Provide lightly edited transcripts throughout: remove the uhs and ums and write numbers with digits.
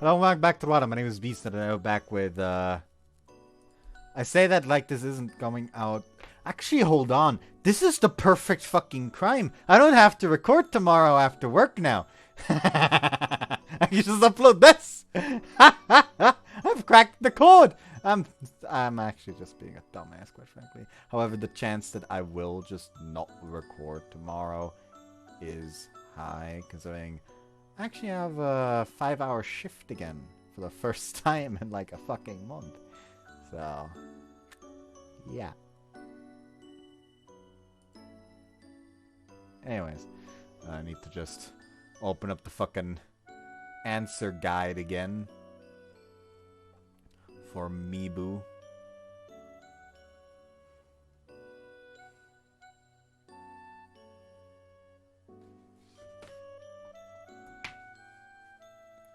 Welcome back to the bottom. My name is Beast, and I'm back with, I say that like this isn't coming out. Actually, hold on. This is the perfect fucking crime. I don't have to record tomorrow after work now. I can just upload this. I've cracked the code. I'm actually just being a dumbass, quite frankly. However, the chance that I will just not record tomorrow is high, considering I actually have a 5-hour shift again for the first time in like a fucking month. So, yeah. Anyways, I need to just open up the fucking answer guide again for Mibu.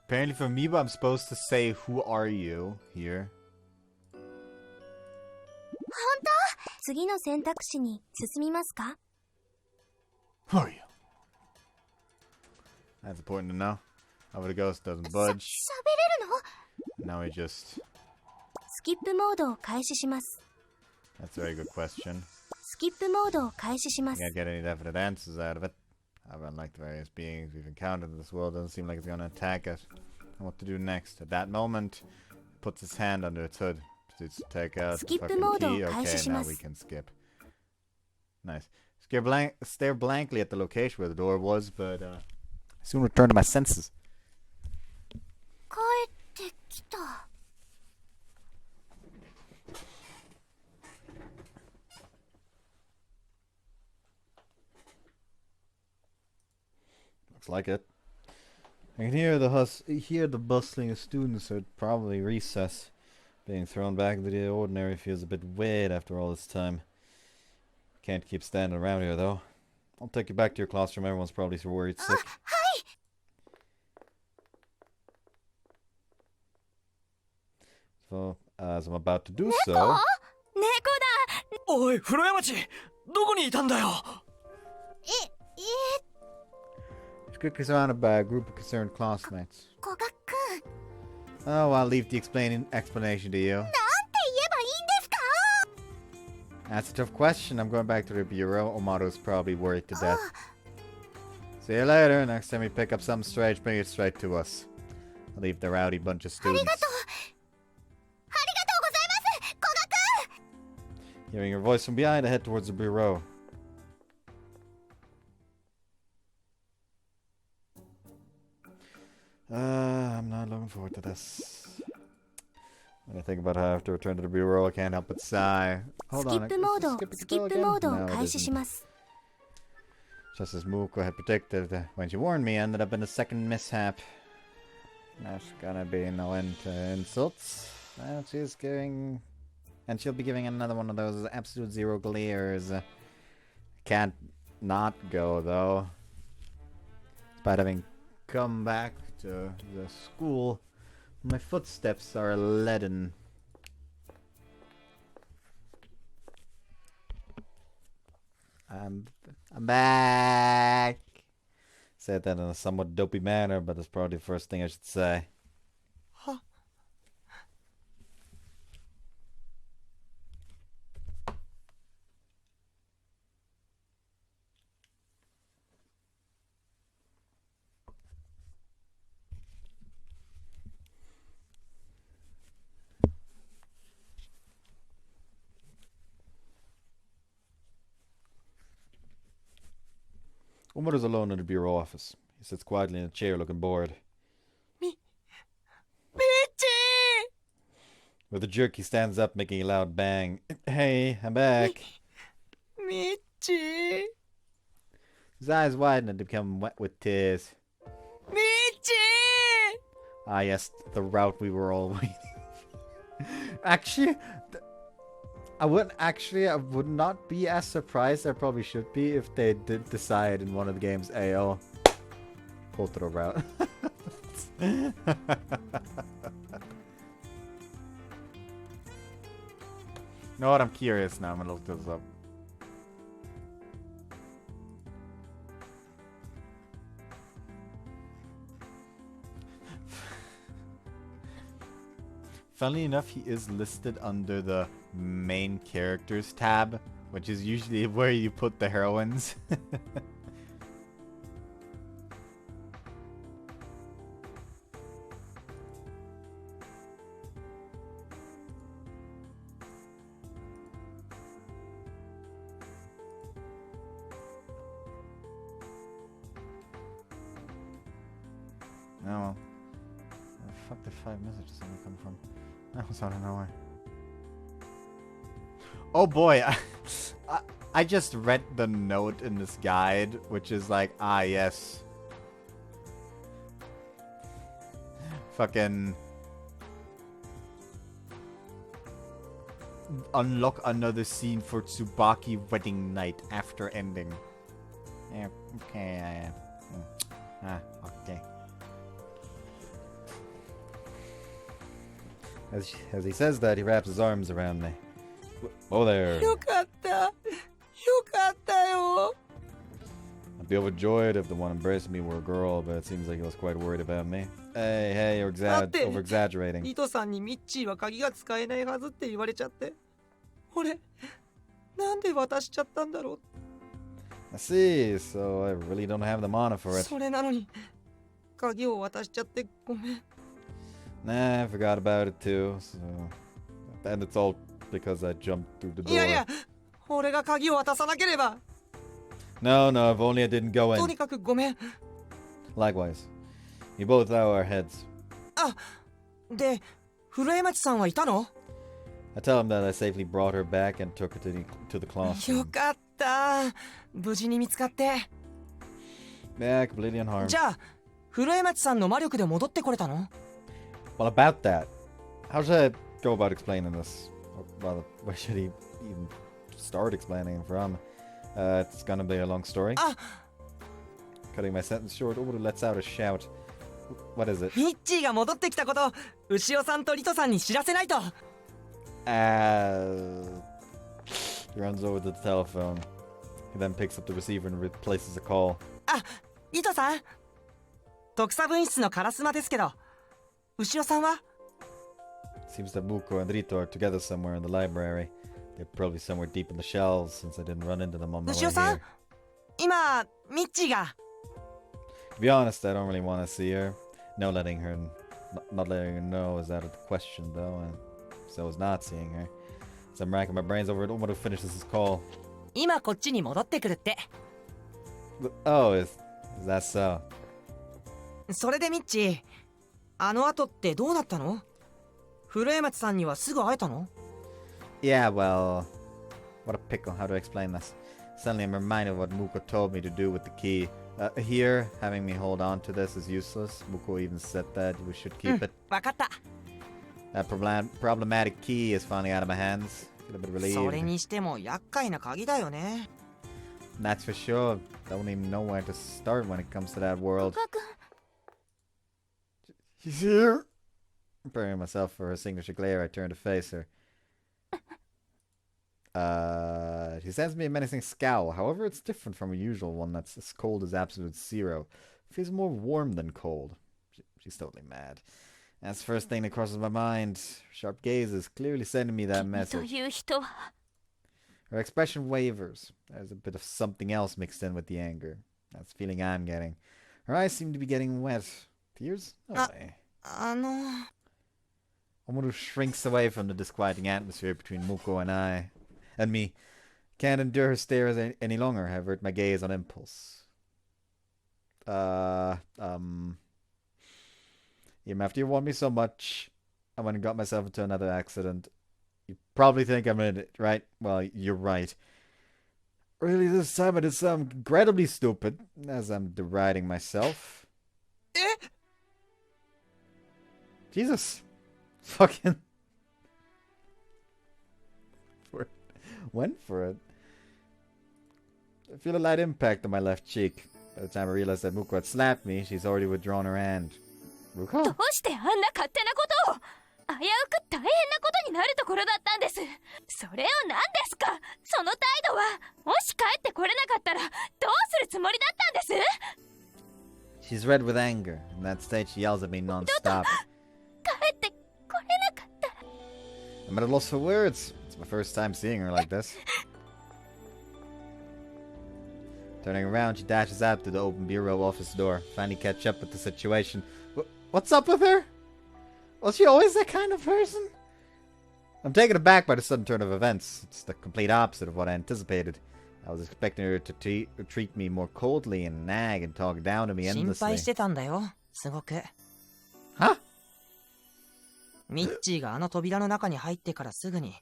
Apparently for Mibu, I'm supposed to say, "Who are you?" here. 本当?次の選択肢に進みますか? Who are you? That's important to know. However, the ghost doesn't budge. 喋れるの? Now we just... スキップモードを開始します. That's a very good question. スキップモードを開始します. Can't get any definite answers out of it. However, unlike the various beings we've encountered in this world, it doesn't seem like it's going to attack us. And what to do next? At that moment, it puts its hand under its hood to take out the fucking key. Okay, now we can skip. Nice. Stare blankly at the location where the door was, but soon return to my senses. 帰ってきた. Looks like it. I can hear the bustling of students at probably recess. Being thrown back into the ordinary feels a bit weird after all this time. Can't keep standing around here though. I'll take you back to your classroom. Everyone's probably so worried sick. Hi. So, as I'm about to do so... 猫だ. おい、風呂山地、どこにいたんだよ。She's quickly surrounded by a group of concerned classmates. 古賀くん. Oh, I'll leave the explanation to you. なんて言えばいいんですか? That's a tough question. I'm going back to the bureau. Omato's probably worried to death. See you later. Next time you pick up something strange, bring it straight to us. I'll leave the rowdy bunch of students. ありがとうございます、古賀くん. Hearing your voice from behind, I head towards the bureau. I'm not looking forward to this. When I think about how I have to return to the bureau, I can't help but sigh. Hold on. スキップモードを開始します. Just as Muko had predicted, when she warned me, I ended up in a second mishap. There's gonna be no end to insults. And she'll be giving another one of those absolute zero glares. Can't not go though. Despite having come back to the school, my footsteps are leaden. I'm back. Said that in a somewhat dopey manner, but that's probably the first thing I should say. Huh? Omar is alone in the bureau office. He sits quietly in a chair looking bored. Michi! With a jerk, he stands up, making a loud bang. Hey, I'm back. Michi! His eyes widen and become wet with tears. Michi! Ah, yes, the route we were all waiting. Actually, I would not be as surprised, I probably should be, if they did decide in one of the games, AO, pull to the route. You know what, I'm curious now, I'm gonna look this up. Funnily enough, he is listed under the main characters tab, which is usually where you put the heroines. Oh well. Where the fuck did 5 messages come from? That was out of nowhere. Oh boy, I just read the note in this guide, which is like, ah yes. Fucking unlock another scene for Tsubaki wedding night after ending. Yeah, okay, okay. As he says that, he wraps his arms around me. Oh there. よかったよかったよ I'd be overjoyed if the one embracing me were a girl, but it seems like he was quite worried about me. Hey, you're over-exaggerating. リトさんにミッチーは鍵が使えないはずって言われちゃって。俺、なんで渡しちゃったんだろう I see, so I really don't have the mana for it. それなのに、鍵を渡しちゃってごめん。Nah, I forgot about it too, so... And it's all because I jumped through the door. いやいや、俺が鍵を渡さなければ。No, if only I didn't go in. とにかくごめん。Likewise. We both bow our heads. あ、で、古江町さんはいたの I tell him that I safely brought her back and took her to the classroom. よかった。無事に見つかって。Yeah, completely unharmed. じゃあ、古江町さんの魔力で戻ってこれたの Well, about that, how should I go about explaining this? Well, where should he even start explaining from? It's gonna be a long story. Cutting my sentence short, Oru lets out a shout. What is it? ミッチーが戻ってきたこと、牛尾さんとリトさんに知らせないと。He runs over to the telephone. He then picks up the receiver and replaces the call. あ、リトさん。特差分室のカラスマですけど、牛尾さんは Seems that Muko and Rito are together somewhere in the library. They're probably somewhere deep in the shelves since I didn't run into them on my way 牛尾さん here. 今、ミッチーが To be honest, I don't really want to see her. Not letting her know is out of the question, though, and so is not seeing her. So I'm racking my brains over it. Omaru finishes his call. 今こっちに戻ってくるって。 Oh, is that so? それでミッチー、あの後ってどうなったの？古江町さんにはすぐ会えたの？ Yeah, well, what a pickle. How to explain this? Suddenly I'm reminded of what Muko told me to do with the key. Here, having me hold on to this is useless. Muko even said that we should keep it. わかった。 That problematic key is finally out of my hands. Feel a bit relieved. それにしても厄介な鍵だよね。 That's for sure. Don't even know where to start when it comes to that world. He's here. Preparing myself for her signature glare, I turn to face her. She sends me a menacing scowl. However, it's different from a usual one that's as cold as absolute zero. It feels more warm than cold. She's totally mad. That's the first thing that crosses my mind. Sharp gaze is clearly sending me that message. Her expression wavers. There's a bit of something else mixed in with the anger. That's the feeling I'm getting. Her eyes seem to be getting wet. Tears? No way. Omaru shrinks away from the disquieting atmosphere between Muko and me. Can't endure her stares any longer. I avert my gaze on impulse. Even after you warned me so much, I went and got myself into another accident. You probably think I'm in it, right? Well, you're right. Really, this time I did something incredibly stupid, as I'm deriding myself. Jesus. Fucking. Went for it. I feel a light impact on my left cheek. By the time I realized that Muko had slapped me, she's already withdrawn her hand. Muko? どうしてあんな勝手なことを危うく大変なことになるところだったんです。それを何ですかその態度は。もし帰ってこれなかったらどうするつもりだったんです She's red with anger. In that state she yells at me non-stop. 帰ってこれなかったら I'm at a loss for words. It's my first time seeing her like this. Turning around, she dashes out to the open bureau office door, finally catch up with the situation. What's up with her? Was she always that kind of person? I'm taken aback by the sudden turn of events. It's the complete opposite of what I anticipated. I was expecting her to treat me more coldly and nag and talk down to me 心 endlessly. 配してたんだよ、すごく。Huh? ミッチーがあの扉の中に入ってからすぐに、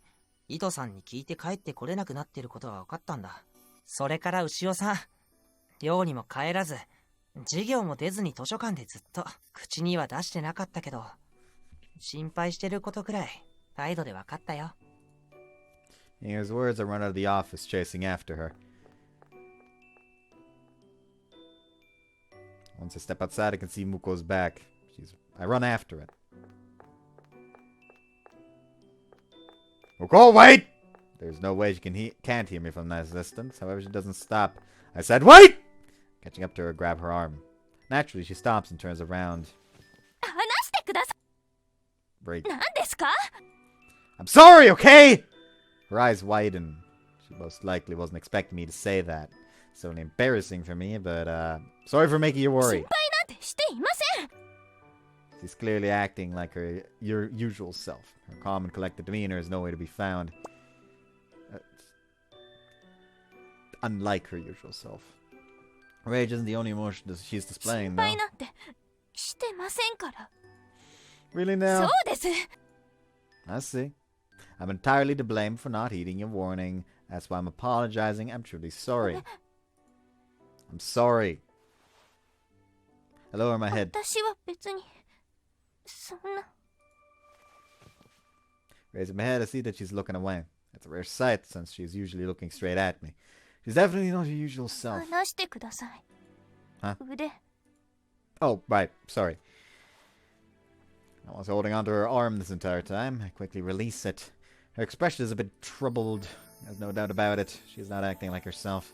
イトさんに聞いて帰ってこれなくなってることが分かったんだ。それから牛尾さん、寮にも帰らず、授業も出ずに図書館でずっと口には出してなかったけど、心配してることくらい態度で分かったよ。In his words, I run out of the office, chasing after her. Once I step outside, I can see Muko's back. I run after it. Muko, wait! There's no way she can't hear me from that distance. However, she doesn't stop. I said, wait! Catching up to her, I grab her arm. Naturally, she stops and turns around. Break. I'm sorry, okay? Her eyes widen. She most likely wasn't expecting me to say that. It's only embarrassing for me, but, sorry for making you worry. She's clearly acting like her usual self. Her calm and collected demeanor is nowhere to be found. Unlike her usual self. Rage isn't the only emotion that she's displaying, though. Really now? I see. I'm entirely to blame for not heeding your warning. That's why I'm apologizing. I'm truly sorry. I'm sorry. I lower my head. Raising my head, I see that she's looking away. It's a rare sight, since she's usually looking straight at me. She's definitely not her usual self. Huh? Oh, right. Sorry. I was holding onto her arm this entire time. I quickly release it. Her expression is a bit troubled. There's no doubt about it. She's not acting like herself.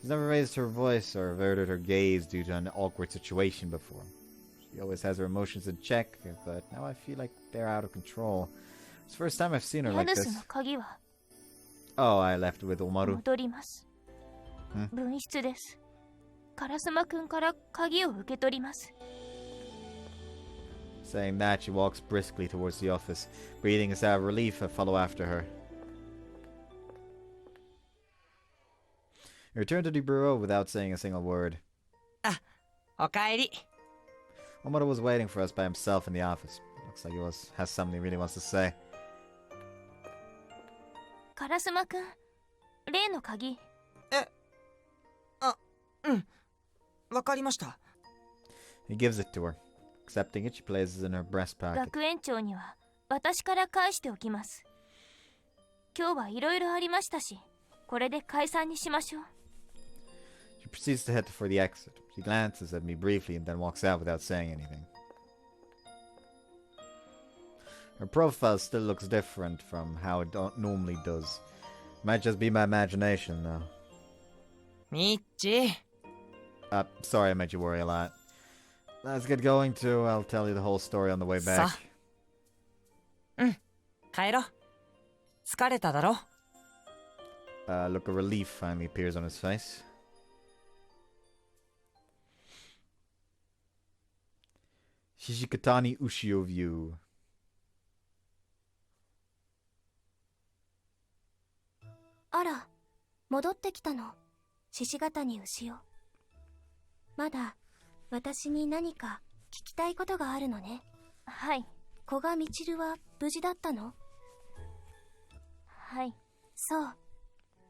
She's never raised her voice or averted her gaze due to an awkward situation before. She always has her emotions in check, but now I feel like they're out of control. It's the first time I've seen her like this. Oh, I left with Omaru. Saying that, she walks briskly towards the office. Breathing a sigh of relief, I follow after her. I return to the bureau without saying a single word. Ah, okaeri. Omaru was waiting for us by himself in the office. Looks like he has something he really wants to say. Karasuma-kun, 例の鍵。わかりました。 He gives it to her. Accepting it, she places it in her breast pocket. 学園長には私から返しておきます。今日はいろいろありましたし、これで解散にしましょう。She proceeds to head for the exit. She glances at me briefly and then walks out without saying anything. Her profile still looks different from how it normally does. Might just be my imagination, though. ミッチ。 Sorry I made you worry a lot. Let's get going too. I'll tell you the whole story on the way back. さあ。帰ろう。疲れただろ。Look of relief finally appears on his face. Shishikatani Ushio View. あら、戻ってきたの。獅子型に牛を。まだ私に何か聞きたいことがあるのね。はい。古賀みちるは無事だったの？はい。そう。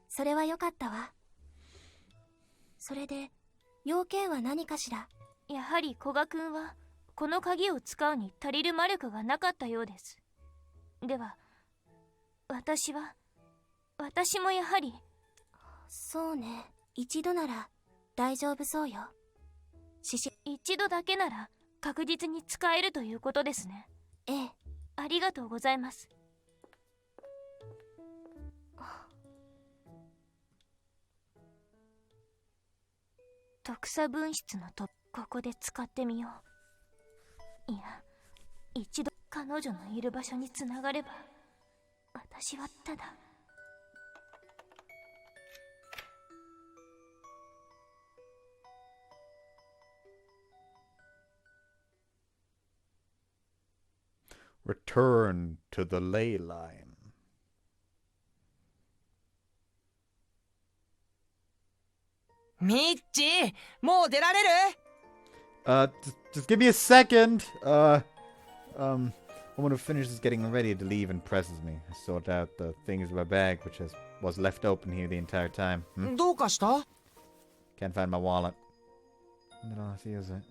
それはよかったわ。それで、要件は何かしら？やはり古賀くんはこの鍵を使うに足りる魔力がなかったようです。では、私もやはり。そうね。一度なら大丈夫そうよ。一度だけなら確実に使えるということですね。ええ。ありがとうございます。特差分室のここで使ってみよう。いや、一度彼女のいる場所につながれば私はただ。Return to the ley line. Michi, もう出られる? Just give me a second. I'm gonna finish this getting ready to leave and presses me. I sort out the things in my bag, which was left open here the entire time. どうかした? Can't find my wallet. No, see, is it?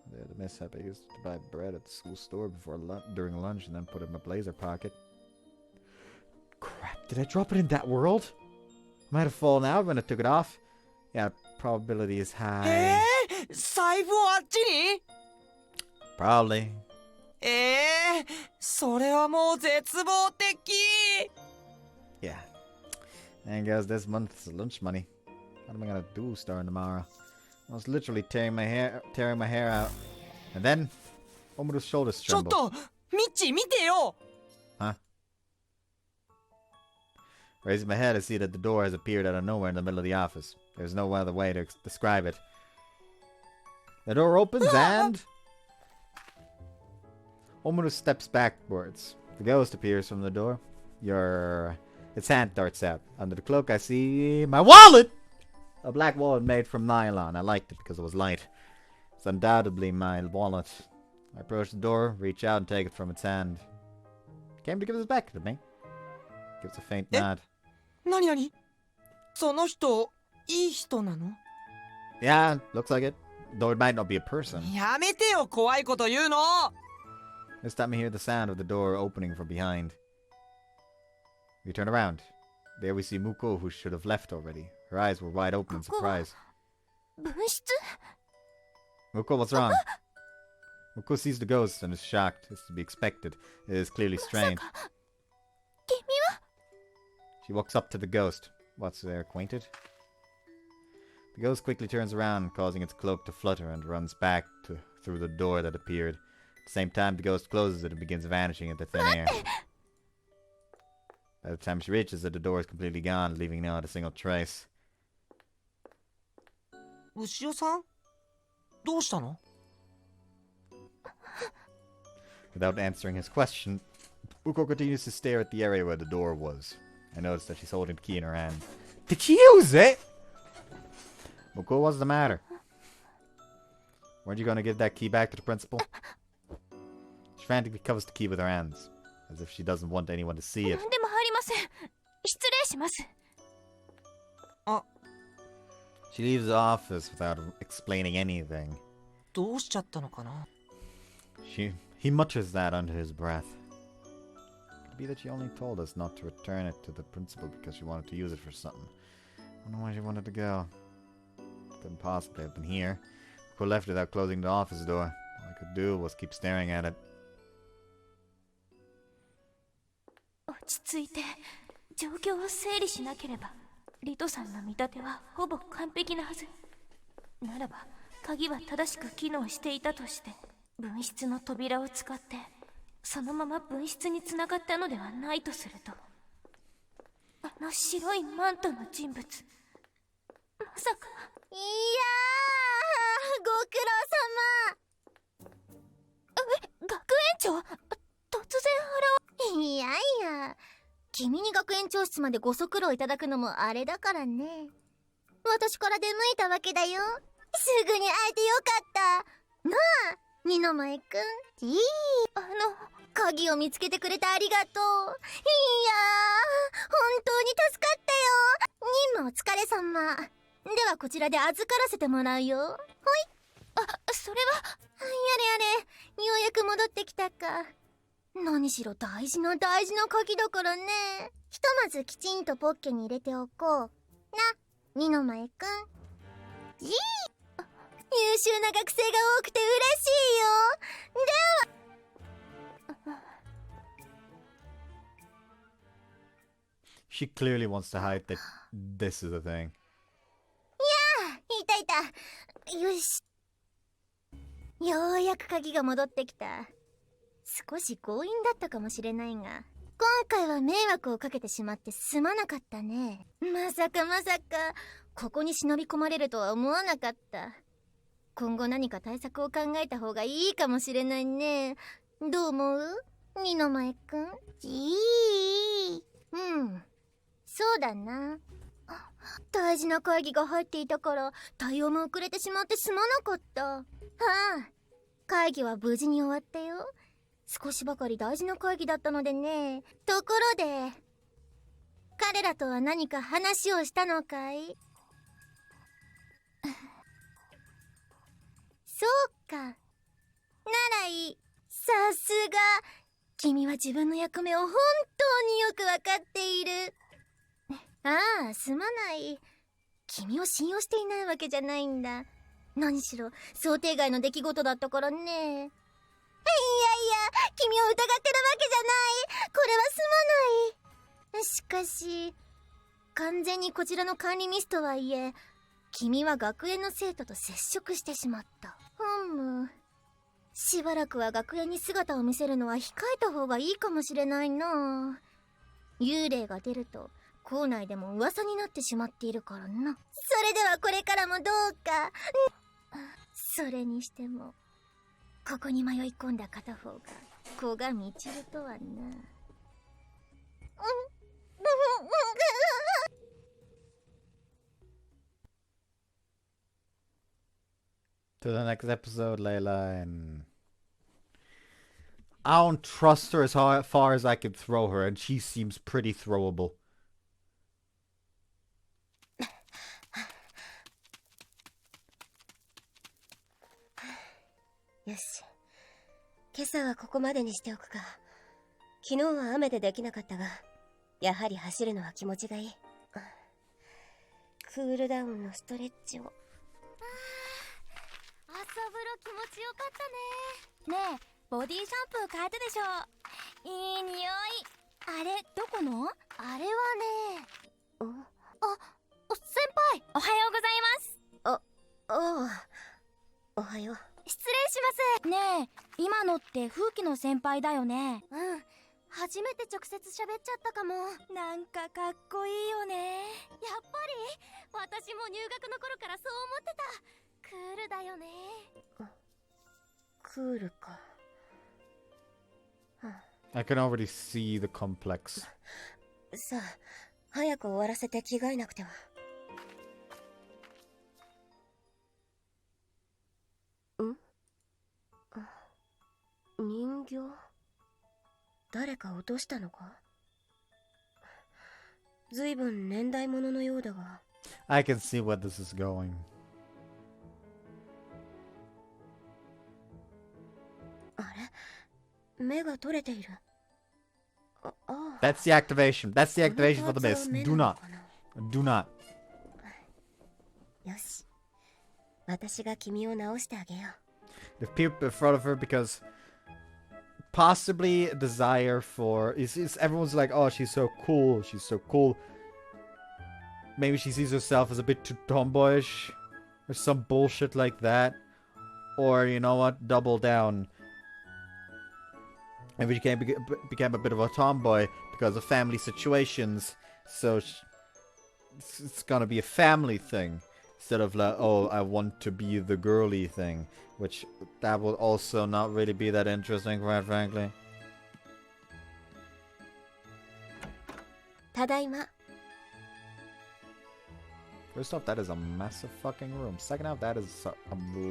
The mishap I used to buy bread at the school store during lunch and then put it in my blazer pocket. Crap, did I drop it in that world? Might have fallen out when I took it off. Yeah, probability is high. 財布をあっちに? Probably. それはもう絶望的. Yeah. And goes this month's lunch money. What am I gonna do starting tomorrow? I was literally tearing my hair out. And then, Omoru's shoulders ちょっ trembled. と、ミッチ見てよ. Huh? Raising my head, I see that the door has appeared out of nowhere in the middle of the office. There's no other way to describe it. The door opens and... Omoru steps backwards. The ghost appears from the door. Its hand darts out. Under the cloak, I see my wallet! A black wallet made from nylon. I liked it because it was light. It's undoubtedly my wallet. I approach the door, reach out and take it from its hand. It came to give it back to me. Gives a faint nod. なになに? その人、いい人なの? Yeah, looks like it. Though it might not be a person. やめてよ、怖いこと言うの! This time I hear the sound of the door opening from behind. We turn around. There we see Muko, who should have left already. Her eyes were wide open in surprise. 分室? Muko, what's wrong? Muko sees the ghost and is shocked. It's to be expected. It is clearly strange. 君は? She walks up to the ghost. What's there, acquainted? The ghost quickly turns around, causing its cloak to flutter, and runs back through the door that appeared. At the same time, the ghost closes it and begins vanishing into thin air. By the time she reaches it, the door is completely gone, leaving not a single trace. 牛尾さん? どうしたの? Without answering his question, Muko continues to stare at the area where the door was. I notice that she's holding the key in her hand. Did she use it? Muko, what's the matter? Weren't you going to give that key back to the principal? She frantically covers the key with her hands, as if she doesn't want anyone to see it. でも入りません。失礼します。She leaves the office without explaining anything. どうしちゃったのかな? He mutters that under his breath. Could it be that she only told us not to return it to the principal because she wanted to use it for something? I don't know why she wanted to go. Couldn't possibly have been here. Muko left without closing the office door. All I could do was keep staring at it. 落ち着いて状況を整理しなければ。リトさんの見立てはほぼ完璧なはず。ならば鍵は正しく機能していたとして、分室の扉を使ってそのまま分室につながったのではないとすると、あの白いマントの人物、まさか。いやー、ご苦労様。学園長、突然現れ。いやいや、君に学園長室までご足労いただくのもあれだからね。私から出向いたわけだよ。すぐに会えてよかった。なあ、二の前くん。鍵を見つけてくれてありがとう。いやー、本当に助かったよ。任務お疲れ様。ではこちらで預からせてもらうよ。ほい。それは。やれやれ、ようやく戻ってきたか。何しろ大事な鍵だからね。ひとまずきちんとポッケに入れておこう。な、二の前くん。優秀な学生が多くて嬉しいよ。では。She clearly wants to hide that this is a thing. いやー、いた。よし。ようやく鍵が戻ってきた。少し強引だったかもしれないが、今回は迷惑をかけてしまってすまなかったね。まさかここに忍び込まれるとは思わなかった。今後何か対策を考えた方がいいかもしれないね。どう思う？二の前くん。そうだな。大事な会議が入っていたから対応も遅れてしまってすまなかった。会議は無事に終わったよ。少しばかり大事な会議だったのでね。ところで彼らとは何か話をしたのかい？そうか。ならいい。さすが。君は自分の役目を本当によくわかっている。すまない。君を信用していないわけじゃないんだ。何しろ想定外の出来事だったからね。いやいや、君を疑ってるわけじゃない。これはすまない。しかし完全にこちらの管理ミスとはいえ、君は学園の生徒と接触してしまった。しばらくは学園に姿を見せるのは控えた方がいいかもしれないな。幽霊が出ると校内でも噂になってしまっているからな。それではこれからもどうか。それにしてもここに迷い込んだ片方が古賀みちるとはな。To the next episode, Ley-Line. I don't trust her as far as I could throw her, and she seems pretty throwable. よし。今朝はここまでにしておくか。昨日は雨でできなかったが、やはり走るのは気持ちがいい。クールダウンのストレッチを。朝風呂気持ちよかったね。ねえ、ボディシャンプー変えたでしょ。いい匂い。あれ、どこの？あれはね。先輩、おはようございます。おはよう。失礼します。ねえ、今のって風紀の先輩だよね。初めて直接喋っちゃったかも。なんかかっこいいよね。やっぱり私も入学の頃からそう思ってた。クールだよね。クールか。I can already see the complex. さあ、早く終わらせて着替えなくては。人形？誰か落としたのか？ずいぶん年代物のようだが。I can see where this is going. あれ？目が取れている。That's the activation. That's the activation for the mist. Do not. Do not. よし。私が君を直してあげよう。 The people in front of her because possibly a desire for is everyone's like, oh, she's so cool, she's so cool. Maybe she sees herself as a bit too tomboyish or some bullshit like that. Or you know what, double down. Maybe she became a bit of a tomboy because of family situations. So it's gonna be a family thing instead of like, oh, I want to be the girly thing. Which, that would also not really be that interesting, quite frankly. ただいま。 First off, that is a massive fucking room. Second off, that is a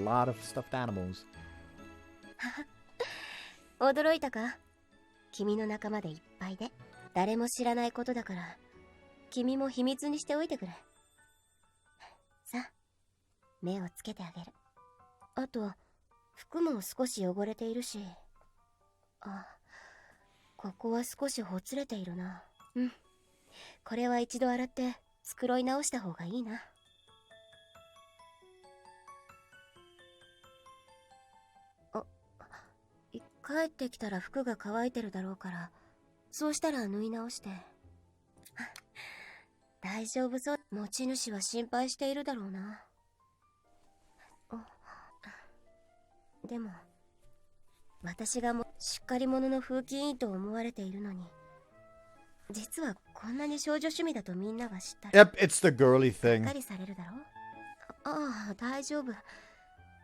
lot of stuffed animals. 驚いたか？君の仲間でいっぱいで、誰も知らないことだから、君も秘密にしておいてくれ。さあ、目をつけてあげる。あと、服も少し汚れているし。ここは少しほつれているな。これは一度洗って繕い直した方がいいな。帰ってきたら服が乾いてるだろうから、そうしたら縫い直して。大丈夫そう。持ち主は心配しているだろうな。でも私がしっかり者の風紀委員と思われているのに、実はこんなに少女趣味だとみんなが知ったら Yep, it's the girly が thing. っかりされるだろ。ああ、大丈夫。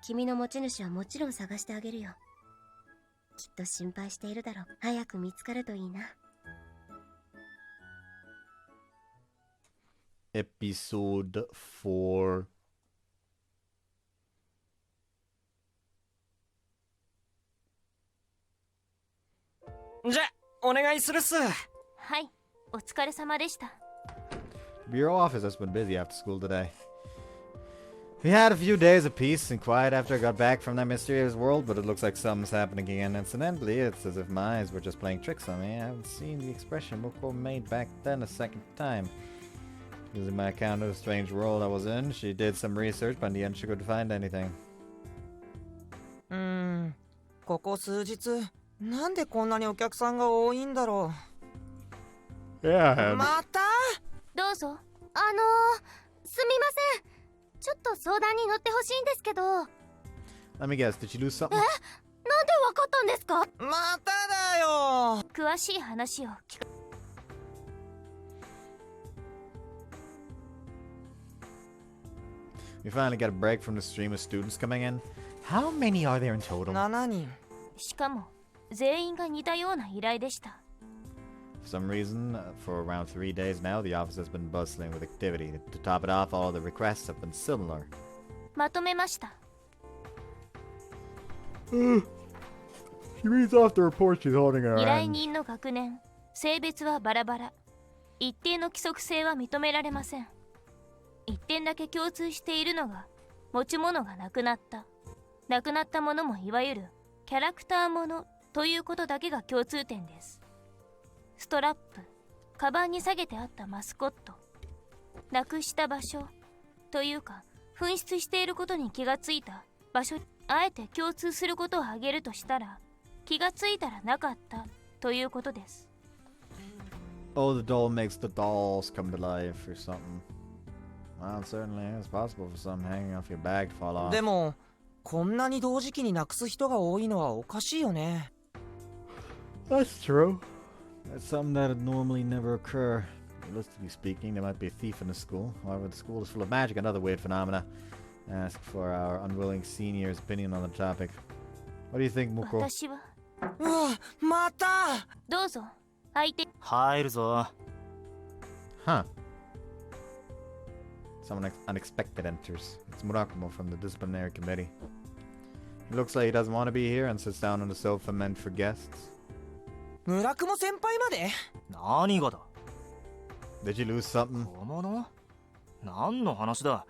君の持ち主はもちろん探してあげるよ。きっと心配しているだろう。早く見つかるといいな。Episode 4. じゃ、お願いするっす。はい、お疲れ様でした。 Bureau office has been busy after school today. We had a few days of peace and quiet after I got back from that mysterious world, but it looks like something's happening again. Incidentally, it's as if my eyes were just playing tricks on me. I haven't seen the expression Moko made back then a second time. Using my account of the strange world I was in, she did some research, but in the end she couldn't find anything. ここ数日、なんでこんなにお客さんが多いんだろう。Yeah. また？どうぞ。すみません。ちょっと相談に乗ってほしいんですけど。なんで Let me guess, did she lose something? わかったんですか？まただよ。詳しい話を聞く。We finally got a break from the stream of students coming in. How many are there in total? 7人。しかも全員が似たような依頼でした。 For some reason, for around 3 days now, the office has been bustling with activity. To top it off, all the requests have been similar. まとめました。 She reads off the report she's holding in her 依頼 hand. 人の学年、性別はバラバラ。一定の規則性は認められません。一点だけ共通しているのが、持ち物がなくなった。なくなったものもいわゆるキャラクターものということだけが共通点です。ストラップ、カバンに下げてあったマスコット、なくした場所というか紛失していることに気がついた場所、あえて共通することを挙げるとしたら、気がついたらなかったということです。 Oh, the doll makes the dolls come to life or something. Well, it certainly is possible for something hanging off your bag to fall off. でも、こんなに同時期になくす人が多いのはおかしいよね。That's true. That's something that'd normally never occur. Realistically speaking, there might be a thief in the school. However, the school is full of magic and other weird phenomena. Ask for our unwilling senior's opinion on the topic. What do you think, Muko? 私はうわ、また。どうぞ。相手入るぞ。 Huh. Someone unexpected enters. It's Murakumo from the disciplinary committee. He looks like he doesn't want to be here and sits down on the sofa meant for guests. 村雲先輩まで？何がだ？ Did you lose something? 小物？何の話だ？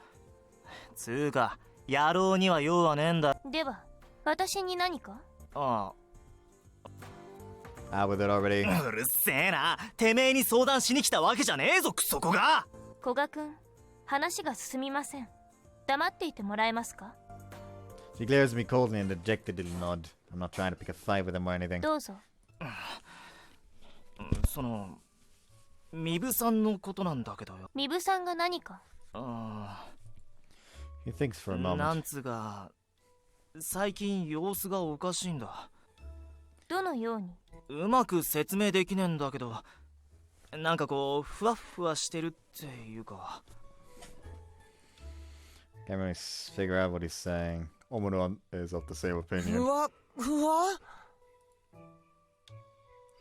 つうか、野郎には用はねえんだ。では、私に何か？あ Out with it already. あ、うるせえな。てめえに相談しに来たわけじゃねえぞ、クソコが。古賀君、話が進みません。黙っていてもらえますか？ She glares at me coldly and dejectedly nod. I'm not trying to pick a fight with him or anything. どうぞ。その、ミブさんのことなんだけどよ。ミブさんが何か？あ He thinks for a あ、な moment. んつうか、最近様子がおかしいんだ。どのように？うまく説明できねえんだけど、なんかこう、ふわふわしてるっていうか。Can't really figure out what he's saying. Omuro is of the same ふ opinion. わふわ？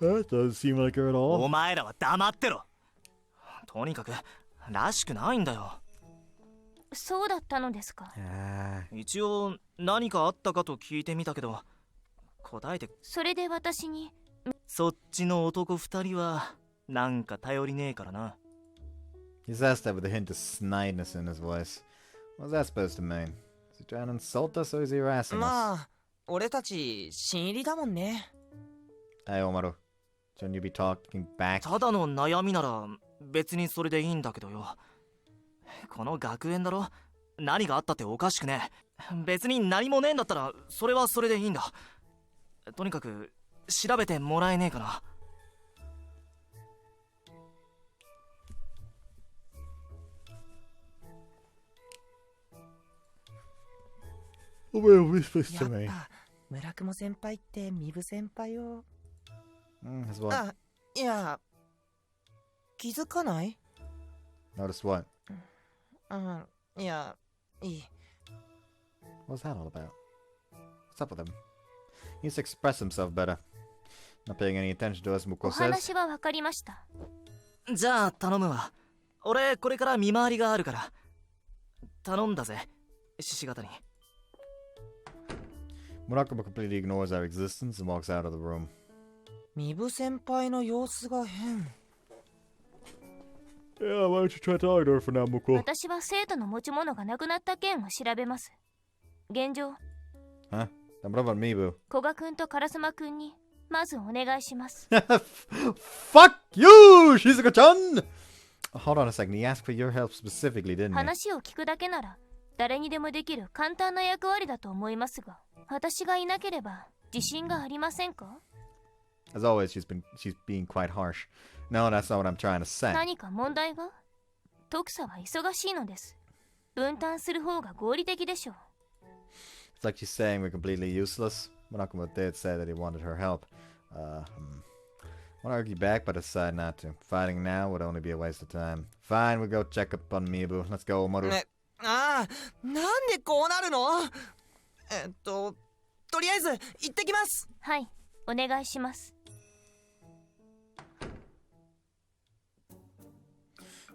That doesn't seem like her at お all. 前らは黙ってろ。とにかく、らしくないんだよ。そうだったのですか。 Ah. 一応、何かあったかと聞いてみたけど、答えて、それで私に。そっちの男二人は、なんか頼りねえからな。He's asked that with a hint of snidiness in his voice. What's that supposed to mean? Is he trying to insult us or is he harassing us? まあ、俺たち新入りだもんね。 Hey, Omaru. Shouldn't you be talking back? ただの悩みなら、別にそれでいいんだけどよ。この学園だろ？何があったっておかしくねえ。別に何もねえんだったら、それはそれでいいんだ。とにかく、調べてもらえねえかな。Omaru whispers や to っ me. ぱ村雲先輩ってミブ先輩を。 That's what? あ、いや、気づかない？ Notice what? いや、いい。What's that all about? What's up with him? He needs to express himself better. Not paying any attention to us, お Muko says. 話は分かりました。じゃあ頼むわ。俺これから見回りがあるから頼んだぜ、獅子型に。Murakuma completely ignores our existence and walks out of the room. ミブ先輩の様子が変。Yeah, why don't you try talking to her for now, Muko? 私は生徒の持ち物がなくなった件を調べます。現状。Huh? Then what about Mibu? 古賀くんと烏丸くんにまずお願いします。Fuck you, Shizuka-chan! Hold on a second, he asked for your help specifically, didn't he? 話を聞くだけなら誰にでもできる簡単な役割だと思いますが、私がいなければ自信がありませんか？ As always, she's being quite harsh. No, that's not what I'm trying to say. 何か問題が？徳佐は忙しいのです。分担する方が合理的でしょう。It's like she's saying we're completely useless. Monokuma did say that he wanted her help. Want to argue back, but decide not to. Fighting now would only be a waste of time. Fine, we'll go check up on Mibu. Let's go, Maru. ああ、なんでこうなるの？とりあえず行ってきます。はい、お願いします。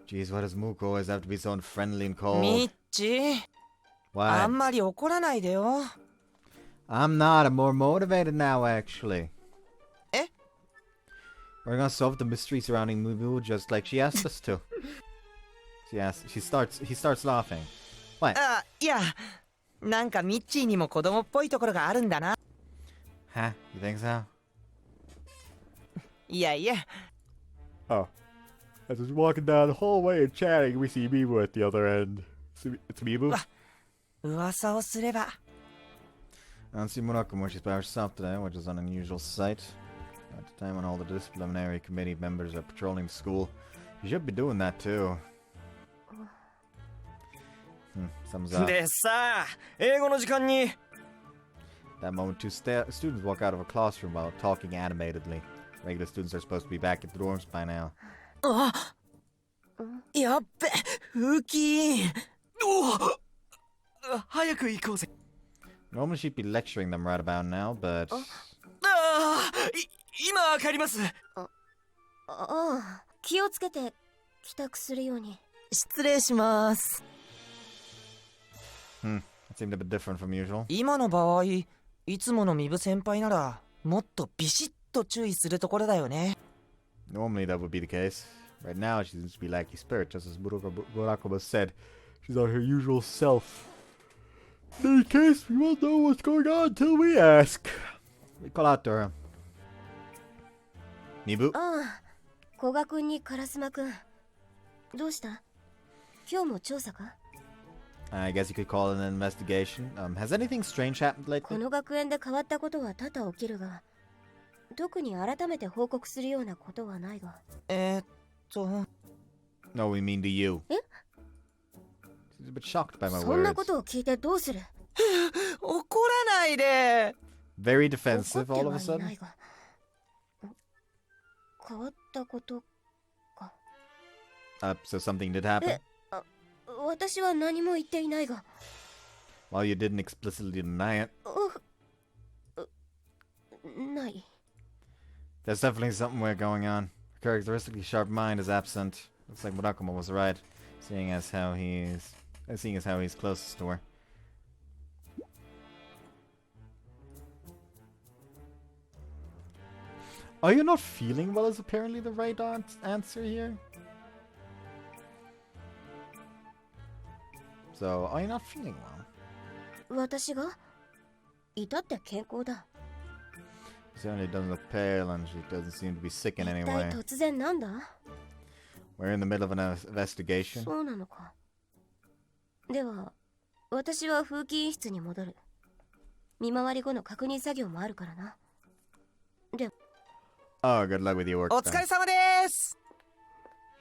Jeez, why does Muko always have to be so unfriendly and cold? ミッチ、あ Why? んまり怒らないでよ。I'm not. I'm more motivated now, actually. え？ We're gonna solve the mystery surrounding Mibu just like she asked us to. He starts laughing. What? あ、いや、なんかミッチーにも子供っぽいところがあるんだな。Huh? You think so? いやいや。Oh. As we're walking down the hallway and chatting, we see Mibu at the other end. It's Mibu? 噂をすれば。I don't see Murakuma. She's by herself today, which is an unusual sight. At the time when all the disciplinary committee members are patrolling the school, you should be doing that too. Thumbs up. でさ、英語の時間に。 That moment, two students walk out of a classroom while talking animatedly. Regular students are supposed to be back at the dorms by now. あ、やっべ、風紀委員。早く行こうぜ。Normally she'd be lecturing them right about now, but... 今帰ります。ああ、気をつけて帰宅するように。失礼します。That seemed a bit different from usual. 今の場合、いつものミブ先輩ならもっとビシッと注意するところだよね。Normally that would be the case. Right now she seems to be lacking spirit, just as Murakuma said. She's not her usual self. In any case, we won't know what's going on until we ask. We call out to her. Mibu? ああ、古賀くんに烏丸くん。どうした？今日も調査か？ I guess you could call it an investigation. Has anything strange happened こ lately? の学園で変わったことは多々起きるが、特に改めて報告するようなことはないが。No, we mean to you. え？ She's a bit shocked by my そんな words. ことを聞いてどうする？怒らないで。Very 怒 defensive って all of a はい sudden. ないが。変わったことか。So something did happen? 私は何も言っていないが。Well, you didn't explicitly deny it. ない。 There's definitely something weird going on. Her characteristically sharp mind is absent. Looks like Murakuma was right, seeing as how he's closest to her. Are you not feeling well is apparently the right answer here. So, are you not feeling well? 私が？いたって健康だ。She certainly doesn't look pale and she doesn't seem to be sick in any 一体 way. 突然なんだ？ We're in the middle of an investigation. そうなのか。では、私は風紀委員室に戻る。見回り後の確認作業もあるからな。で、 Oh, good luck with your work. お疲れ様です。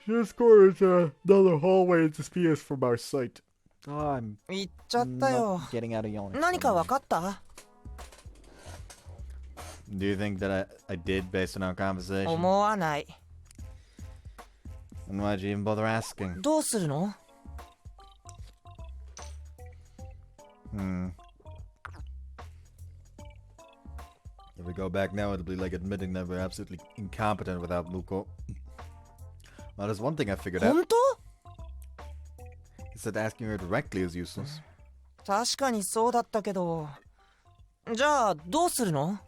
She escorted another hallway to disappear us from our sight. Oh, I'm 行っちゃったよ。 not getting out of yawning. 何か分かった？ Do you think that I did based on our conversation? 思わない。And why'd you even bother asking? どうするの？ If we go back now, it'll be like admitting that we're absolutely incompetent without Muko. Well, there's one thing I figured out. 本当？ Is that asking her directly is useless. 確かにそうだったけど。じゃあ、どうするの？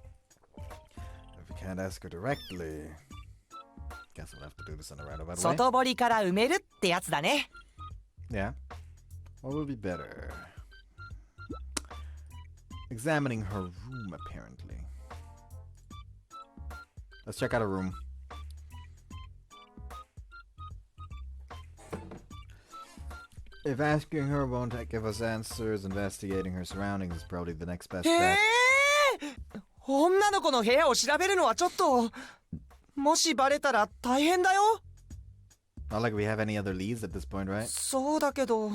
If we can't ask her directly, guess we'll have to do this in a roundabout way. 外堀から埋めるってやつだね。Yeah. What would be better? Examining her room, apparently. Let's check out her room. If asking her won't give us answers, investigating her surroundings is probably the next best へ bet. え！女の子の部屋を調べるのはちょっと。もしバレたら大変だよ。 Not like we have any other leads at this point, right? そうだけど。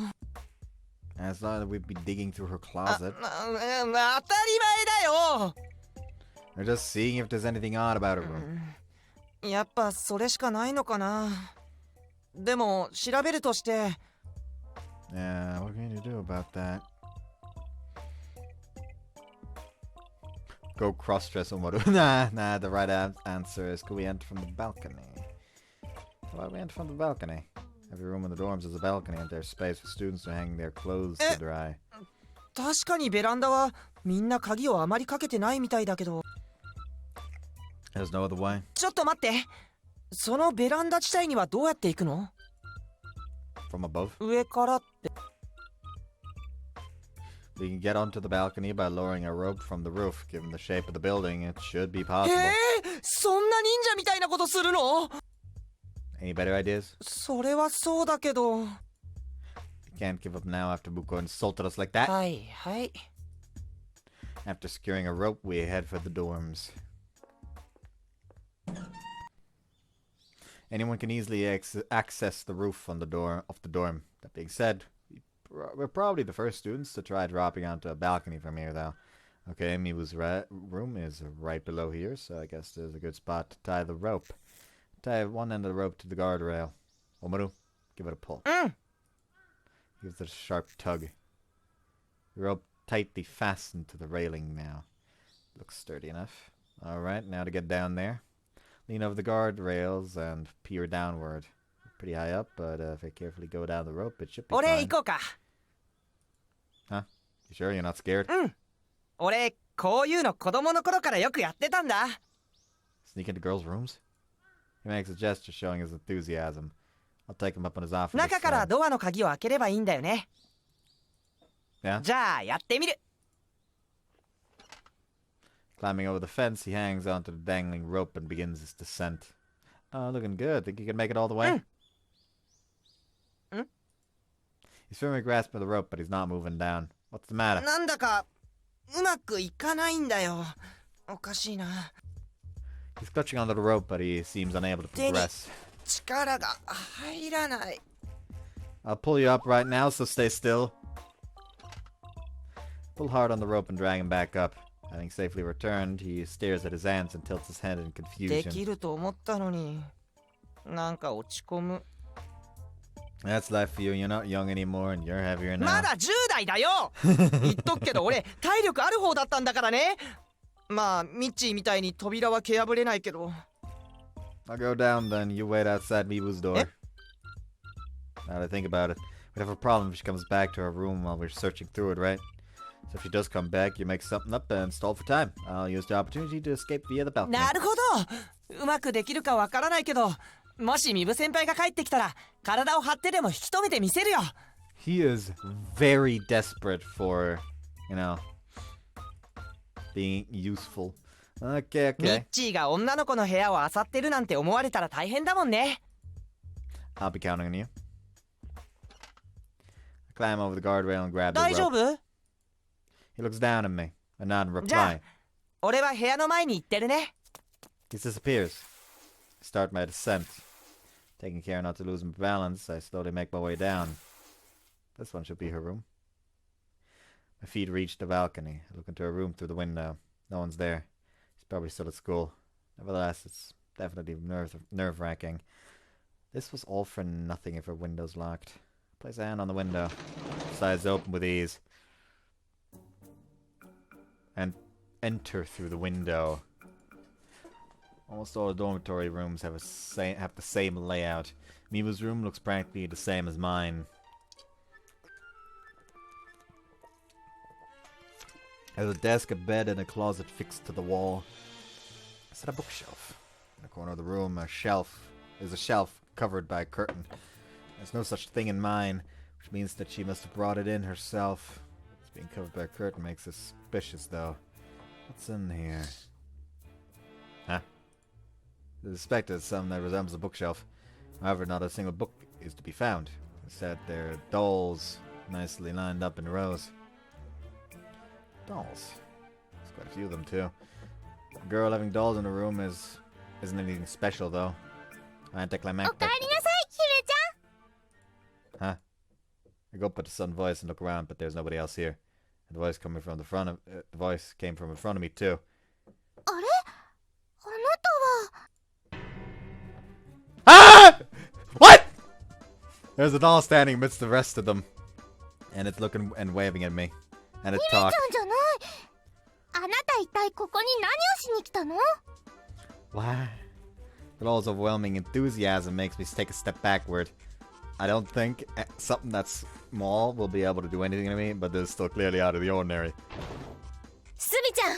As long as we'd be digging through her あ、 closet. 当たり前だよ。 We're just seeing if there's anything odd about her room. やっぱそれしかないのかな。でも調べるとして。 Yeah, what can you do about that? Go cross-dress Omoru. Nah, the right answer is could we enter from the balcony? Why do we enter from the balcony? Every room in the dorms is a balcony and there's space for students to hang their clothes to dry. 確かにベランダはみんな鍵をあまりかけてないみたいだけど。 There's no other way. ちょっと待って。そのベランダ地帯にはどうやって行くの？ From above? 上からって。 We can get onto the balcony by lowering a rope from the roof. Given the shape of the building, it should be え possible. そんな忍者みたいなことするの？ Any better ideas? それはそうだけど。 We can't give up now after Buko insulted us like that. はいはい。 After securing a rope, we head for the dorms. Anyone can easily access the roof on the door of the dorm. That being said, we're probably the first students to try dropping onto a balcony from here, though. Okay, Mibu's room is right below here, so I guess there's a good spot to tie the rope. Tie one end of the rope to the guardrail. Omaru, give it a pull. Gives it a sharp tug. The rope tightly fastened to the railing now. Looks sturdy enough. Alright, now to get down there. Lean over the guardrails and peer downward. Pretty high up, but if I carefully go down the rope, it should be 俺 fine. 行こうか。 Huh? You sure you're not scared? 俺こういうの子供の頃からよくやってたんだ。 Sneak into girls' rooms? He makes a gesture showing his enthusiasm. I'll take him up on his offer. 中からドアの鍵を開ければいいんだよね。 Yeah? じゃあやってみる。 Climbing over the fence, he hangs onto the dangling rope and begins his descent. Oh, looking good. Think you can make it all the way? He's firmly grasping the rope, but he's not moving down. What's the matter? なんだかうまくいかないんだよ。おかしいな。 He's clutching onto the rope, but he seems unable to progress. 力が入らない。 I'll pull you up right now, so stay still. Pull hard on the rope and drag him back up. Having safely returned, he stares at his hands and tilts his head in でき confusion. ると思ったのに。なんか落ち込む。 That's life for you. You're not young anymore, and you're heavier now. まだ10代だよ。言っとくけど俺体力ある方だったんだからね。まあミッチーみたいに扉は蹴破れないけど。 I'll go down then. You wait outside Mibu's door. Now that I think about it, we'd have a problem if she comes back to her room while we're searching through it, right? So if she does come back, you make something up and stall for time. I'll use the opportunity to escape via the balcony. なるほど。うまくできるかわからないけど、もしミブ先輩が帰ってきたら体を張ってでも引き止めてみせるよ。 He is very desperate for, you know, being useful. Okay, ミッ okay. チーが女の子の部屋を漁ってるなんて思われたら大変だもんね。 I'll be counting on you. I climb over the guardrail and grab the 大丈 rope. 夫？ He looks down at me. I nod in じゃあ reply. 俺は部屋の前に行ってるね。 He disappears. I start my descent. Taking care not to lose my balance, I slowly make my way down. This one should be her room. My feet reach the balcony. I look into her room through the window. No one's there. She's probably still at school. Nevertheless, it's definitely nerve-wracking. This was all for nothing if her window's locked. Place a hand on the window. Slides open with ease. And enter through the window. Almost all the dormitory rooms have the same layout. Miwa's room looks practically the same as mine. There's a desk, a bed, and a closet fixed to the wall. Is that a bookshelf? In the corner of the room, a shelf. There's a shelf covered by a curtain. There's no such thing in mine, which means that she must have brought it in herself. It's being covered by a curtain makes it suspicious, though. What's in here? Huh? The suspect is something that resembles a bookshelf. However, not a single book is to be found. Instead, there are dolls nicely lined up in rows. Dolls. There's quite a few of them, too. A girl having dolls in her room isn't anything special, though. Anticlimactic. Huh? I go up with a sudden voice and look around, but there's nobody else here. The voice coming from the voice came from in front of me too. Ah! What? There's a doll standing amidst the rest of them, and it's looking and waving at me, and it talks. What? The doll's overwhelming enthusiasm makes me take a step backward. I don't think something that's small will be able to do anything to me, but this is still clearly out of the ordinary. Sumi-chan!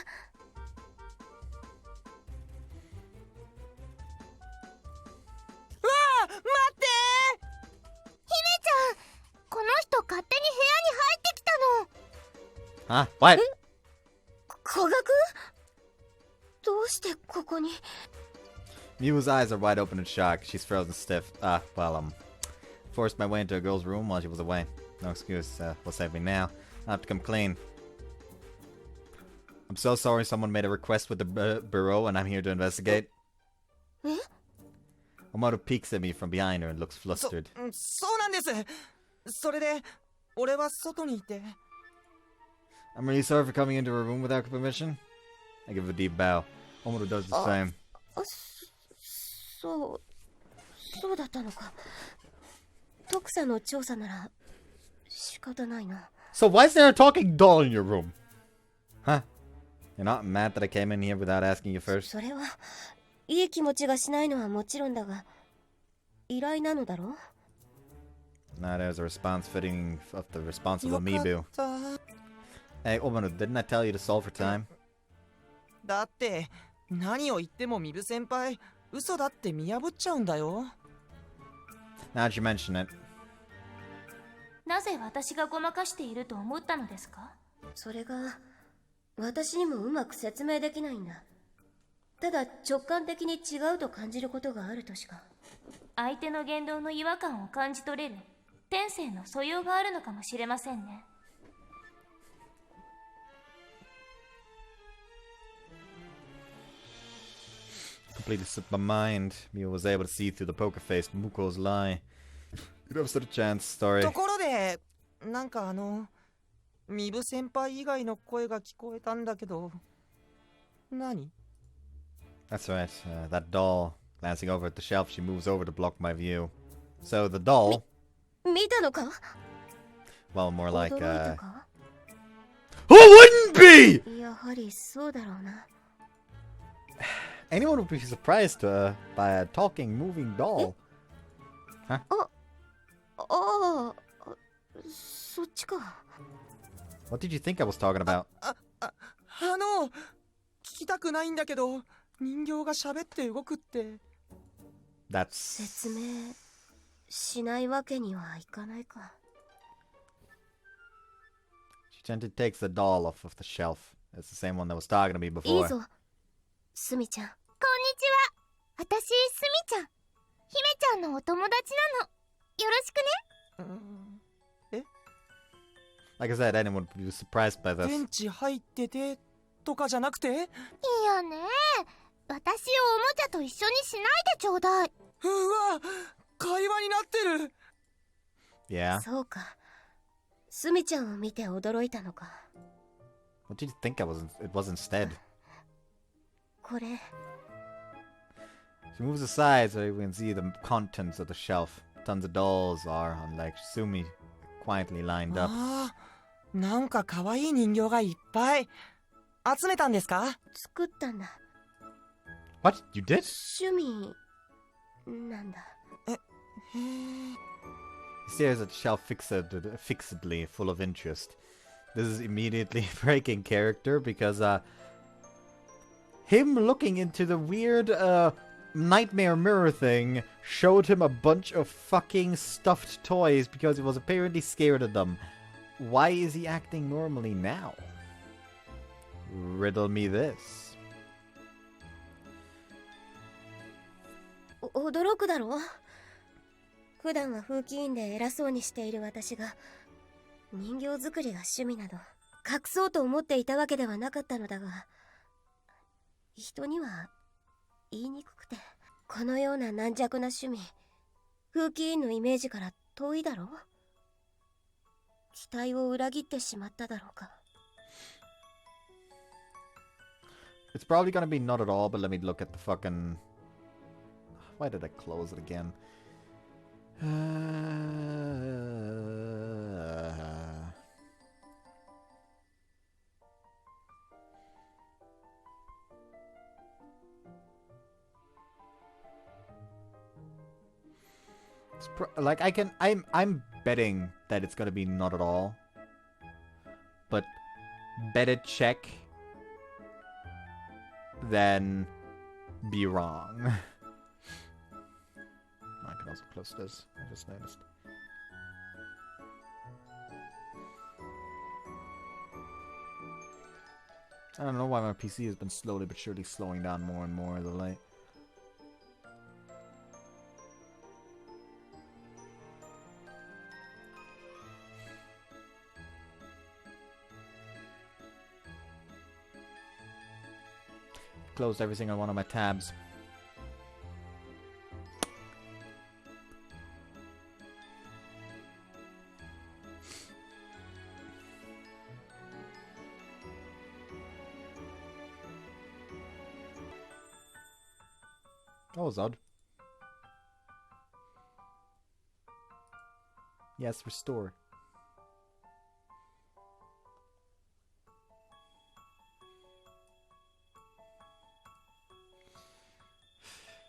Huh? What? Miwa's eyes are wide open in shock. She's frozen stiff. Forced my way into a girl's room while she was away. No excuse. Will save me now. I'll have to come clean. I'm so sorry someone made a request with the bureau and I'm here to investigate. Omoto peeks at me from behind her and looks flustered. I'm really sorry for coming into her room without permission. I give a deep bow. Omoto does the same. So why is there a talking doll in your room? Huh? You're not mad that I came in here without asking you first? Now there's a response fitting of the responsible Mibu. Hey, Omoto, didn't I tell you to solve for time? Now that you mention it. なぜ私がごまかしていると思ったのですか？それが私にもうまく説明できないんだ。ただ直感的に違うと感じることがあるとしか。相手の言動の違和感を感じ取れる天性の素養があるのかもしれませんね。Completely slipped my mind. Miwa was able to see through the poker-faced Muko's lie. You never stood a chance, sorry. ところで、なんかミブ先輩以外の声が聞こえたんだけど、何? That's right, that doll. Glancing over at the shelf, she moves over to block my view. So the doll... 見たのか? Well, more like, Who wouldn't be?! やはりそうだろうな。Anyone would be surprised by a talking, moving doll. Huh? What did you think I was talking about? 聞きたくないんだけど、人形が喋って動くって。That's... 説明しないわけにはいかないか。She gently takes the doll off of the shelf. It's the same one that was talking to me before. いいぞ、スミちゃん。こんにちは。私、スミちゃん。姫ちゃんのお友達なの。よろしくね。Like I said, anyone would be surprised by this. 電池入っててとかじゃなくて？いやね。私をおもちゃと一緒にしないでちょうだい。うわ、会話になってる。Yeah. そうか。スミちゃんを見て驚いたのか。What did you think it was instead? これ。She moves aside so we can see the contents of the shelf. Tons of dolls are on like Sumi quietly lined up. ああ、なんか可愛い人形がいっぱい。集めたんですか？作ったんだ。 What? You did? 趣味なんだ。He stares at the shelf fixedly, full of interest. This is immediately breaking character because him looking into the weird nightmare mirror thing showed him a bunch of fucking stuffed toys because he was apparently scared of them. Why is he acting normally now? Riddle me this. 驚くだろう。普段は風紀委員で偉そうにしている私が人形作りが趣味など隠そうと思っていたわけではなかったのだが、人には言いにくくて、このような軟弱な趣味、風紀委員のイメージから遠いだろう。期待を裏切ってしまっただろうか。It's probably gonna be not at all, but let me look at the fucking... Why did I close it again? Like I'm betting that it's gonna be not at all, but better check than be wrong. I can also close this. I just noticed. I don't know why my PC has been slowly but surely slowing down more and more as of late. Closed every single one of my tabs. That was odd. Yes, restore.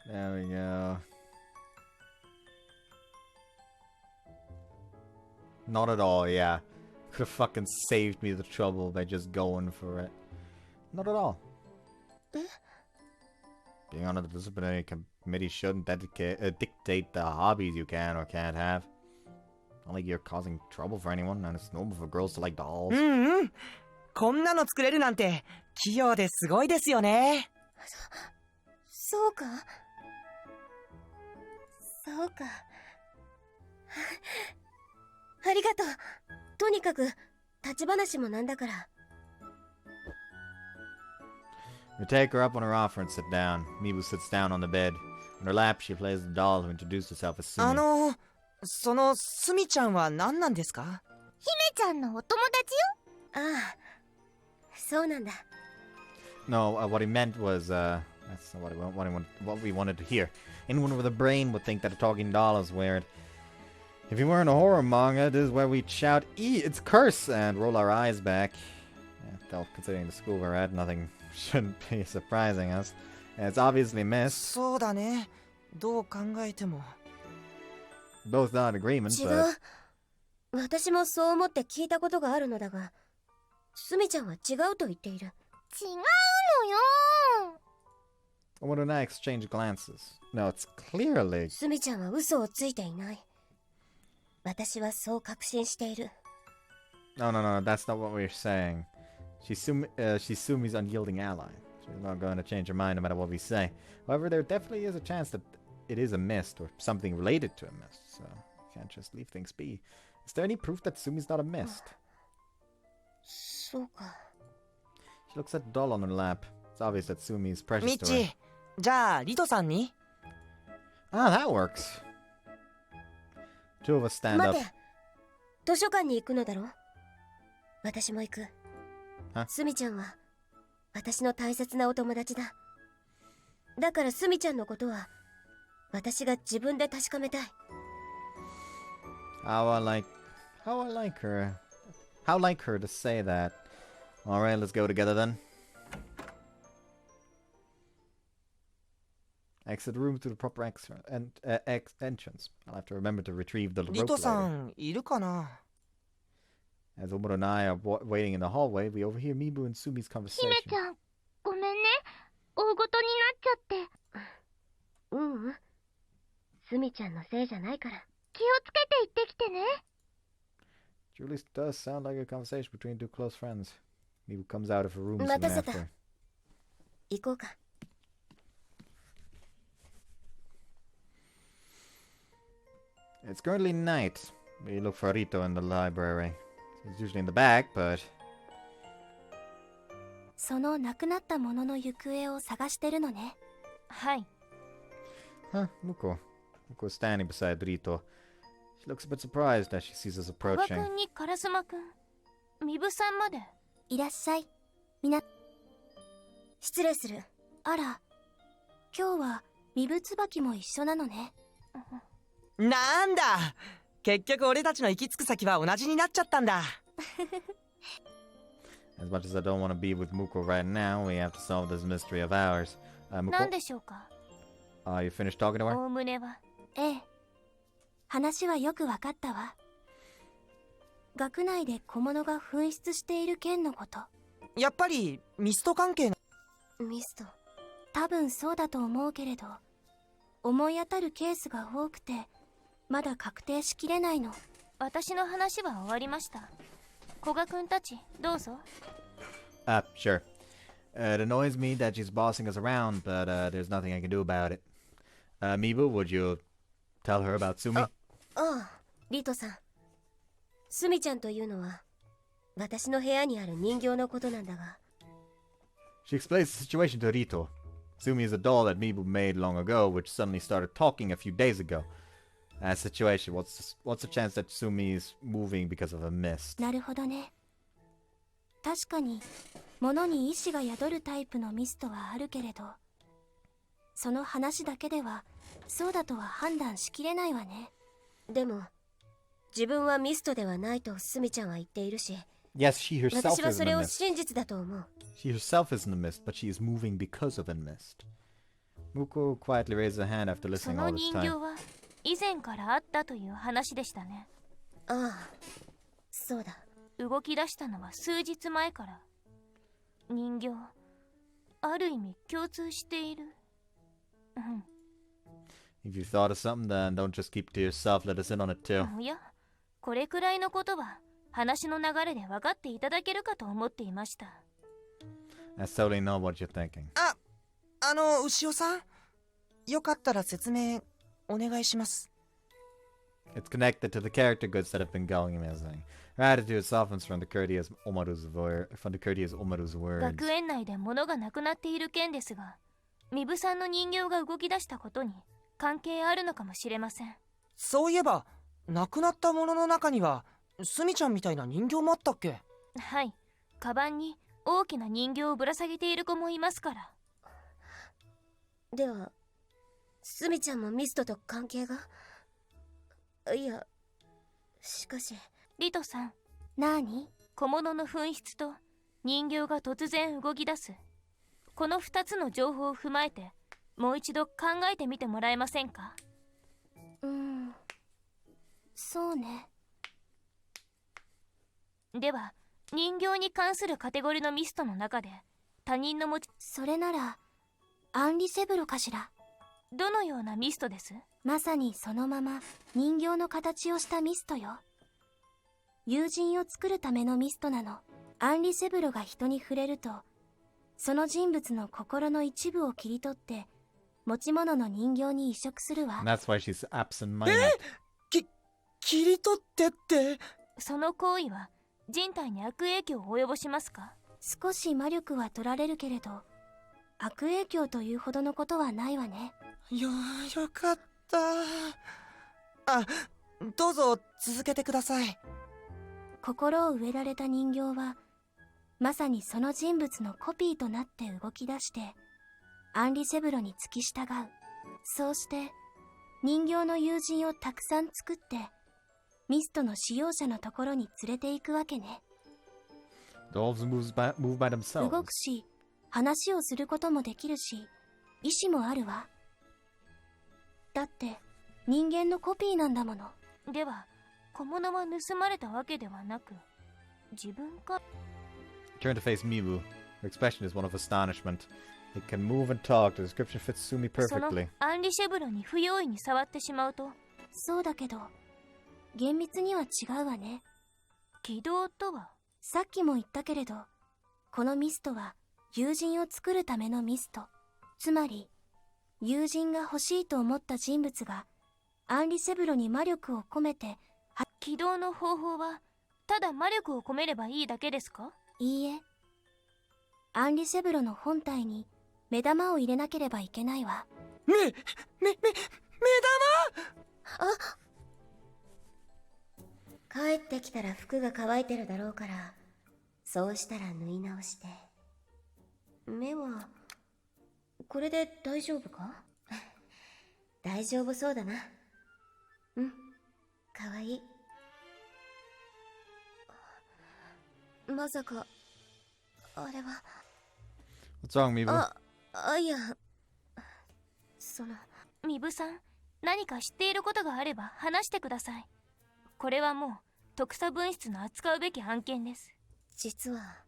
There we go. Not at all, yeah. Could have fucking saved me the trouble by just going for it. Not at all. Being on a disciplinary committee shouldn't dictate the hobbies you can or can't have. Not like you're causing trouble for anyone, and it's normal for girls to like dolls. こんなの作れるなんて器用ですごいですよね。そうか。そうか。ありがとう。とにかく立ち話もなんだから。We take her up on her offer and sit down. Mibu sits down on the bed. On her lap, she plays the doll who introduced herself as Sumi. そのスミちゃんは何なんですか？姫ちゃんのお友達よ。ああ、そうなんだ。No, what he meant was, that's not what we wanted to hear. Anyone with a brain would think that a talking doll is weird. If you weren't a horror manga, this is where we'd shout, it's curse! And roll our eyes back. Yeah, though, considering the school we're at, nothing shouldn't be surprising us. And it's obviously missed. そうだね。どう考えても。Both not in agreement, 違 but... う。私もそう思って聞いたことがあるのだが、スミちゃんは違うと言っている。違うのよ。What did I exchange glances? No, it's clearly... スミちゃんは嘘をついていない。私はそう確信している。No, that's not what we're saying. She's Sumi's unyielding ally. She's not going to change her mind no matter what we say. However, there definitely is a chance that it is a mist or something related to a mist, so you can't just leave things be. Is there any proof that Sumi's not a mist? そうか。 She looks at the doll on her lap. It's obvious that Sumi is precious ミッ to her. チ、じゃあリトさんに？ Ah, that works. Two of us stand 待 up. て。図書館に行くのだろ？私も行く。は？スミちゃんは私の大切なお友達だ。だからスミちゃんのことは私が自分で確かめたい。 How I like her. How like her to say that. Alright, let's go together then. Exit the room through the proper entrance. I'll have to remember to retrieve the リ rope トさ later. んいるかな？ As Omuro and I are waiting in the hallway, we overhear Mibu and Sumi's 姫 conversation. ちゃんごめんね、大ごとになっちゃって。スミちゃんのせいじゃないから。気をつけて行ってきてね。 Truly does sound like a conversation between two close friends. Mibu comes out of her room soon 待たせた。 after. 行こうか。 It's currently night. We look for Rito in the library. He's usually in the back, but その亡くなったものの行方を探してるのね。はい。 Muko's standing beside Rito. She looks a bit surprised as she sees us 古賀 approaching. 君に烏丸君、ミブさんまで。いらっしゃい。みな、失礼する。あら、今日はミブツバキも一緒なのね。なんだ、結局俺たちの行き着く先は同じになっちゃったんだ。As much as I don't want to be with Muko right now, we have to solve this mystery of ours. 何 Muko, でしょうか。 you finished talking to her? おおむねは。ええ、話はよくわかったわ。学内で小物が紛失している件のこと。やっぱりミスト関係の。ミスト。多分そうだと思うけれど、思い当たるケースが多くてまだ確定しきれないの。私の話は終わりました。古賀君たちどうぞ。 Sure. It annoys me that she's bossing us around, but there's nothing I can do about it. Mibu, would you tell her about Sumi? ああ、リトさん。スミちゃんというのは私の部屋にある人形のことなんだが。 She explains the situation to Rito. Sumi is a doll that Mibu made long ago, which suddenly started talking a few days ago. Situation. What's the chance that Sumi is moving because of a mist? なるほどね。確かに物に意志が宿るタイプのミストはあるけれど、その話だけではそうだとは判断しきれないわね。でも自分はミストではないとスミちゃんは言っているし、 Yes, she herself 私は is そ in れ the を mist. 真実だと思う。 She herself is in the mist, but she is moving because of the mist. Muko quietly raises a hand after そ listening の all this 人形 time. は以前からあったという話でしたね。ああ、そうだ。動き出したのは数日前から。人形、ある意味共通している。うん。 If you thought of something, then don't just keep to yourself. Let us in on it too. いや、これくらいのことは話の流れで分かっていただけるかと思っていました。I totally know what you're thinking. 牛尾さん、よかったら説明お願いします。 It's connected to the character goods that have been going missing. Her attitude softens from the courteous Omaru's words. 学園内で物がなくなっている件ですが、ミブさんの人形が動き出したことに関係あるのかもしれません。そういえば、なくなったものの中にはスミちゃんみたいな人形もあったっけ？はい、カバンに大きな人形をぶら下げている子もいますから。ではスミちゃんもミストと関係が？いや、しかし。リトさん、なに？小物の紛失と人形が突然動き出す、この2つの情報を踏まえてもう一度考えてみてもらえませんか？そうね。では、人形に関するカテゴリーのミストの中で他人の持ち、それならアンリセブロかしら。どのようなミストです？まさにそのまま人形の形をしたミストよ。友人を作るためのミストなの。アンリセブロが人に触れると、その人物の心の一部を切り取って持ち物の人形に移植するわ。 And that's why she's absent-minded. 切り取ってって。その行為は人体に悪影響を及ぼしますか？少し魔力は取られるけれど、悪影響というほどのことはないわね。よかった。どうぞ続けてください。心を植えられた人形はまさにその人物のコピーとなって動き出して、アンリセブロに付き従う。そうして人形の友人をたくさん作ってミストの使用者のところに連れて行くわけね。 Dolls move by 動 themselves. くし話をすることもできるし意志もあるわ。だって人間のコピーなんだもの。では小物は盗まれたわけではなく自分か。 Turn to face Mibu. Her expression is one of astonishment. It can move and talk. The description fits Sumi その perfectly. アンリシェブロに不用意に触ってしまうと。そうだけど厳密には違うわね。起動とは。さっきも言ったけれどこのミストは友人を作るためのミスト。つまり友人が欲しいと思った人物がアンリセブロに魔力を込めて。起動の方法はただ魔力を込めればいいだけですか？いいえ、アンリセブロの本体に目玉を入れなければいけないわ。目帰ってきたら服が乾いてるだろうから、そうしたら縫い直して。目はこれで大丈夫か？大丈夫そうだな。うん、かわいい。まさかあれは。 What's wrong, Mibu? いや、その。ミブさん、何か知っていることがあれば話してください。これはもう特査分室の扱うべき案件です。実は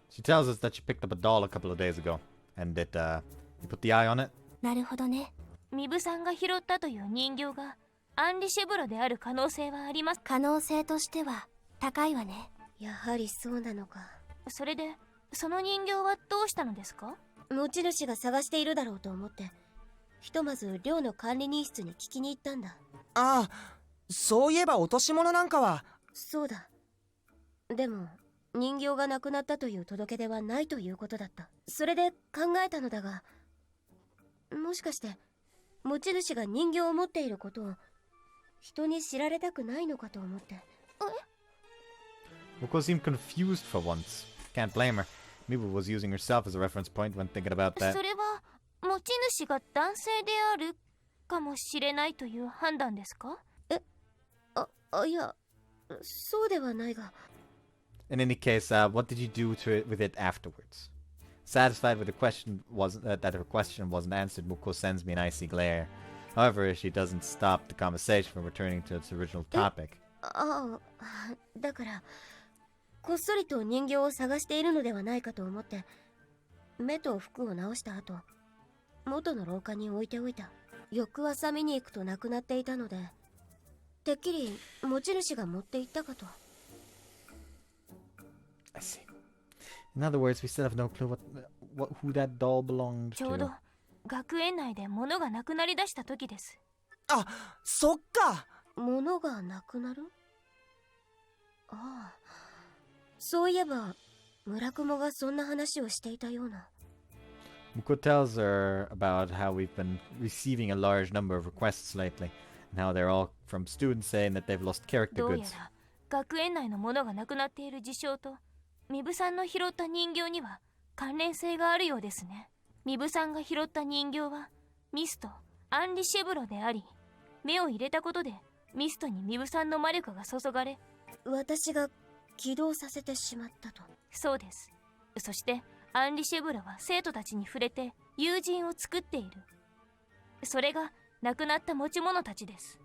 She tells us that she picked up a doll a couple of days ago, and that you put the eye on it. なるほどね。ミブさんが拾ったという人形がアンリシェブロである可能性はあります。可能性としては高いわね。やはりそうなのか。それでその人形はどうしたのですか？持ち主が探しているだろうと思って、ひとまず寮の管理人室に聞きに行ったんだ。ああ、そういえば落とし物なんかは。そうだ。でも人形がなくなったという届け出はないということだった。それで考えたのだが、もしかして持ち主が人形を持っていることを人に知られたくないのかと思って。Moko seemed confused for once. Can't blame her. Mibu was using herself as a reference point when thinking about that. それは持ち主が男性であるかもしれないという判断ですか？いや、そうではないが。In any case, what did you do with it afterwards? Satisfied with that her question wasn't answered, Moko sends me an icy glare. However, she doesn't stop the conversation from returning to its original topic. だからこっそりと人形を探しているのではないかと思って目と服を直した後、元の廊下に置いておいた。翌朝見に行くとなくなっていたので、てっきり持ち主が持って行ったかと。 I see. In other words, we still have no clue who that doll belonged ちょうど to. 学園内で物がなくなりだした時です。あ、そっか。物がなくなる？ああ、そういえば村雲がそんな話をしていたような。Moko tells her about how we've been receiving a large number of requests lately, and how they're all from students saying that they've lost character どうや goods. ら学園内の物がなくなっている事象とミブさんの拾った人形には関連性があるようですね。ミブさんが拾った人形はミスト、アンリシェブロであり、目を入れたことでミストにミブさんの魔力が注がれ、私が起動させてしまったと。そうです。そしてアンリシェブロは生徒たちに触れて友人を作っている。それが亡くなった持ち物たちです。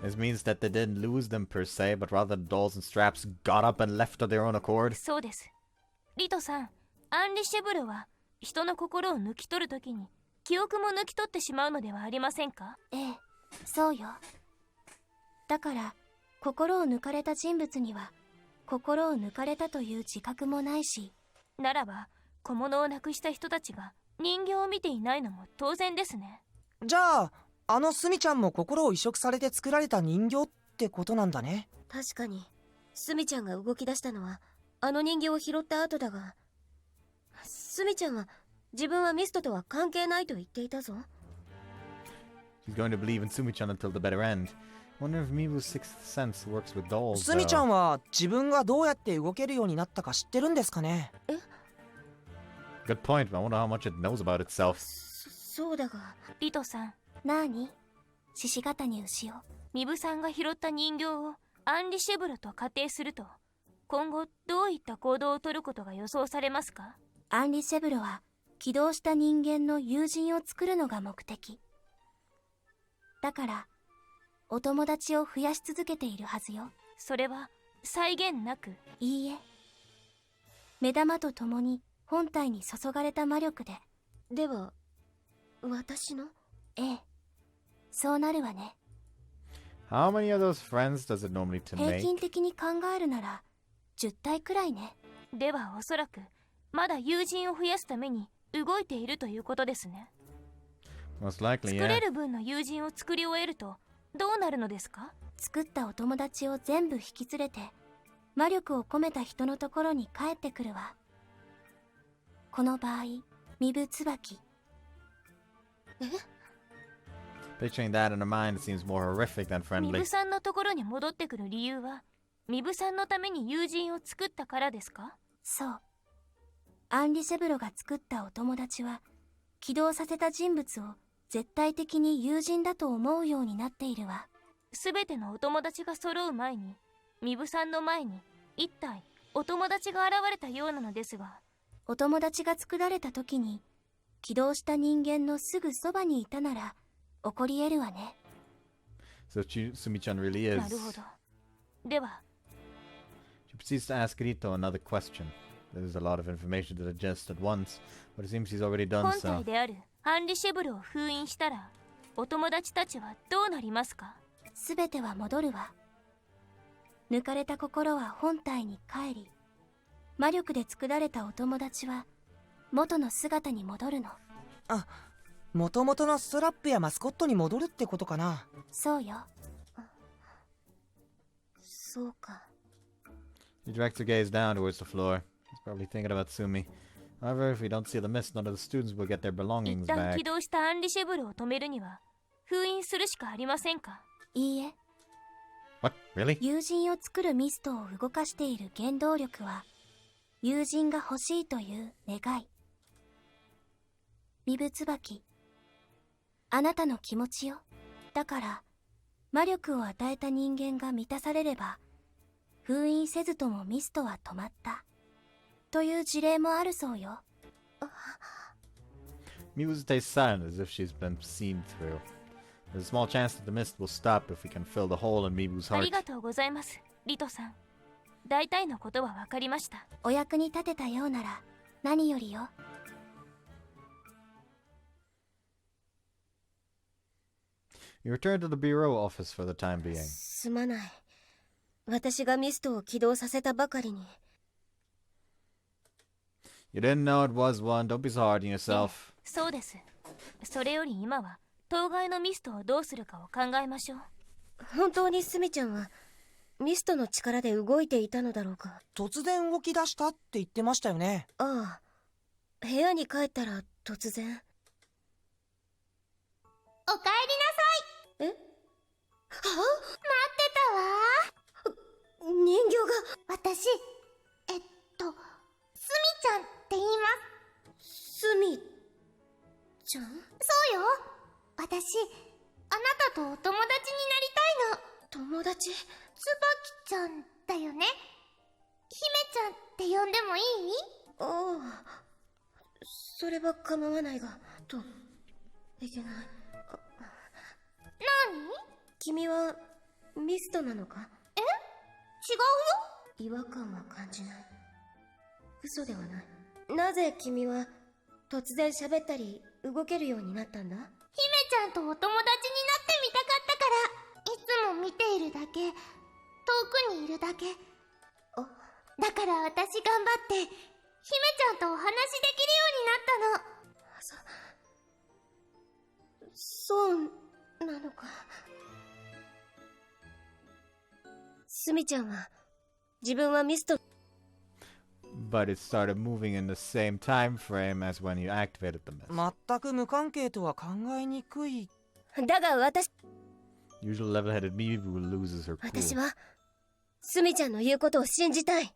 This means that they didn't lose them per se, but rather the dolls and straps got up and left of their own accord. そうです。リトさん、アンリシェブロは人の心を抜き取るときに記憶も抜き取ってしまうのではありませんか？ええ、そうよ。だから心を抜かれた人物には心を抜かれたという自覚もないし。ならば小物をなくした人たちが人形を見ていないのも当然ですね。じゃあスミちゃんも心を移植されて作られた人形ってことなんだね。確かにスミちゃんが動き出したのはあの人形を拾った後だが、スミちゃんは自分はミストとは関係ないと言っていたぞ。 She's going to believe in Sumi-chan until the bitter end. Wonder if Mibu's sixth sense works with dolls. スミちゃんは自分がどうやって動けるようになったか知ってるんですかね？ Good point, but I wonder how much it knows about itself. そうだが。リトさん、なーに？獅子型に牛を。ミブさんが拾った人形をアンリシェブルと仮定すると、今後どういった行動をとることが予想されますか？アンリシェブルは起動した人間の友人を作るのが目的。だからお友達を増やし続けているはずよ。それは際限なく？いいえ、目玉とともに本体に注がれた魔力で。では私の？ええ、そうなるわね。 How many of those friends does it normally to 平 make? 均的に考えるなら10体くらいね。ではおそらくまだ友人を増やすために動いているということですね。 Most likely, 作 yeah. れる分の友人を作り終えるとどうなるのですか？作ったお友達を全部引き連れて魔力を込めた人のところに帰ってくるわ。この場合、ミブツバキ。 Picturing that in her mind, it seems more horrific than ミ friendly. ブさんのところに戻ってくる理由はミブさんのために友人を作ったからですか？そう。アンリシェブロが作ったお友達は起動させた人物を絶対的に友人だと思うようになっているわ。すべてのお友達が揃う前にミブさんの前に一体お友達が現れたようなのですが、お友達が作られた時に起動した人間のすぐそばにいたなら起こり得るわね。 So Sumi-chan really is. なるほど。では She proceeds to ask Rito another question. There's a lot of information to digest at once, but it seems she's already done 本 so. 体であるアンリシェブルを封印したらお友達たちはどうなりますか？すべては戻るわ。抜かれた心は本体に帰り、魔力で作られたお友達は元の姿に戻るの。あ、元々のストラップやマスコットに戻るってことかな。そうよ。そうか。 He directs her gaze down towards the floor. He's probably thinking about Sumi. However, if we don't seal the mist, none of the students will get their 一 belongings 旦 back. 起動したアンリシェブルを止めるには封印するしかありませんか？いいえ、 What? Really? 友人を作るミストを動かしている原動力は友人が欲しいという願い。ミブツバキ、あなたの気持ちよ。だから魔力を与えた人間が満たされれば封印せずともミストは止まったという事例もあるそうよ。 Mibu stays silent as if she's been seen through. There's a small chance that the mist will stop if we can fill the hole in Mibu's あ heart. りがとうございます、リトさん。大体のことは分かりました。お役に立てたようなら何よりよ。 You return to the bureau office for the time being. すまない。私がミストを起動させたばかりに。You didn't know it was one. Don't be so hard on yourself. そうです。それより今は当該のミストをどうするかを考えましょう。本当にスミちゃんはミストの力で動いていたのだろうか。突然動き出したって言ってましたよね。ああ、部屋に帰ったら突然。おかえりなさい。え？は？待ってたわ。人形が。私、スミちゃんって言います。スミちゃん？そうよ。私、あなたとお友達になりたいの。友達？ツバキちゃんだよね。姫ちゃんって呼んでもいい？ああ、それは構わないが、といけない。何？君はミストなのか？違うよ。違和感は感じない。嘘ではない。なぜ君は突然喋ったり動けるようになったんだ？姫ちゃんとお友達になってみたかったから。いつも見ているだけ、遠くにいるだけ。だから私頑張って姫ちゃんとお話しできるようになったの。そうなのか。スミちゃんは自分はミスト。 But it started moving in the same time frame as when you activated the mist. 全く無関係とは考えにくい。だが私 Usual level-headed Mibu loses her 私 cool. はスミちゃんの言うことを信じたい。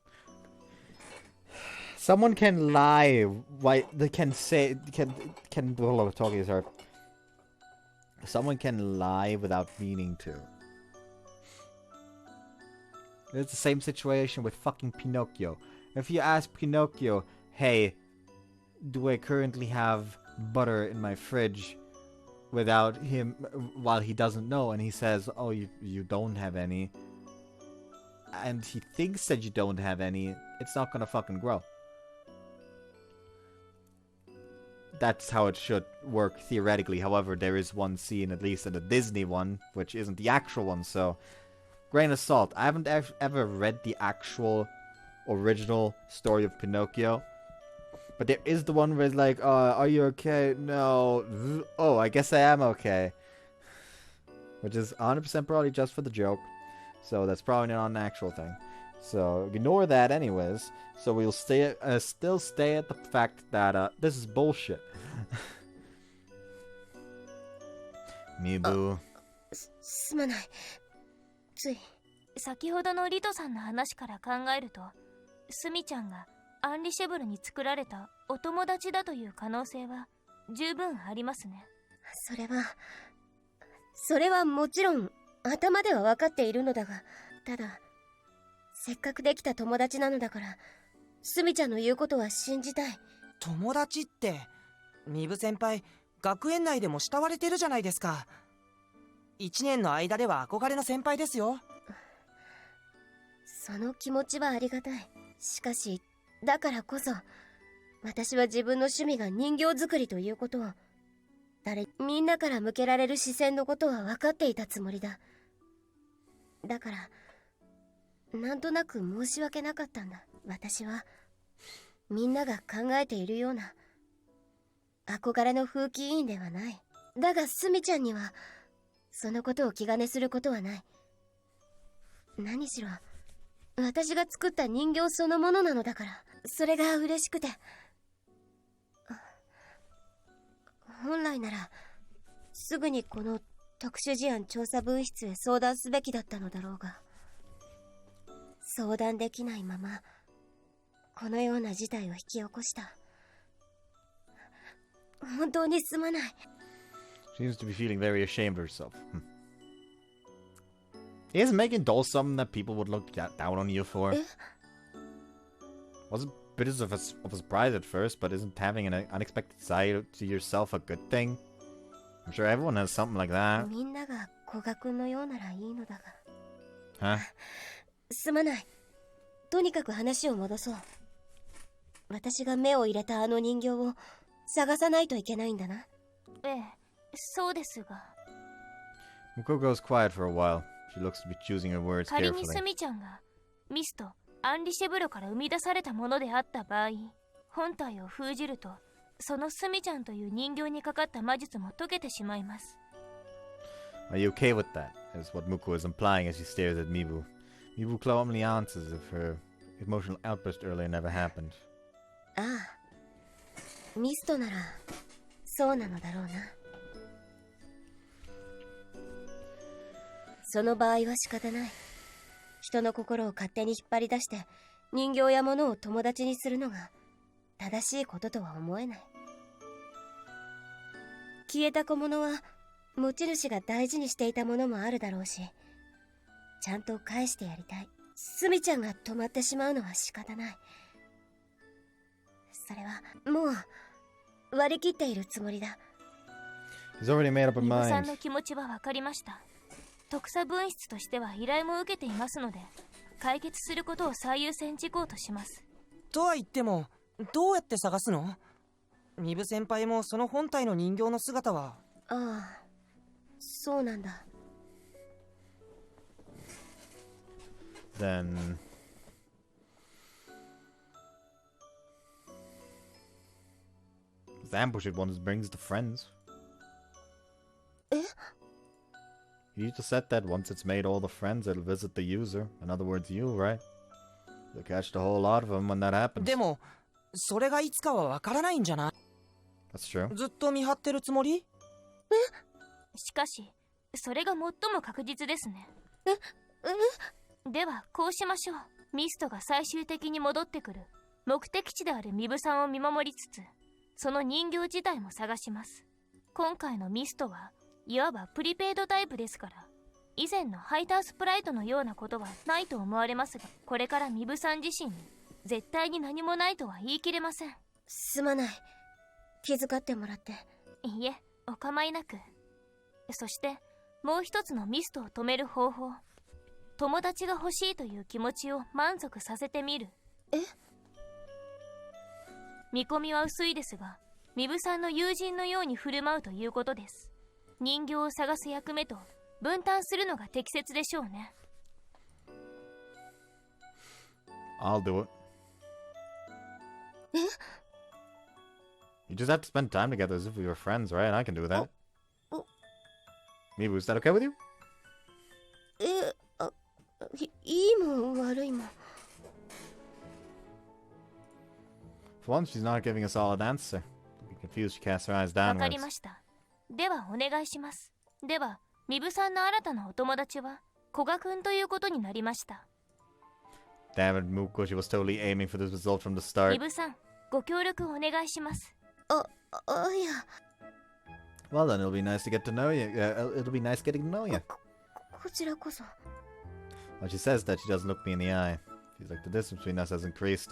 Someone can lie. Why they can say can talking is hard. Someone can lie without meaning to. It's the same situation with fucking Pinocchio. If you ask Pinocchio, hey, do I currently have butter in my fridge, without him, while he doesn't know, and he says, oh, you don't have any, and he thinks that you don't have any, it's not gonna fucking grow. That's how it should work theoretically. However, there is one scene, at least in the Disney one, which isn't the actual one, so grain of salt. I haven't ever read the actual original story of Pinocchio, but there is the one where it's like, are you okay? No. Oh, I guess I am okay. Which is 100% probably just for the joke. So that's probably not an actual thing. So ignore that anyways. So we'll still stay at the fact that this is bullshit. Mibu. すまない。つい。先ほどのリトさんの話から考えると、スミちゃんがアンリシェブルに作られたお友達だという可能性は十分ありますね。それはもちろん頭では分かっているのだが、ただせっかくできた友達なのだから、スミちゃんの言うことは信じたい。友達って、ミブ先輩、学園内でも慕われてるじゃないですか。1年の間では憧れの先輩ですよ。その気持ちはありがたい。しかしだからこそ、私は自分の趣味が人形作りということを、みんなから向けられる視線のことは分かっていたつもりだ。だからなんとなく申し訳なかったんだ。私はみんなが考えているような憧れの風紀委員ではない。だがスミちゃんにはそのことを気兼ねすることはない。何しろ私が作った人形そのものなのだから、それが嬉しくて。本来ならすぐにこの特殊事案調査分室へ相談すべきだったのだろうが、相談できないままこのような事態を引き起こした。本当にすまない。 Seems to be feeling very ashamed of herself. Isn't making dolls something that people would look down on you for? Was a bit of a surprise at first, but isn't having an unexpected side to yourself a good thing? I'm sure everyone has something like that. みんなが古賀君のようならいいのだHuh? が。すまない。とにかく話を戻そう。私が目を入れたあの人形を探さないといけないんだな。ええ、そうですが。Muko goes quiet for a while. She looks to be choosing her words 仮に carefully. スミちゃんがミスト、アンリシェブルから生み出されたものであった場合、本体を封じると、そのスミちゃんという人形にかかった魔術も解けてしまいます。Are you okay with that? Is what Muko is implying as she stares at Mibu. Mibu calmly answers if her emotional outburst earlier never happened. ああ、ミストならそうなのだろうな。その場合は仕方ない。人の心を勝手に引っ張り出して人形や物を友達にするのが正しいこととは思えない。消えた小物は持ち主が大事にしていたものもあるだろうし、ちゃんと返してやりたい。スミちゃんが止まってしまうのは仕方ない。それはもう割り切っているつもりだ。 He's already made up her ミブさ mind. んの気持ちは分かりました。特査分室としては依頼も受けていますので、解決することを最優先事項とします。とは言っても、どうやって探すの？ミブ先輩もその本体の人形の姿は。ああ、そうなんだ。Then the ambush it once brings the friends. え？ You just said that once it's made all the friends, it'll visit the user. In other words, you, right? You'll catch the whole lot of them when that happens. でも、それがいつかはわからないんじゃない？ That's true. ずっと見張ってるつもり？しかし、それが最も確実ですね。ではこうしましょう。ミストが最終的に戻ってくる目的地であるミブさんを見守りつつ、その人形自体も探します。今回のミストはいわばプリペイドタイプですから、以前のハイタースプライトのようなことはないと思われますが、これからミブさん自身に絶対に何もないとは言い切れません。すまない。気遣ってもらって。いいえ、お構いなく。そしてもう一つのミストを止める方法、友達が欲しいという気持ちを満足させてみる。え？見込みは薄いですが、ミブさんの友人のように振る舞うということです。人形を探す役目と分担するのが適切でしょうね。I'll do it. You just have to spend time together as if we were friends, right? I can do that. Mibu, is that okay with you? いいも悪いも。For once, she's not giving a solid answer. Confused, she casts her eyes わか downwards. りました。ではお願いします。では、ミブさんの新たなお友達は古賀くんということになりました。Damn it, Muko, she was totally aiming for this result from the ミ start. ブさん、ご協力お願いします。いや。Well then, it'll be nice to get to know you. It'll be nice getting to know you. こちらこそ。Well, she says that she doesn't look me in the eye. Feels like the distance between us has increased.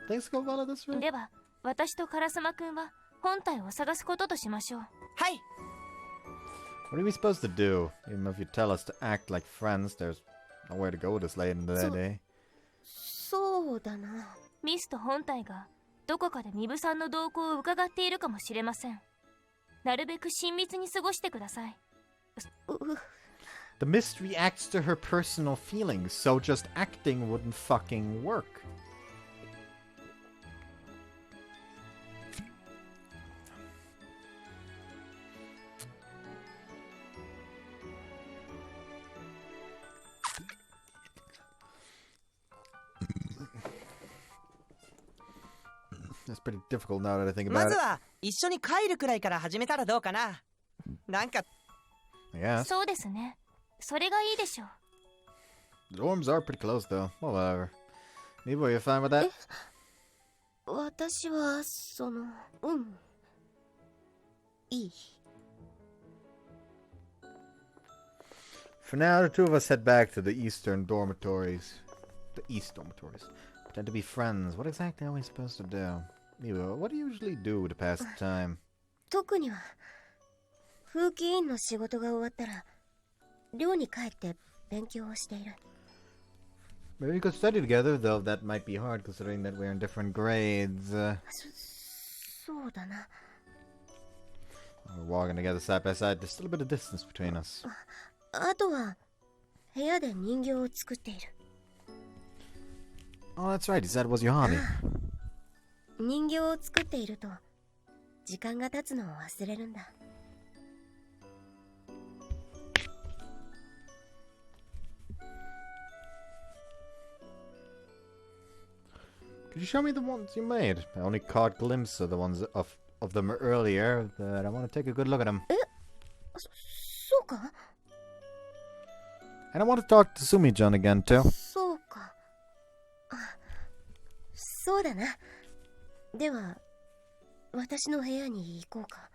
Things go well at this rate. では、私とカラスマくんは本体を探すこととしましょう。はい。 What are we supposed to do? Even if you tell us to act like friends, there's nowhere to go this late in the day. そうだな。ミスト本体がどこかでミブさんの動向を伺っているかもしれません。なるべく親密に過ごしてください。The mist reacts to her personal feelings, so just acting wouldn't fucking work. That's pretty difficult now that I think ま about ず it. は一緒に帰るくらいから始めたらどうかな。なんか I guess. そうですね。それがいいでしょう。 The dorms are pretty close, though. Well, whatever. Maybe are you fine with that? 私は、いい。 For now, the two of us head back to the eastern dormitories. The east dormitories. Pretend to be friends. What exactly are we supposed to do? Miwa, what do you usually do to pass the time? 特には、風紀委員の仕事が終わったら、寮に帰って勉強をしている。Maybe we could study together, though that might be hard considering that we're in different grades. そうだな。We're walking together side by side. There's still a bit of distance between us. あとは、部屋で人形を作っている。Oh, that's right. You said it was your hobby. 人形を作っていると、時間が経つのを忘れるんだ。Could you show me the ones you made? I only caught glimpses of the ones of them earlier, but I want to take a good look at them. そうか？ And I want to talk to Sumi-chan again, too. そうか。そうだな。では、私の部屋に行こうか。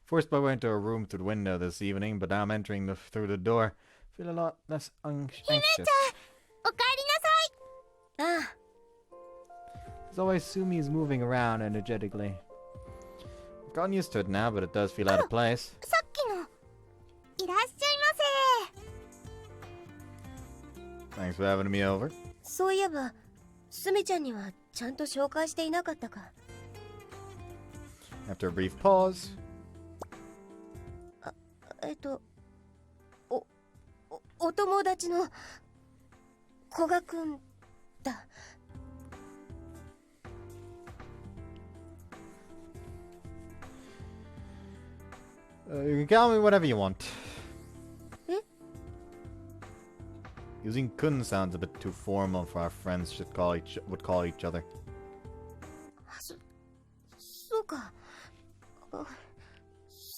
First, I went to a room through the window this evening, but now I'm entering through the door. Feel a lot less anxious. おかえりなさい。ああ。 As always, Sumi's moving around energetically. I've gotten used to it now, but it does feel out of place. さっきの。いらっしゃいませ。 Thanks for having me over. そういえば、すみちゃんにはちゃんと紹介していなかったか。 After a brief pause. お友達の古賀くんだ。You can call me whatever you want. え？ Using kun sounds a bit too formal for our friends would call each other. そうか。好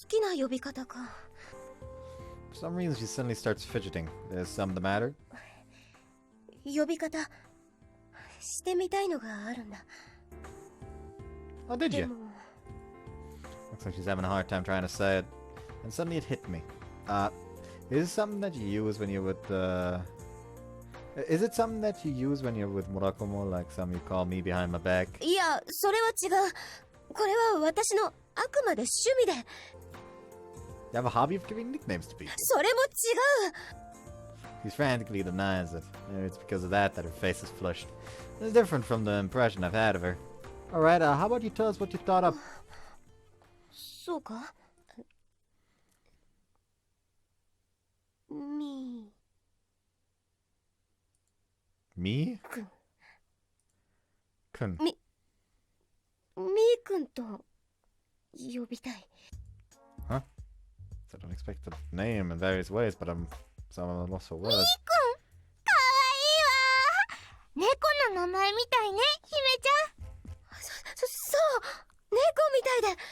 きな呼び方か。For some reason, she suddenly starts fidgeting. Is something the matter? 呼び方してみたいのがあるんだ。 Oh, did で you? も Looks like she's having a hard time trying to say it. And suddenly it hit me. Is it something that you use when you're with, Is it something that you use when you're with Murakumo? Like something you call me behind my back? いや、それは違う。これは私のあくまで趣味で。 You have a hobby of giving nicknames to people. それも違う。 She frantically denies it. It's because of that her face is flushed. It's different from the impression I've had of her. Alright, how about you tell us what you thought of... そうか。み Me? くん。 Kun. みーくんと呼びたい。 Huh? It's an unexpected name in various ways, but I'm lost for words. かわいいわ。猫の名前みたいね、姫ちゃん。そう、猫みたいで。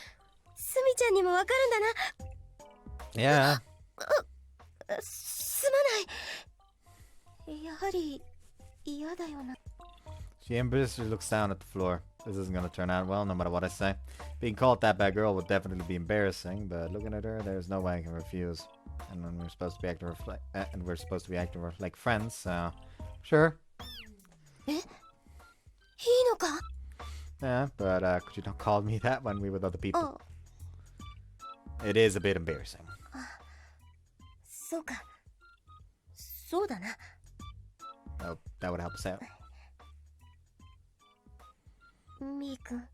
すみちゃんにもわかるんだな。 Yeah. すまない。やはり嫌だよな。 She embarrassingly looks down at the floor. This isn't gonna turn out well, no matter what I say. Being called that by a girl would definitely be embarrassing, but looking at her, there's no way I can refuse. And when we're supposed to be acting like friends, so sure. いいのか？ Yeah, but could you not call me that when we were with other people? あ、 It is a bit embarrassing. そうか。そうだな。 Oh, that would help us out. みーくん。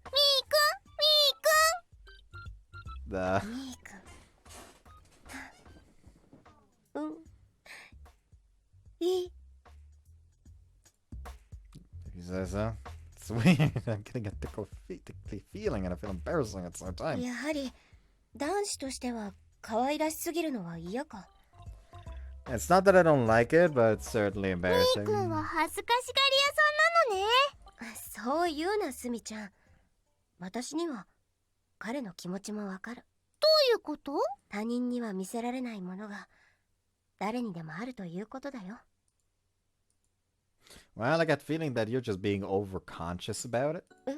The みーくん。うん。いい。 if you say so. It's weird. I'm getting a tickly feeling, and I feel embarrassing at the same time. やはり男子としては可愛らしすぎるのは嫌か。 It's not that I don't like it, but it's certainly みー embarrassing. くんは恥ずかしがり屋さんなのね。そう言うな、すみちゃん。私には彼の気持ちもわかる。どういうこと？他人には見せられないものが誰にでもあるということだよ。 Well, I got the feeling that you're just being overconscious about it. Eh?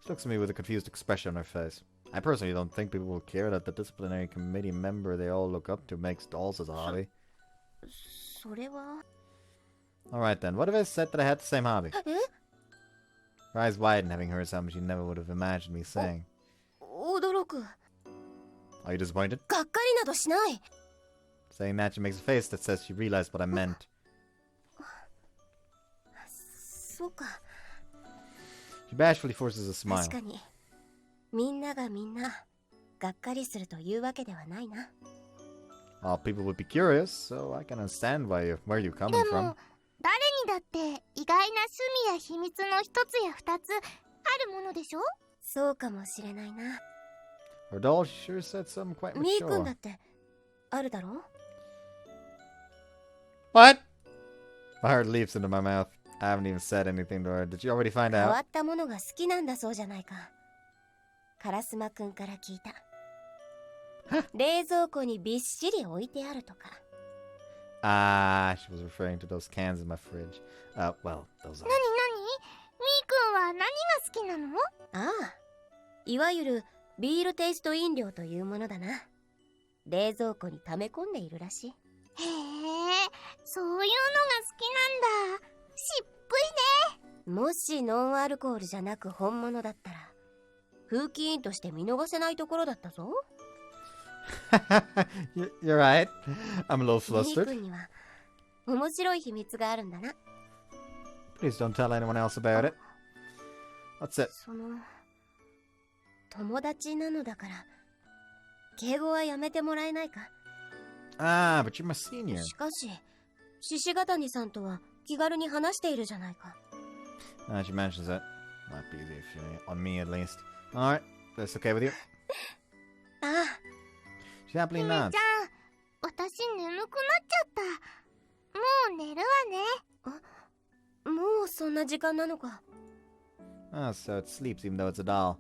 She looks at me with a confused expression on her face. I personally don't think people will care that the disciplinary committee member they all look up to makes dolls as a hobby. それは。 Alright then, what if I said that I had the same hobby? え？ Her eyes widen, having heard something she never would have imagined me saying. 驚く。 Are you disappointed? がっかりなどしない。 Saying that, she makes a face that says she realized what I meant. そうか。 She bashfully forces a 確 smile. かに。みんながみんながっかりするというわけではないな。 All people would be curious, so I can understand where you're coming で from. も誰にだって意外な趣味や秘密の一つや二つあるものでしょ？そうかもしれないな。 Her doll sure said something quite みーくんだ mature. ってあるだろ？ What? My heart leaps into my mouth. I haven't even said anything to her. Did you already find 変わ out? ったものが好きなんだそうじゃないか。カラスマくんから聞いた。冷蔵庫にびっしり置いてあるとか。 Ah, she was referring to those cans in my fridge. Well, those are. なになに？みーくんは何が好きなの？ああ、いわゆるビールテイスト飲料というものだな。冷蔵庫に溜め込んでいるらしい。へえ、そういうのが好きなんだ。しっぷいね。もしノンアルコールじゃなく本物だったら風紀委員として見逃せないところだったぞ。You're right. I'm a little みー flustered. くんには面白い秘密があるんだな。 Please don't tell anyone else about it. What's it? その友達なのだから敬語はやめてもらえないか。 Ah, but you're my senior. しかし獅子ヶ谷さんとは気軽に話しているじゃないか。 She mentions it. Might be easy if on me at least. Alright, that's okay with you? ああ、 She happily 姫ちゃん、 nods. 私眠くなっちゃった。もう寝るわね。もうそんな時間なのか。 Oh, so it sleeps even though it's a doll.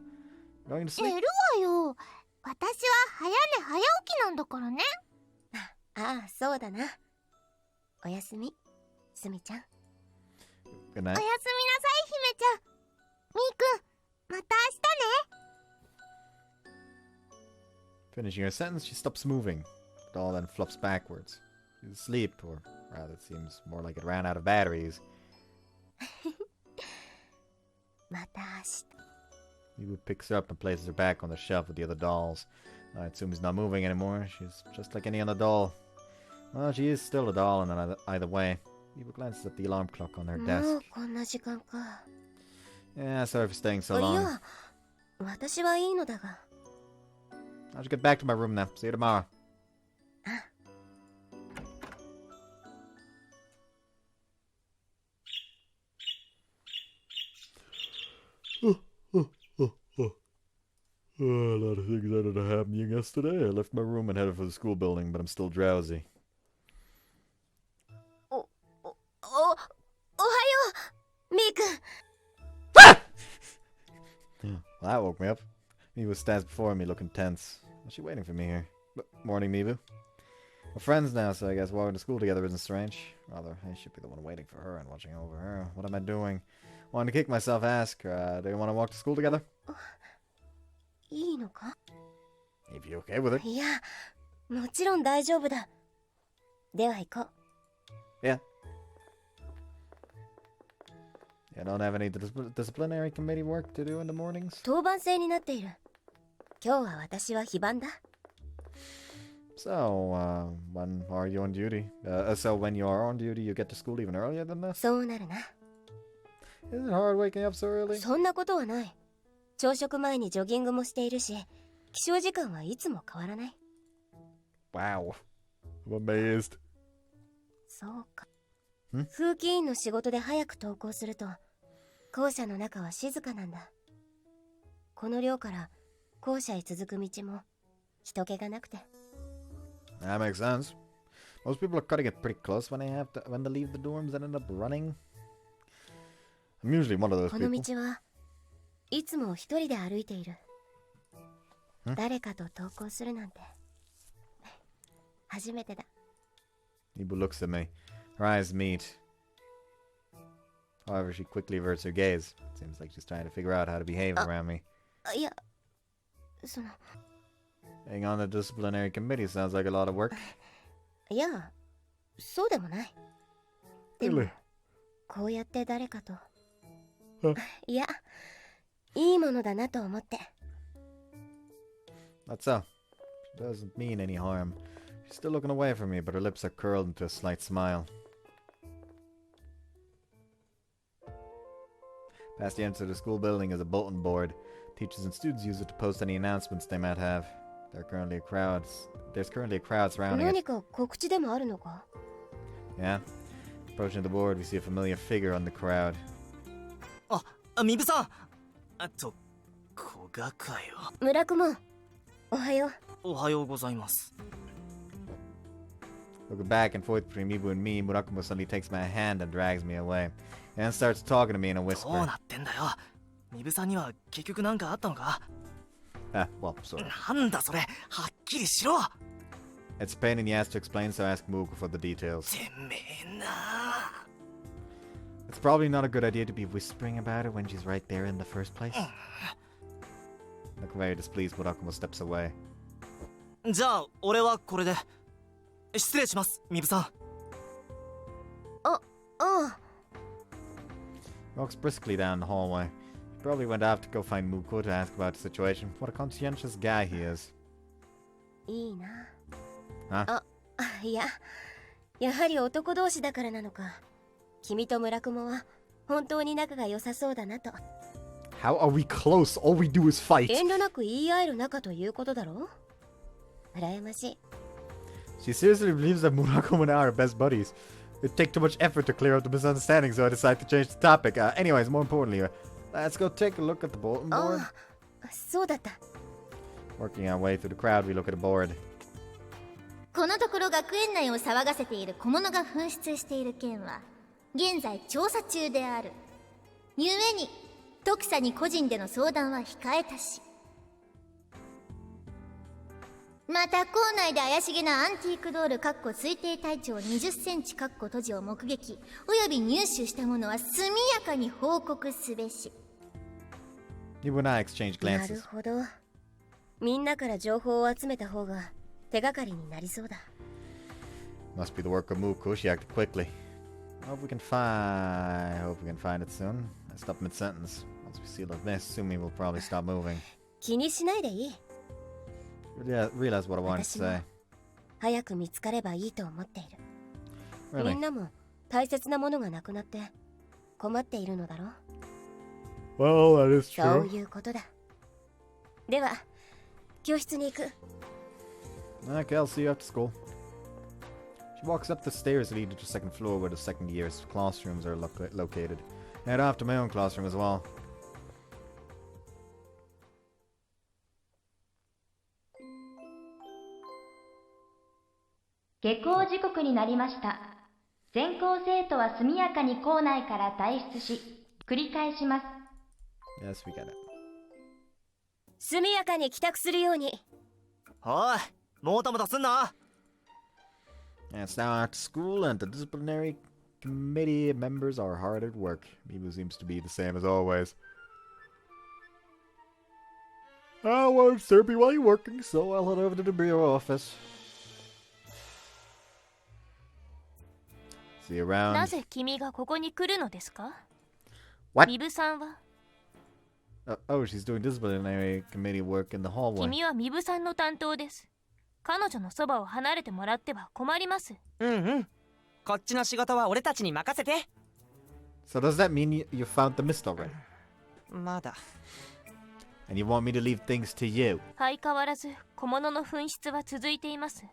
Going to 寝 sleep? るわよ。私は早寝早起きなんだからね。ああ、そうだな。おやすみ、すみちゃん。 Good お night. やすみなさい、姫ちゃん。みーくん、また明日ね。 Finishing her sentence, she stops moving. The doll then flops backwards. She's asleep, or rather, it seems more like it ran out of batteries. また明日。 Mibu picks her up and places her back on the shelf with the other dolls. Natsumi's not moving anymore. She's just like any other doll. Well, she is still a doll in either way. Mibu glances at the alarm clock on her もう desk. こんな時間か。 Yeah, sorry for staying so い long. や、私はいいのだが。 I should get back to my room now. See you tomorrow. A lot of things ended up happening yesterday. I left my room and headed for the school building, but I'm still drowsy. おはよう、みーくん。 Well, that woke me up. Mibu stands before me looking tense. Is she waiting for me here? Morning, Mibu. We're friends now, so I guess walking to school together isn't strange. Rather, I should be the one waiting for her and watching over her. What am I doing? Wanting to kick myself, ask her, do you want to walk to school together? いいのか？ If you're okay with it. いや、もちろん大丈夫だ。では行こう。Yeah. You don't have any disciplinary committee work to do in the mornings? 当番制になっている。今日は私は非番だ。So, when are you on duty? So when you are on duty, you get to school even earlier than this? そうなるな。 Is it hard waking up so early? そんなことはない。朝食前にジョギングもしているし、起床時間はいつも変わらない。 Wow. I'm amazed. そうか。ん？風紀委員の仕事で早く登校すると、校舎の中は静かなんだ。この寮から校舎へ続く道も人気がなくて。 That makes sense. Most people are cutting it pretty close when they leave the dorms and end up running. I'm usually one of those この people. 道はいつも一人で歩いている。誰かと登校するなんて初めてだ。 Ibu looks at me. Her eyes meet. However, she quickly averts her gaze. Seems like she's trying to figure out how to behave around me. いや、その、 Being on the disciplinary committee sounds like a lot of work. いや、そうでもない。でも、こうやって誰かと。いや、いいものだなと思って。 That's so. She doesn't mean any harm. She's still looking away from me, but her lips are curled into a slight smile. Past the entrance to the school building is a bulletin board. Teachers and students use it to post any announcements they might have. There's currently a crowd surrounding it. 何か告知でもあるのか？ Yeah. Approaching the board, we see a familiar figure on the crowd. ミブさん。古賀かよ。村雲、おはよう。おはようございます。 Looking back and forth between Mibu and me, Murakumo suddenly takes my hand and drags me away. And starts talking to me in a どう whisper. なってんだよ。ミブさんには結局なんかあったのか？ Well, sort of. なんだそれ。はっきりしろ。 It's a pain in the ass to explain, so ask Muko for the details. てめえな。 It's probably not a good idea to be whispering about it when she's right there in the first place. Look very displeased, Murakumo steps away. じゃあ俺はこれで。失礼します、ミブさん。ああ。 He walks briskly down the hallway. He probably went off to go find Muko to ask about the situation. What a conscientious guy he is. いいな。あ、いや、やはり男同士だからなのか。君と村雲は本当に仲が良さそうだなと。 How are we close? All we do is fight. 遠慮なく言い合える仲ということだろう。羨ましい。 She seriously believes that Murakumo and I are best buddies. It'd take too much effort to clear up the misunderstanding, so I decided to change the topic. Anyways, more importantly, let's go take a look at the bulletin board. ああ、そうだった。 Working our way through the crowd, we look at the board. このところ学園内を騒がせている小物が紛失している件は現在調査中である。故に特査に個人での相談は控えたし。また校内で怪しげなアンティークドール推定体長20センチ閉じを目撃および入手したものは速やかに報告すべし。 You and I exchanged なる glances. ほど。みんなから情報を集めた方が手がかりになりそうだ。 Must be the work of Muko. She acted quickly. Hope we can find it soon. I stopped mid-sentence. Once we seal the mist, Sumi will probably stop moving. 気にしないでいい。 Realize what I wanted to 私も say. 早く見つかればいいと思っている。み Really? んなも大切なものがなくなって困っているのだろう。 Well, that is そういうことだ。では教室に行く。 Okay, I'll see you after school. She walks up the stairs leading to the second floor where the second year's classrooms are located. Head off to my own classroom as well. 下校時刻になりました。全校生徒は速やかに校内から退出し、繰り返します。 Yes, we got it. 速やかに帰宅するように。おい、もたもたすんな。 And it's now after school, and the disciplinary committee members are hard at work. Mibu seems to be the same as always. I won't disturb you while you're working, so I'll head over to the bureau office. See you な around. ぜ君がここに来るのですか？ What? ミブさんは Oh, she's doing disciplinary committee work in the hallway. 君はミブさんの担当です。彼女のそばを離れてもらっては困ります。うんうん。こっちの仕事は俺たちに任せて。 So does that mean you found the mist already? まだ。 And you want me to leave things to you? 相変わらず小物の紛失は続いています。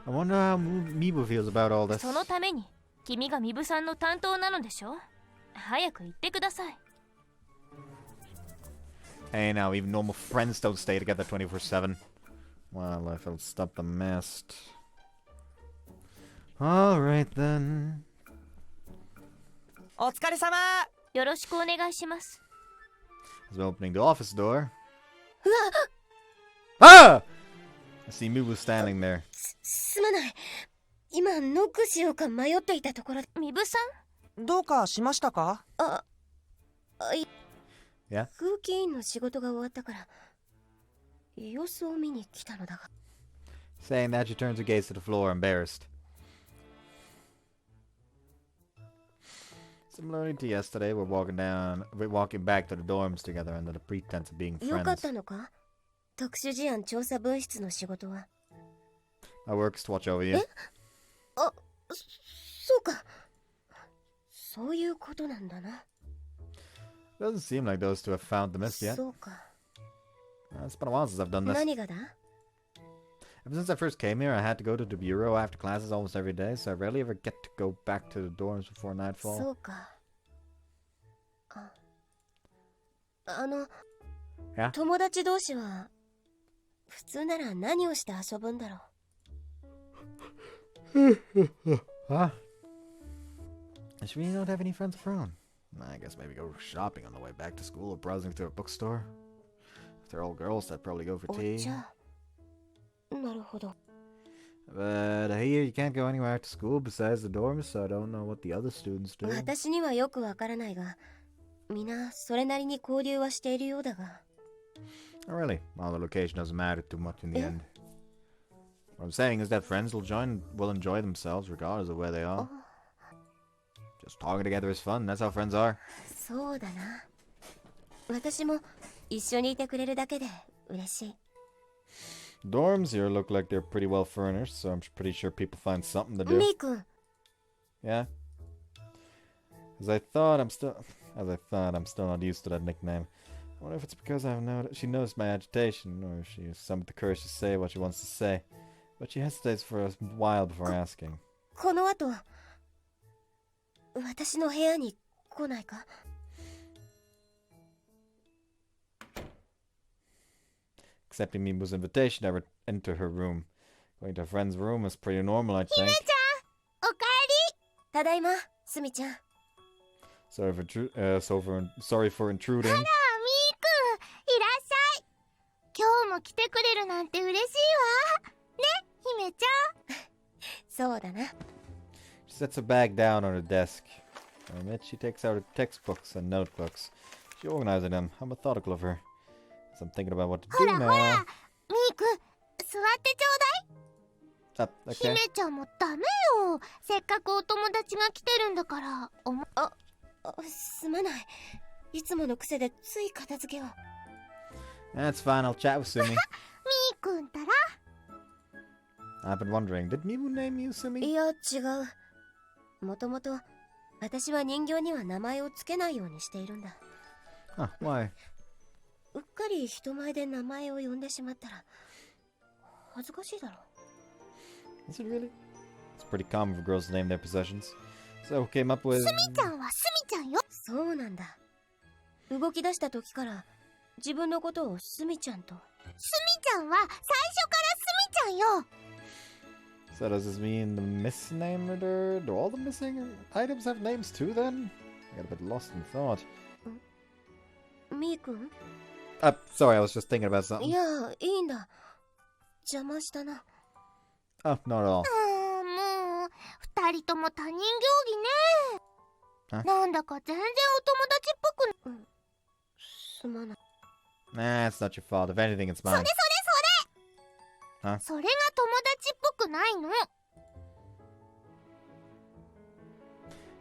I wonder how Mibu feels about all this. そのために君がミブさんの担当なのでしょ？早く言ってください。 Hey now, even normal friends don't stay together 24/7. Well, if I'll stop the mist. Alright then. お疲れ様。よろしくお願いします。 As I'm opening the office door. Ah! I see Mibu standing there. すまない。今ノックしようか迷っていたところ。ミブさどうかしましたか？Yeah? 空気院の仕事が終わったから様子を見に来たのだが。 Saying that, she turns her gaze to the floor, embarrassed. Similarly to yesterday, we're walking back to the dorms together under the pretense of being よかっ friends. たのか？特殊事案調査分室の仕事は。 My work is to watch over you. そうか。そういうことなんだな。 Doesn't seem like those two have found the mist yet. そうか。 It's been a while since I've done this. 何がだ？ Ever since I first came here, I had to go to the bureau after classes almost every day, so I rarely ever get to go back to the dorms before そ nightfall. うか。Yeah? 友達同士は普通なら何をして遊ぶんだろう。 Huh? Does she really not have any friends of her own? I guess maybe go shopping on the way back to school or browsing through a bookstore. If they're all girls, they'd probably go for お tea. 茶。なるほど。 But here you can't go anywhere after school besides the dorms, so I don't know what the other students do. 私にはよくわからないが、皆それなりに交流はしているようだが。 Oh, really? Well, the location doesn't matter too much in the Eh? end. What I'm saying is that friends will enjoy themselves regardless of where they are. Just talking together is fun, that's how friends are. そうだな。私も一緒にいてくれるだけで嬉しい。 Dorms here look like they're pretty well furnished, so I'm pretty sure people find something to do. みーくん、 Yeah? As I thought, I'm still not used to that nickname. I wonder if it's because she noticed my agitation, or if she summoned the courage to say what she wants to say. But she hesitates for a while before asking. この後私の部屋に来ないか？ Accepting Mimu's invitation, I enter her room. Going to a friend's room is pretty normal, I think. おかえり。ただいま、すみちゃん。 Sorry for intruding. みーくん、いらっしゃい。今日もも来てくれるなんて嬉しいわ。ね、姫ちゃん。そうだな。She sets her bag down on her desk. In a minute, she takes out her textbooks and notebooks. She organizes them. How methodical of her. So I'm thinking about what to do ほらほ now. ら、ミーク、座ってちょうだい。 Okay. 姫ちゃんもダメよ。せっかくお友達が来てるんだから。すまない。いつもの癖でつい片付けを。That's fine, I'll chat with Sumi. ミーくんたら。 I've been wondering, did Mibu name you Sumi? いや、違う。もともと、私は人形には名前をつけないようにしているんだ。Huh, why? うっかり人前で名前を呼んでしまったら、恥ずかしいだろ。Is it really? It's pretty common for girls to name their possessions. So who came up with... スミちゃんはスミちゃんよ。そうなんだ。動き出した時から自分のことをスミちゃんと。スミちゃんは最初からスミちゃんよ。 So does this mean the misnamed? Do all the missing items have names too then? I got a bit lost in thought. ミー君？ Sorry, I was just thinking about い something. や、いいんだ。邪魔したな。Oh, not at all. もう二人とも他人行儀ね。あなんだか全然お友達っぽく。すまない。Nah, it's not your fault. If anything, it's それ mine. はそれが友達っぽくないの。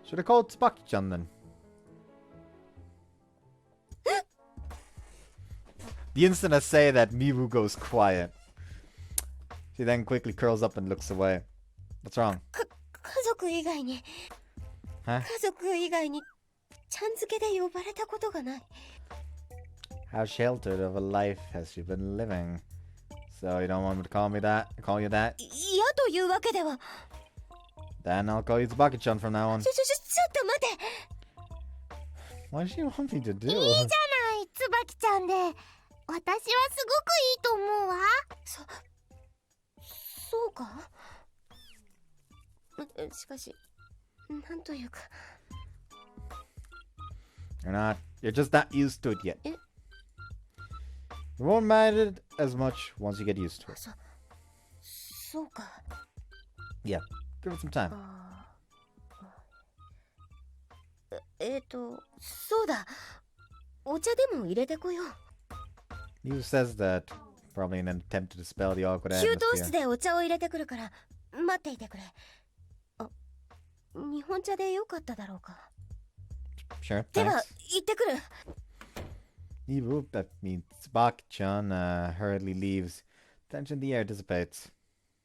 Should I call Tsubaki-chan then? The instant I say that, Mibu goes quiet. She then quickly curls up and looks away. What's wrong? 家族以外に、 Huh? 家族以外にちゃん付けで呼ばれたことがない。 How sheltered of a life has she been living? So you don't want me to call me that? Call you that? 嫌というわけでは。 Then I'll call you Tsubaki-chan from now on. ちょっと待て。 What does she want me to do? いいじゃない、つばきちゃんで。私はすごくいいと思うわ。そうか。しかし、なんというか。 You're just not used to it yet. Eh? You won't mind it as much once you get used to it. そうか。 Yeah, give it some time. そうだ。お茶でも入れてこよう。Yu says that, probably in an attempt to dispel the awkward 給湯室 atmosphere. でお茶を入れてくるから待っていてくれ。日本茶でよかっただろうか。 Sure, では thanks. 行ってくる。 Ibu, that means Tsubaki-chan, hurriedly leaves. Tension in the air dissipates.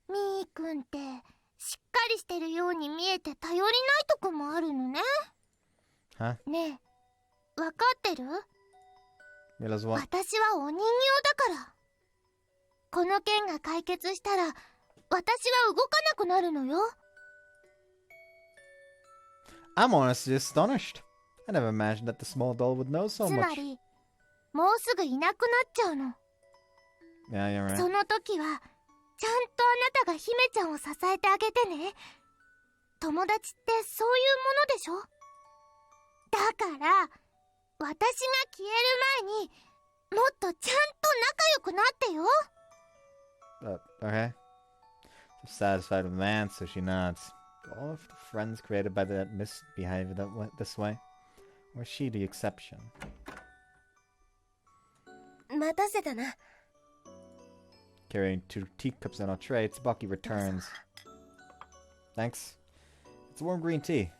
みーくんってしっかりしてるように見えて頼りないとこもあるのね。 Huh? ねえ、わかってる？ Realize what? 私はお人形だから。この件が解決したら私は動かなくなるのよ。 I'm honestly astonished. I never imagined that the small doll would know so つま much. りもうすぐいなくなっちゃうの。 Yeah, you're right. その時はちゃんとあなたが姫ちゃんを支えてあげてね。友達ってそういうものでしょ。だから私が消える前にもっとちゃんと仲良くなってよ。 Okay. So satisfied with the answer, she nods. All of the friends created by that misbehavior that went this way? Or is she the exception? 待たせたな。 Carrying 2 teacups on a tray, Tsubaki returns. Thanks. It's warm green tea.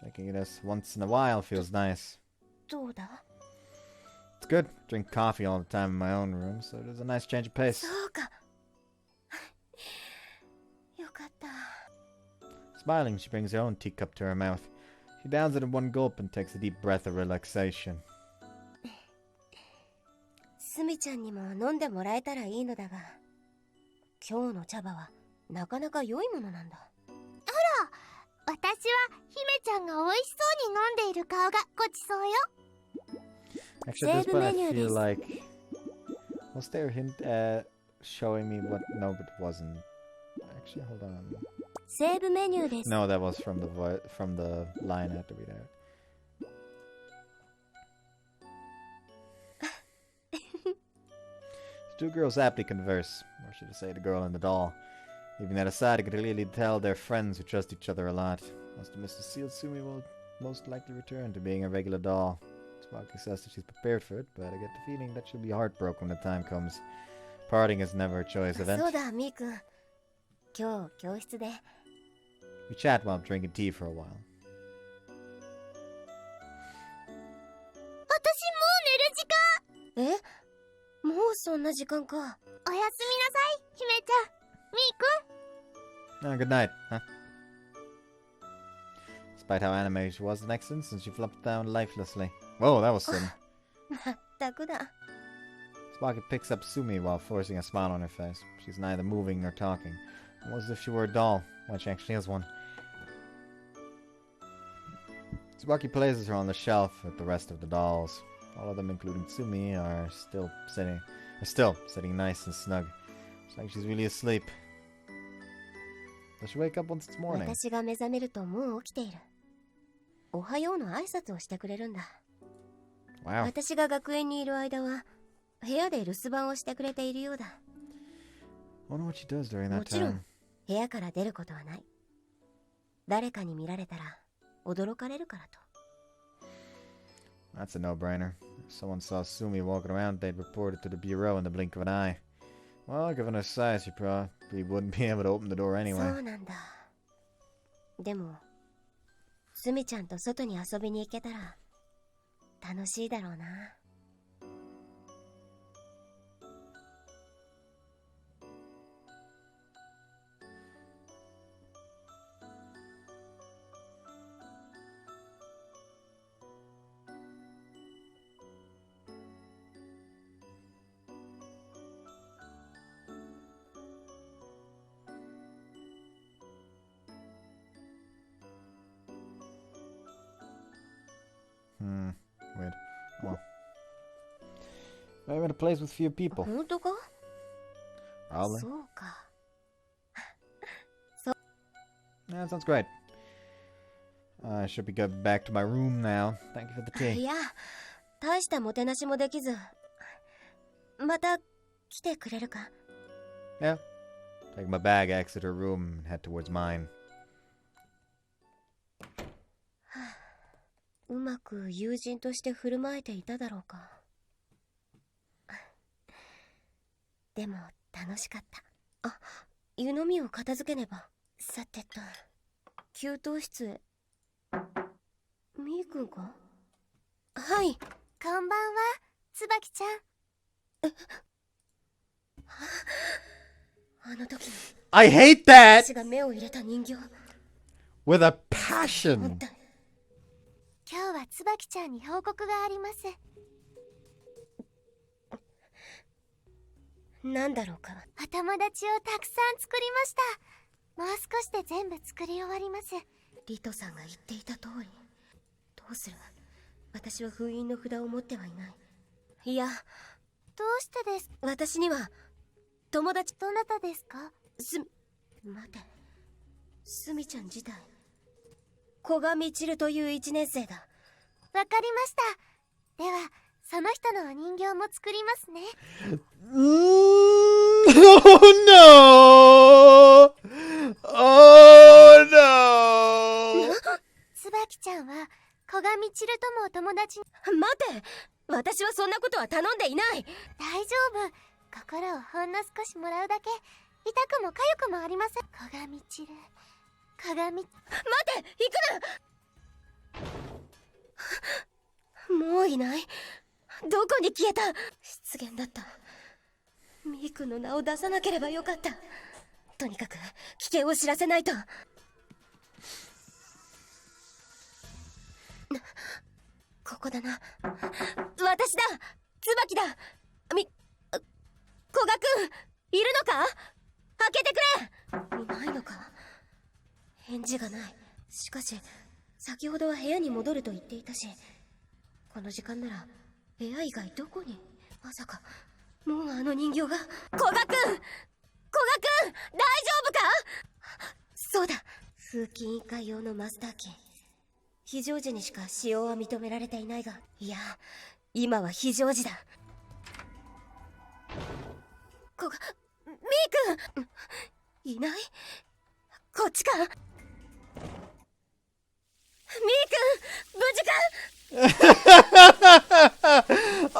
Drinking it as once in a while feels nice. どうだ？ It's good. Drink coffee all the time in my own room, so it is a nice change of pace. そうか。よかった。 Smiling, she brings her own teacup to her mouth. She downs it in one gulp and takes a deep breath of relaxation. スミちゃんにも飲んでもらえたらいいのだが、今日の茶葉はなかなか良いものなんだ。私は姫ちゃんが美味しそうに飲んでいる顔がごちそうよ。 Actually, at this point, I menu feel this. like... Was there a hint showing me what... No, but it wasn't. Actually, hold on. セーブメニューです。 No, that was from the line I had to read out. She two girls aptly converse, or should I say the girl and the doll. Even at a side, you could clearly tell they're friends who trust each other a lot. As to Mr. Seal, Sumi will most likely return to being a regular doll. Tsubaki says that she's prepared for it, but I get the feeling that she'll be heartbroken when the time comes. Parting is never a choice event. そうだ、みーくん。今日、教室で。We chat while drinking tea for a while. 私もう寝る時間。え？もうそんな時間か。おやすみなさい、姫ちゃん。みーくん。 Good night, huh? Despite how animated she was the next instant, she flopped down lifelessly. Whoa, that was sudden. まったくだ。Tsubaki picks up Sumi while forcing a smile on her face. She's neither moving nor talking, almost as if she were a doll, when she actually is one. Tsubaki places her on the shelf with the rest of the dolls. All of them, including Sumi, are still sitting nice and snug. It's like she's really asleep. Does she wake up once it's morning? 私が目覚めるともう起きている。おはようの挨拶をしてくれるんだ。Wow. 私が学園にいる間は部屋で留守番をしてくれているようだ。Wonder what she does during that もちろ time. ん部屋から出ることはない。誰かに見られたら驚かれるからと。That's a no-brainer. If someone saw Sumi walking around, they'd report it to the bureau in the blink of an eye. Well, given her size, she probably wouldn't be able to open the door そ anyway. うなんだ。でもスミちゃんと外に遊びに行けたら楽しいだろうな。Weird. Well, I'm in a place with few people. 本当か？ Probably. そうか。Yeah, that sounds great. I should be going back to my room now. Thank you for the い tea. や、大したもてなしもできず。また来てくれるか？ Yeah. Take my bag, exit her room, and head towards mine. うまく友人として振る舞えていただろうか。でも楽しかった。あ、湯飲みを片付けねば。さてと、給湯室へ。みーくんか？はい。こんばんは、椿ちゃん。あの時 I hate that 私が目を入れた人形。 with a 本 passion. 当。今日は椿ちゃんに報告があります。なんだろうか。お友達をたくさん作りました。もう少しで全部作り終わります。リトさんが言っていた通り。どうする？私は封印の札を持ってはいない。いや、どうしてです？私には友達。どなたですか？待て。スミちゃん自体。古賀みちるという一年生だ。わかりました。では、その人のお人形も作りますね。Oh no! Oh no! 椿ちゃんは古賀みちるともお友達に。待て！私はそんなことは頼んでいない。大丈夫。心をほんの少しもらうだけ。痛くも痒くもありません。古賀みちる。鏡。待て！行くな！もういない。どこに消えた？失言だった。ミークの名を出さなければよかった。とにかく危険を知らせないと。ここだな。私だ！椿だ！古賀くん、いるのか？開けてくれ！いないのか？返事がない。しかし先ほどは部屋に戻ると言っていたし、この時間なら部屋以外どこに？まさかもうあの人形が。古賀くん、大丈夫か？そうだ、風紀委員会用のマスターキー。非常時にしか使用は認められていないが、いや、今は非常時だ。みーくんいない？こっちか？みーくん無事か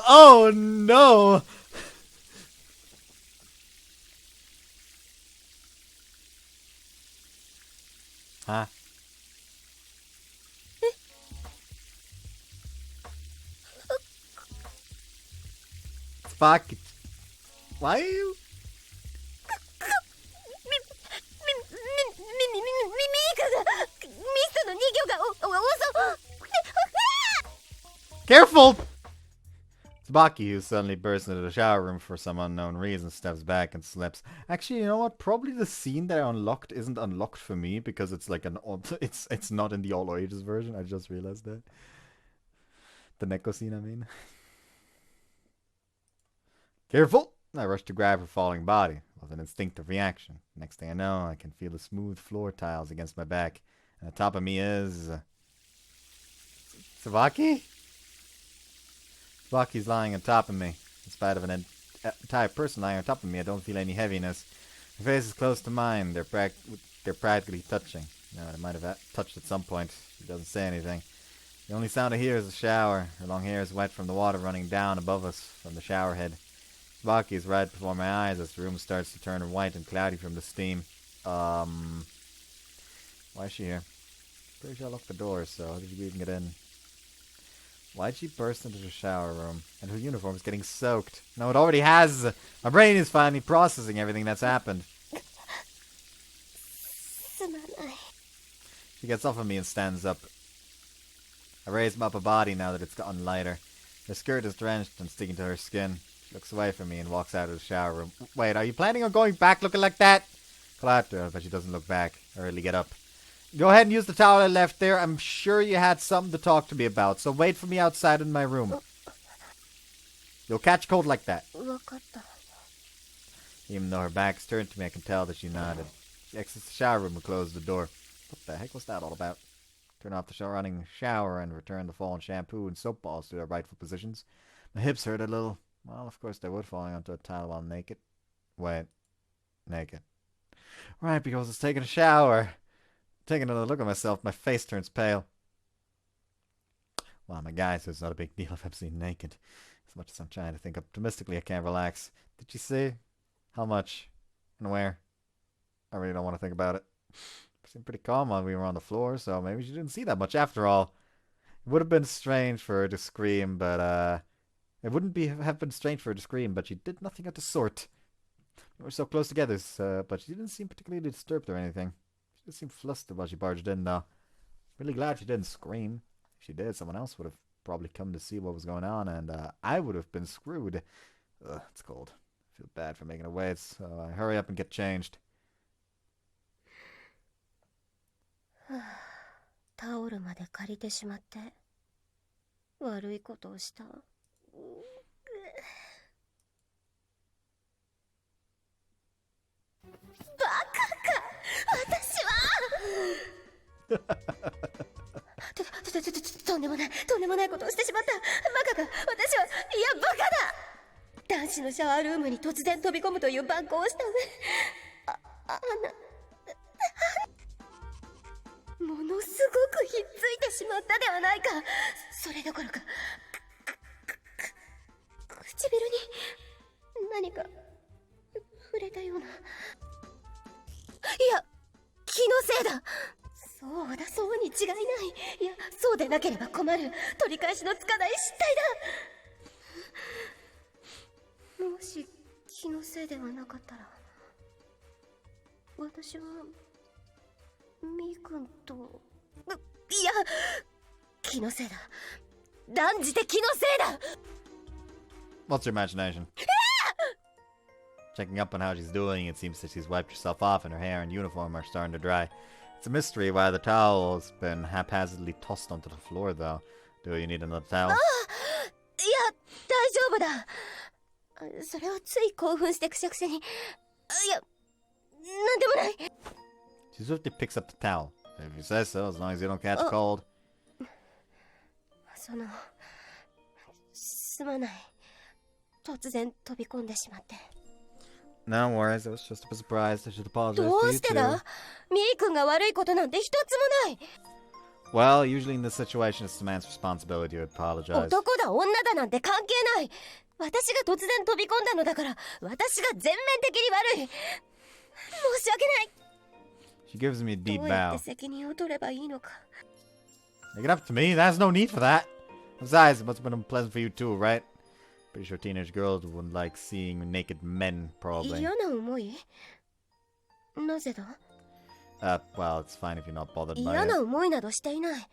？Oh no! Huh? Fuck. Why are you? みーくんがミストの人形がCareful! Tsubaki, who suddenly bursts into the shower room for some unknown reason, steps back and slips. Actually, you know what? Probably the scene that I unlocked isn't unlocked for me because it's like it's not in the all ages version. I just realized that. The Neko scene, I mean. Careful! I rush to grab her falling body. It was an instinctive reaction. Next thing I know, I can feel the smooth floor tiles against my back. And on top of me is... Tsubaki? Tsubaki's lying on top of me. In spite of an entire person lying on top of me, I don't feel any heaviness. Her face is close to mine. They're practically touching. No, they might have touched at some point. She doesn't say anything. The only sound I hear is the shower. Her long hair is wet from the water running down above us from the shower head. Tsubaki is right before my eyes as the room starts to turn white and cloudy from the steam. Why is she here? Pretty sure I locked the door, so how did you even get in? Why'd she burst into the shower room? And her uniform is getting soaked. No, it already has! My brain is finally processing everything that's happened. She gets off of me and stands up. I raise my upper body now that it's gotten lighter. Her skirt is drenched and sticking to her skin. She looks away from me and walks out of the shower room. Wait, are you planning on going back looking like that? Clatter, but she doesn't look back. I really get up. Go ahead and use the towel I left there. I'm sure you had something to talk to me about, so wait for me outside in my room. You'll catch cold like that. Even though her back's turned to me, I can tell that she nodded. She exits the shower room and closes the door. What the heck was that all about? Turn off the running shower and return the fallen shampoo and soap balls to their rightful positions. My hips hurt a little. Well, of course they would, falling onto a tile while naked. Wait. Naked. Right, because I was taking a shower. Taking another look at myself, my face turns pale. Well, I'm a guy, so it's not a big deal if I'm seen naked. As much as I'm trying to think optimistically, I can't relax. Did you see? How much? And where? I really don't want to think about it. It seemed pretty calm while we were on the floor, so maybe she didn't see that much after all. It would have been strange for her to scream, but, it wouldn't have been strange for her to scream, but she did nothing of the sort. We were so close together, but she didn't seem particularly disturbed or anything. She did seem flustered while she barged in, though. Really glad she didn't scream. If she did, someone else would have probably come to see what was going on, and I would have been screwed. Ugh, it's cold. I feel bad for making her wait, so I hurry up and get changed. タオルまで借りてしまって悪いことをした。バカか私はとんでもないことをしてしまった。バカか私は、いやバカだ。男子のシャワールームに突然飛び込むという蛮行をした上、ものすごくひっついてしまったではないか。それどころか唇に何か触れたような。いや気のせいだ。そうに違いない。いやそうでなければ困る。取り返しのつかない失態だ。もし気のせいではなかったら私はみーくんと、いや気のせいだ。断じて気のせいだ。 What's your imagination? Checking up on how she's doing, it seems that she's wiped herself off and her hair and uniform are starting to dry. It's a mystery why the towel has been haphazardly tossed onto the floor, though. Do you need another towel? いや大丈夫だ。それはつい興奮してくしゃくしゃに。いやなんでもない。 She swiftly picks up the towel. If you say so, as long as you don't catch cold. すまない。突然飛び込んでしまって。No worries, it was just a surprise. I should apologize ど to う you して too. だ？ミー君が悪いことなんて一つもない。 Well, usually in this situation, it's the man's responsibility to apologize. 男だ女だなんて関係ない。私が突然飛び込んだのだから、私が全面的に悪い。申し訳ない。 She gives me a deep どうやって bow. 責任を取ればいいのか。 Make it up to me. There's no need for that. Besides, it must have been unpleasant for you too, right? Pretty sure teenage girls wouldn't like seeing naked men, probably. 嫌な思い？なぜだ？ Well, it's fine if you're not bothered by 嫌な it. 思いなどしていない。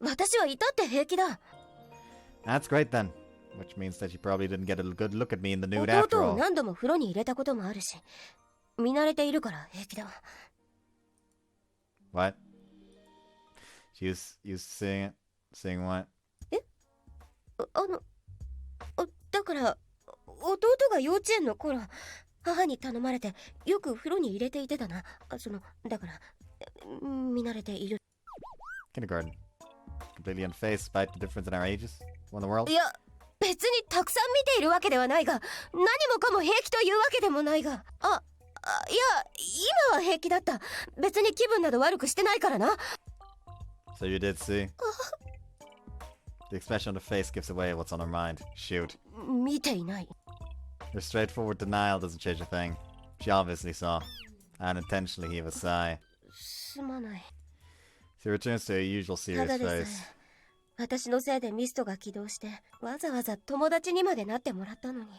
私はいたって平気だ。 That's great then. Which means that you probably didn't get a good look at me in the nude 弟 after を all. 何度も風呂に入れたこともあるし、見慣れているから平気だ。 What? You seeing it? Seeing what? だから弟が幼稚園の頃、母に頼まれてよく風呂に入れていてたな。だから見慣れている。 Kindergarten. Completely unfazed despite the difference in our ages. What in the world? いや、別にたくさん見ているわけではないが、何もかも平気というわけでもないが。いや、今は平気だった。別に気分など悪くしてないからな。 So you did see? The expression on the face gives away what's on her mind. Shoot. 見ていない。 Her straightforward denial doesn't change a thing. She obviously saw. Unintentionally heave a sigh. すまない。 She returns to her usual た serious だで face. さえ、私のせいでミストが起動して、わざわざ友達にまでなってもらったのに。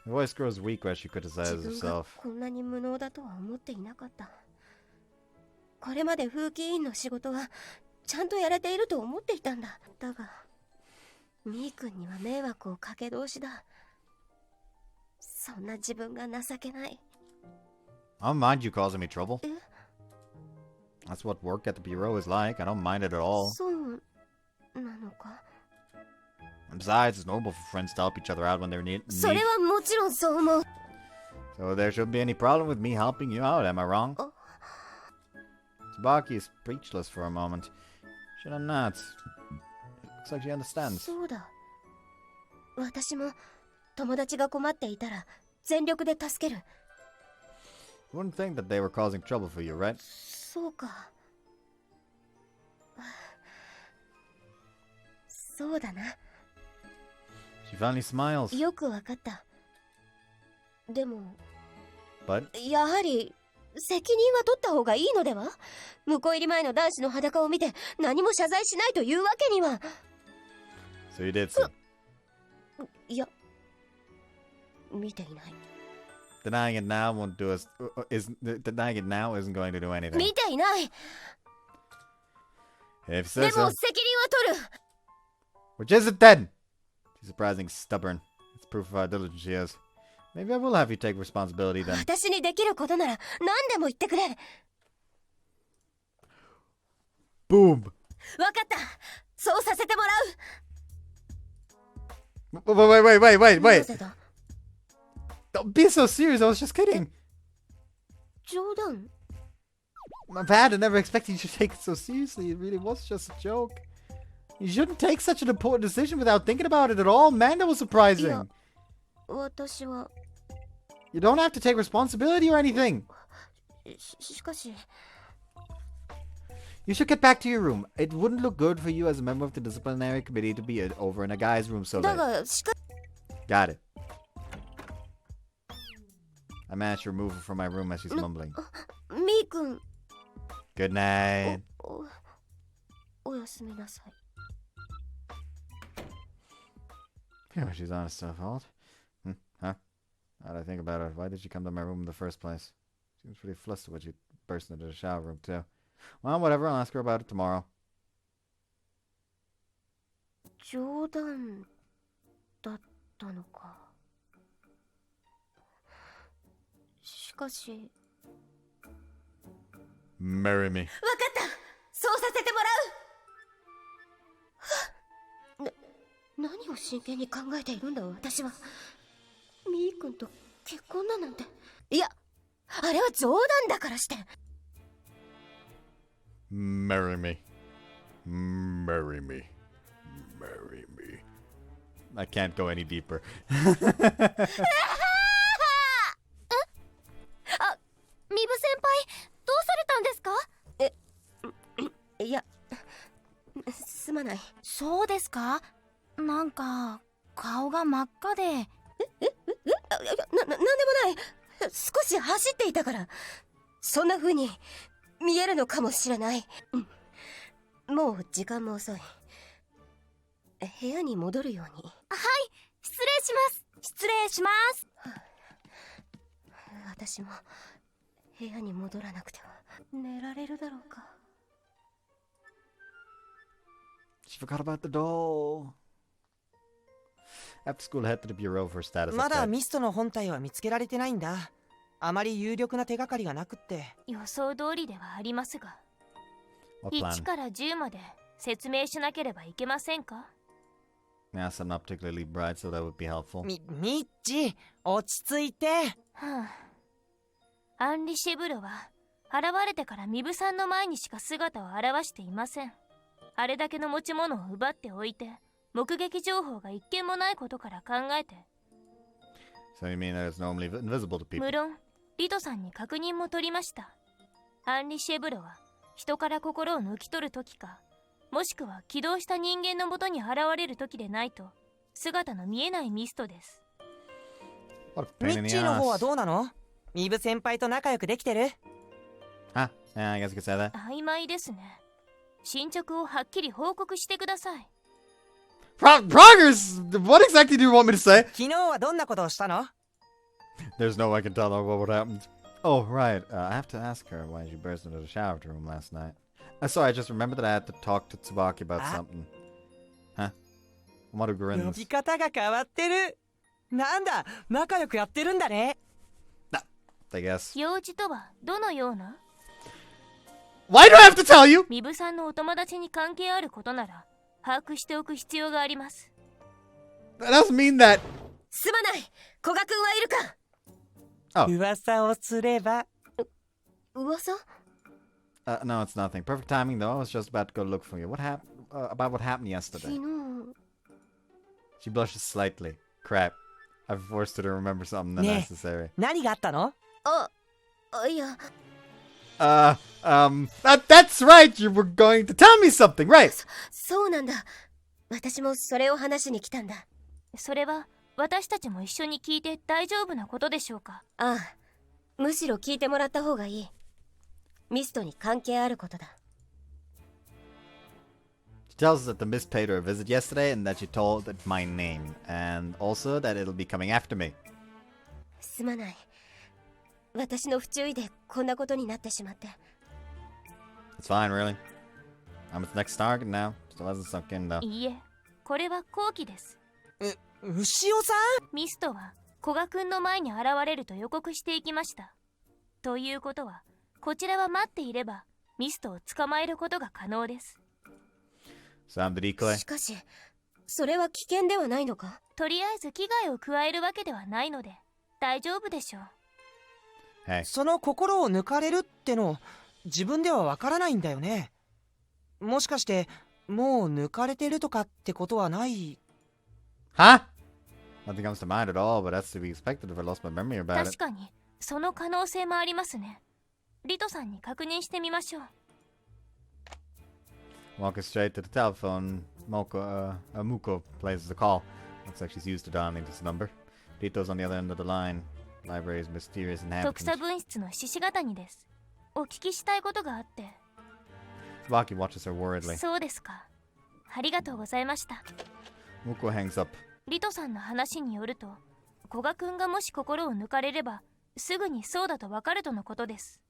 Her voice grows weak as she 自 criticizes 分が herself. こんなに無能だとは思っていなかった。これまで風紀委員の仕事はちゃんとやれていると思っていたんだ。だがミー君には迷惑をかけ通しだ。そんな自分が情けない。 I don't mind you causing me trouble. え？ That's what work at the bureau is like. I don't mind it at all. そうなのか。 Besides, it's normal for friends to help each other out when they're in それ need. はもちろんそう思う。 So there shouldn't be any problem with me helping you out, am I wrong? Oh. Tsubaki is speechless for a moment. Should I not? Looks like she understands. そうだ。私も友達が困っていたら全力で助ける。 You wouldn't think that they were causing trouble for you, right? そうか。そうだな。 She finally smiles. よくわかった。でも But やはり責任は取った方がいいのでは？婿入り前の男子の裸を見て何も謝罪しないというわけには。 so you did see. いや、見ていない。 Denying it now won't do us. Denying it now isn't going to do anything. 見ていない。 If you で say も so. 責任は取る。 Which is it then? She's surprisingly stubborn. It's proof of how diligent she is. Maybe I will have you take responsibility then. 私にできることなら何でも言ってくれ。 Boom! わかった。そうさせてもらう。 Wait! なぜだ？ Don't be so serious. I was just kidding. 冗談？ My bad. I never expected you to take it so seriously. It really was just a joke. You shouldn't take such an important decision without thinking about it at all. Man, that was surprising. いや、私は。 You don't have to take responsibility or anything. しかし。 You should get back to your room. It wouldn't look good for you as a member of the disciplinary committee to be over in a guy's room so だ late. が、Got it. I managed to remove her from my room as she's mumbling. みーくん。 Good night. おやすみなさい。 Phew, she's honest to a fault. Huh? Now that I think about it, why did she come to my room in the first place? Seems pretty flustered when she burst into the shower room, too. Well, whatever, I'll ask her about it tomorrow. 冗談だったのか。しかし。 Marry me. わかった。そうさせてもらう。何を真剣に考えているんだ私は。みーくんと結婚だなんて。いや、あれは冗談だからして。 Marry me. Marry me. Marry me. I can't go any deeper. っていたから、そんな風に見えるのかもしれない。もう時間も遅い。部屋に戻るように。はい、失礼します。失礼します。私も部屋に戻らなくては寝られるだろうか。She forgot about the doll. After school, head to the bureau for status まだ update. ミストの本体は見つけられてないんだ。あまり有力な手がかりがなくって。予想通りではありますが、 What 1 plan? から10まで説明しなければいけませんか？ Yeah, some not particularly bright, so that would be helpful. ミッチ、落ち着いて。はあ、アンリ・シェブロは現れてからミブさんの前にしか姿を現していません。あれだけの持ち物を奪っておいて、目撃情報が一件もないことから考えて、 So you mean that it's normally invisible to people? 無論リトさんに確認も取りました。アンリ・シェブロは人から心を抜き取る時か、もしくは起動した人間のもとに現れる時でないと姿の見えないミストです。 What a ミ pain in ッ the チーの方は ass. どうなの？ミブ先輩と仲良くできてる？ Huh? Yeah, I guess you could say that. 曖昧ですね。進捗をはっきり報告してください。Progress! What exactly do you want me to say? 昨日はどんなことをしたの？ There's no way I can tell her what happened. Oh, right. I have to ask her why she burst into the shower room last night. Sorry, I just remembered that I had to talk to Tsubaki about something. Huh? What a 呼 grins. び方が変わってる。なんだ、仲良くやってるんだね。I guess. 用事とはどのような？ Why do I have to tell you? ミブさんのお友達に関係あることなら把握しておく必要があります。 That doesn't mean that. すまない。古賀くんはいるか？噂をすれば。噂？ No, it's nothing. Perfect timing, though. I was just about to go look for you. What happened? About what happened yesterday? 昨日。 She blushes slightly. Crap. I've forced her to remember something unnecessary. 何があったの？いや。That's right! You were going to tell me something, right? そうなんだ。私もそれを話しに来たんだ。それは私たちも一緒に聞いて大丈夫なことでしょうか？ああ。むしろ聞いてもらった方がいい。ミストに関係あることだ。She tells us that the Mist paid her a visit yesterday and that she told it my name. And also that it'll be coming after me. すまない。私の不注意でこんなことになってしまって。It's fine, really. I'm its next target now. Still hasn't sunk in, though. いいえ、これは好機です。牛尾さん？ミストは古賀くんの前に現れると予告していきました。ということは、こちらは待っていればミストを捕まえることが可能です。 So I'm the decoy? しかし、それは危険ではないのか？とりあえず危害を加えるわけではないので大丈夫でしょう。 Hey. その心を抜かれるっての自分ではわからないんだよね。もしかしてもう抜かれてるとかってことはない？ Huh? Nothing comes to mind at all, but that's to be expected if I lost my memory about 確 it. かにその可能性もありますね。リトさんに確認してみましょう。 Walking straight to the telephone, Muko places the call. Looks like she's used to dialing this number. Rito's on the other end of the line. Library's mysterious 特査 inhabitant. 分室の獅子型です。お聞きしたいことがあって。 Tsubaki watches her worriedly. そうですか。ありがとうございました。 Muko hangs up. リトさんの話によると、古賀くんがもし心を抜かれればすぐにそうだとわかるとのことです。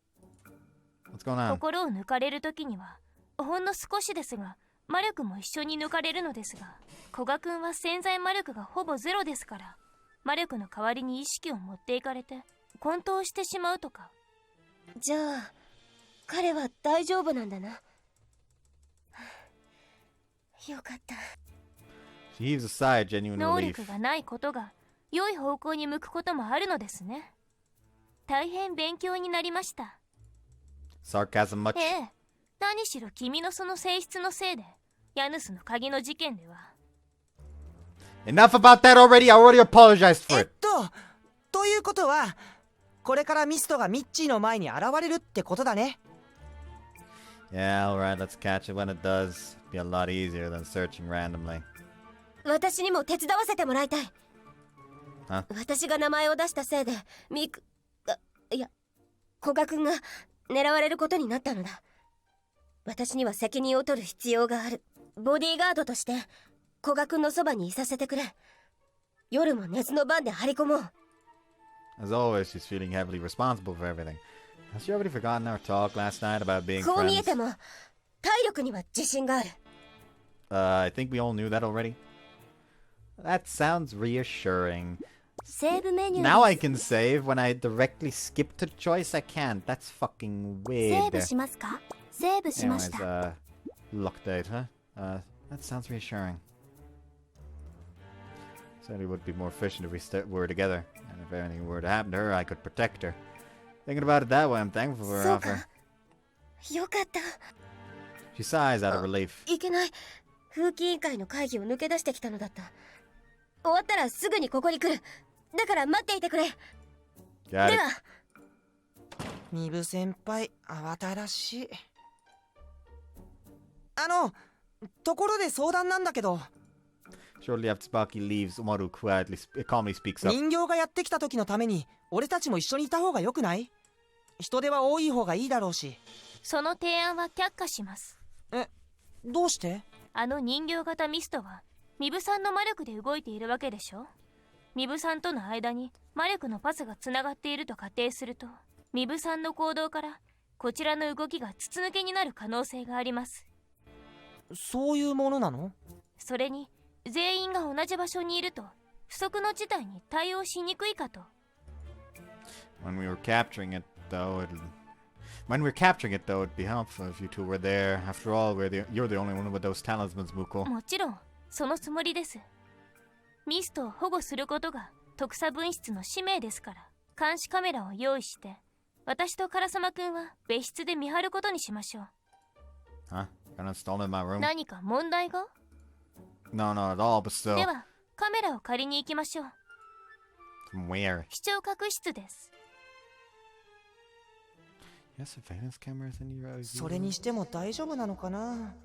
What's going on? 心を抜かれるときにはほんの少しですが魔力も一緒に抜かれるのですが、古賀くんは潜在魔力がほぼゼロですから、魔力の代わりに意識を持っていかれて混沌してしまうとか。じゃあ、彼は大丈夫なんだな。よかった。 She heaves a sigh of genuine 能 relief. 力がないことが良い方向に向くこともあるのですね。大変勉強になりました。 Sarcasm much? ええ、何しろ君のその性質のせいでヤヌスの鍵の事件では。 Enough about that already! I already apologized for it! ということはこれからミストがミッチーの前に現れるってことだね。 Yeah, alright, let's catch it when it does. Be a lot easier than searching randomly. 私にも手伝わせてもらいたい。は？私が名前を出したせいで、いや、古賀君が狙われることになったのだ。私には責任を取る必要がある。ボディーガードとして古賀君のそばにいさせてくれ。夜も熱の番で張り込もう。 As always, she's feeling heavily responsible for everything. Has she already forgotten our talk last night about being こう見え friends? ても体力には自信がある。 I think we all knew that already. That sounds reassuring. セーブメニュー Now I can save when I directly skip to choice. I can't. That's fucking セ weird. ーブしますか？セーブしまし Anyways, た。 locked out, huh? That sounds reassuring. Certainly would be more efficient if we were together. And if anything were to happen to her, I could protect her. Thinking about it that way, I'm thankful for her そう offer. か。よかった。 She sighs out of relief. いけない。風紀委員会の会議を抜け出してきたのだった。終わったらすぐにここに来る。だから待っていてくれ。 Got で it. は。ミブ先輩慌ただしい。ところで相談なんだけど、 Shortly after Tsubaki leaves, Umaru calmly speaks up. 人形がやってきた時のために俺たちも一緒にいた方がよくない？人手は多い方がいいだろうし。その提案は却下します。どうして？あの人形型ミストはミブさんの魔力で動いているわけでしょ。ミブさんとの間に魔力のパスがつながっていると仮定すると、ミブさんの行動からこちらの動きが筒抜けになる可能性があります。そういうものなの？それに全員が同じ場所にいると不測の事態に対応しにくいかと。 When we're capturing it, though, it'd be helpful if you two were there. After all, you're the only one with those talismans, Muko. もちろんそのつもりです。ミストを保護することが特差分室の使命ですから、監視カメラを用意して私とカラサマくんは別室で見張ることにしましょう。 Huh? You're gonna install it in my room? 何か問題が？ No, not at all, but still. ではカメラを借りに行きましょう。 From where? 視聴覚室です。 You have surveillance cameras in your... それにしても大丈夫なのかな？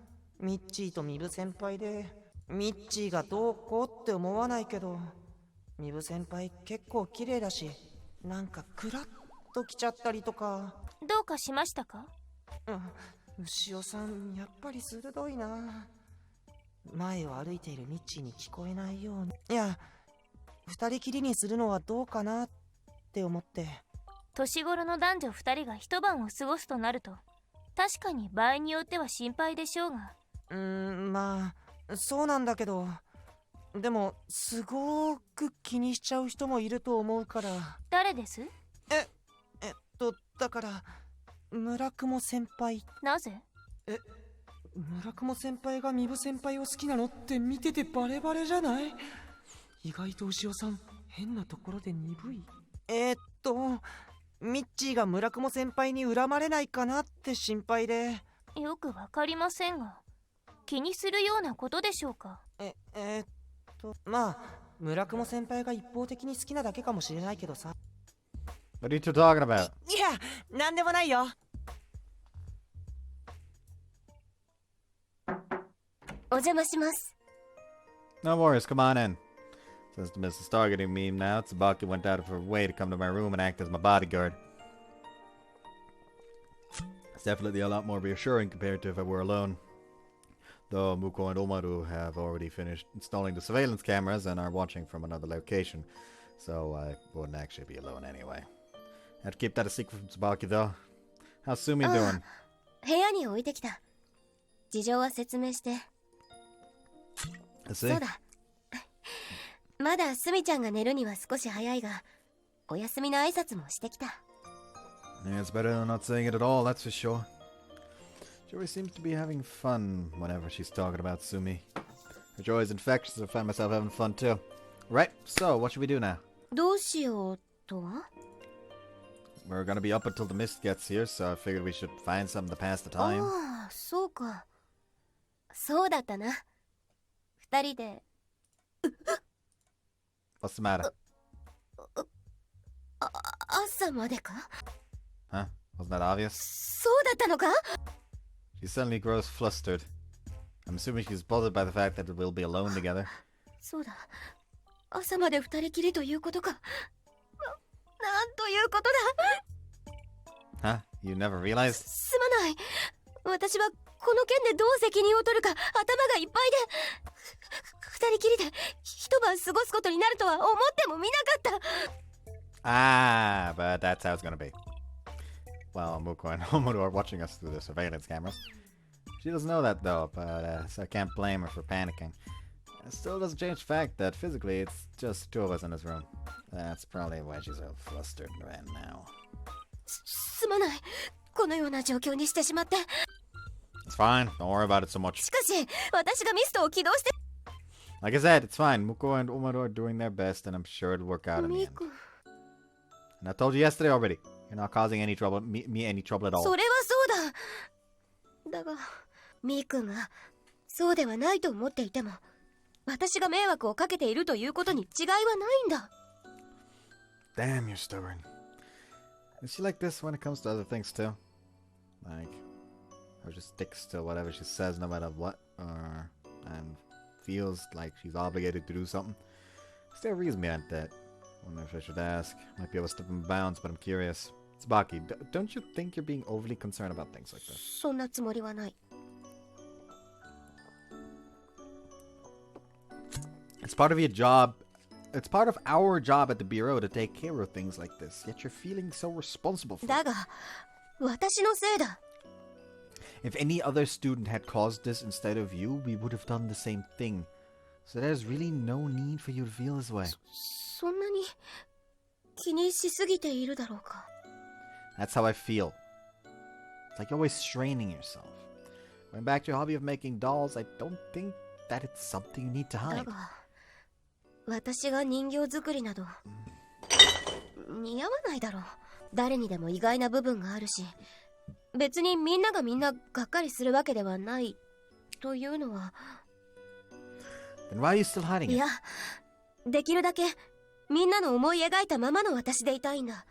ミッチーとミブ先輩で、ミッチーがどうこうって思わないけど、ミブ先輩結構綺麗だし、なんかクラッときちゃったりとか。どうかしましたか？牛尾さんやっぱり鋭いな。前を歩いているミッチーに聞こえないように。いや、二人きりにするのはどうかなって思って。年頃の男女2人が一晩を過ごすとなると、確かに場合によっては心配でしょうが。まあそうなんだけど、でもすごーく気にしちゃう人もいると思うから。誰です？だから村雲先輩。なぜ？村雲先輩がミブ先輩を好きなのって見ててバレバレじゃない？意外と牛尾さん変なところで鈍い。ミッチーが村雲先輩に恨まれないかなって心配で。よくわかりませんが、気にするようなことでしょうか？まあ村雲先輩が一方的に好きなだけかもしれないけどさ。What are you two talking about? いや、なんでもないよ。お邪魔します。 No worries, come on in. Since the miss is targeting me now, Tsubaki went out of her way to come to my room and act as my bodyguard. It's definitely a lot more reassuring compared to if I were alone. Though Muko and Omaru have already finished installing the surveillance cameras and are watching from another location, so I wouldn't actually be alone anyway. Have to keep that a secret from Tsubaki though. How's Sumi doing? 部屋に置いてきた。事情は説明して。 I そ see. うだ。まだスミちゃんが寝るには少し早いが、お休みの挨拶もしてきた。 Yeah, it's better than not saying it at all, that's for sure. She always seems to be having fun whenever she's talking about Sumi. Her joy is infectious, I find myself having fun too. Right, so what should we do now? どうしようとは？ We're gonna be up until the mist gets here, so I figured we should find something to pass the time. ああ、そうか。そうだったな。二人で。 What's the matter? 朝までか？ Huh? Wasn't that obvious? そうだったのか？ She suddenly grows flustered. I'm assuming she's bothered by the fact that we'll be alone together. そうだ。朝まで二人きりということか。なんということだ。You never realized? すまない。私はこの件でどう責任を取るか頭がいっぱいで、二人きりで一晩過ごすことになるとは思ってもみなかった。Ah, but that's how it's gonna be. Well, Muko and Omoru are watching us through the surveillance cameras. She doesn't know that though, but so I can't blame her for panicking. It still doesn't change the fact that physically it's just two of us in this room. That's probably why she's so flustered right now. すまない。このような状況にしてしまって。It's fine. Don't worry about it so much. しかし、私がミストを起動して。Like I said, it's fine. Muko and Omoru are doing their best, and I'm sure it'll work out in the end. ミ君。And I told you yesterday already. You're not causing any trouble, me any trouble at all. それはそうだ。だが、ミ君がそうではないと思っていても、私が迷惑をかけているということに違いはないんだ。Damn, you're stubborn. Is she like this when it comes to other things too? Like, or just sticks to whatever she says no matter what, and feels like she's obligated to do something? Is there a reason behind that? Wonder if I should ask. Might be able to step in bounds, but I'm curious. Tsubaki, don't you think you're being overly concerned about things like this? そんなつもりはない。It's part of your job. It's part of our job at the bureau to take care of things like this. Yet you're feeling so responsible for it. だが、私のせいだ。If any other student had caused this instead of you, we would have done the same thing. So there's really no need for you to feel this way. そんなに気にしすぎているだろうか。That's how I feel. It's like you're always straining yourself. Going back to your hobby of making dolls, I don't think that it's something you need to だ hide. が、私が人形作りなど似合わないだろう。誰にでも意外な部分があるし、別にみんながみんながっかりするわけではないというのは。 Then why are you still hiding い it? や、できるだけみんなの思い描いたままの私でいたいんだ。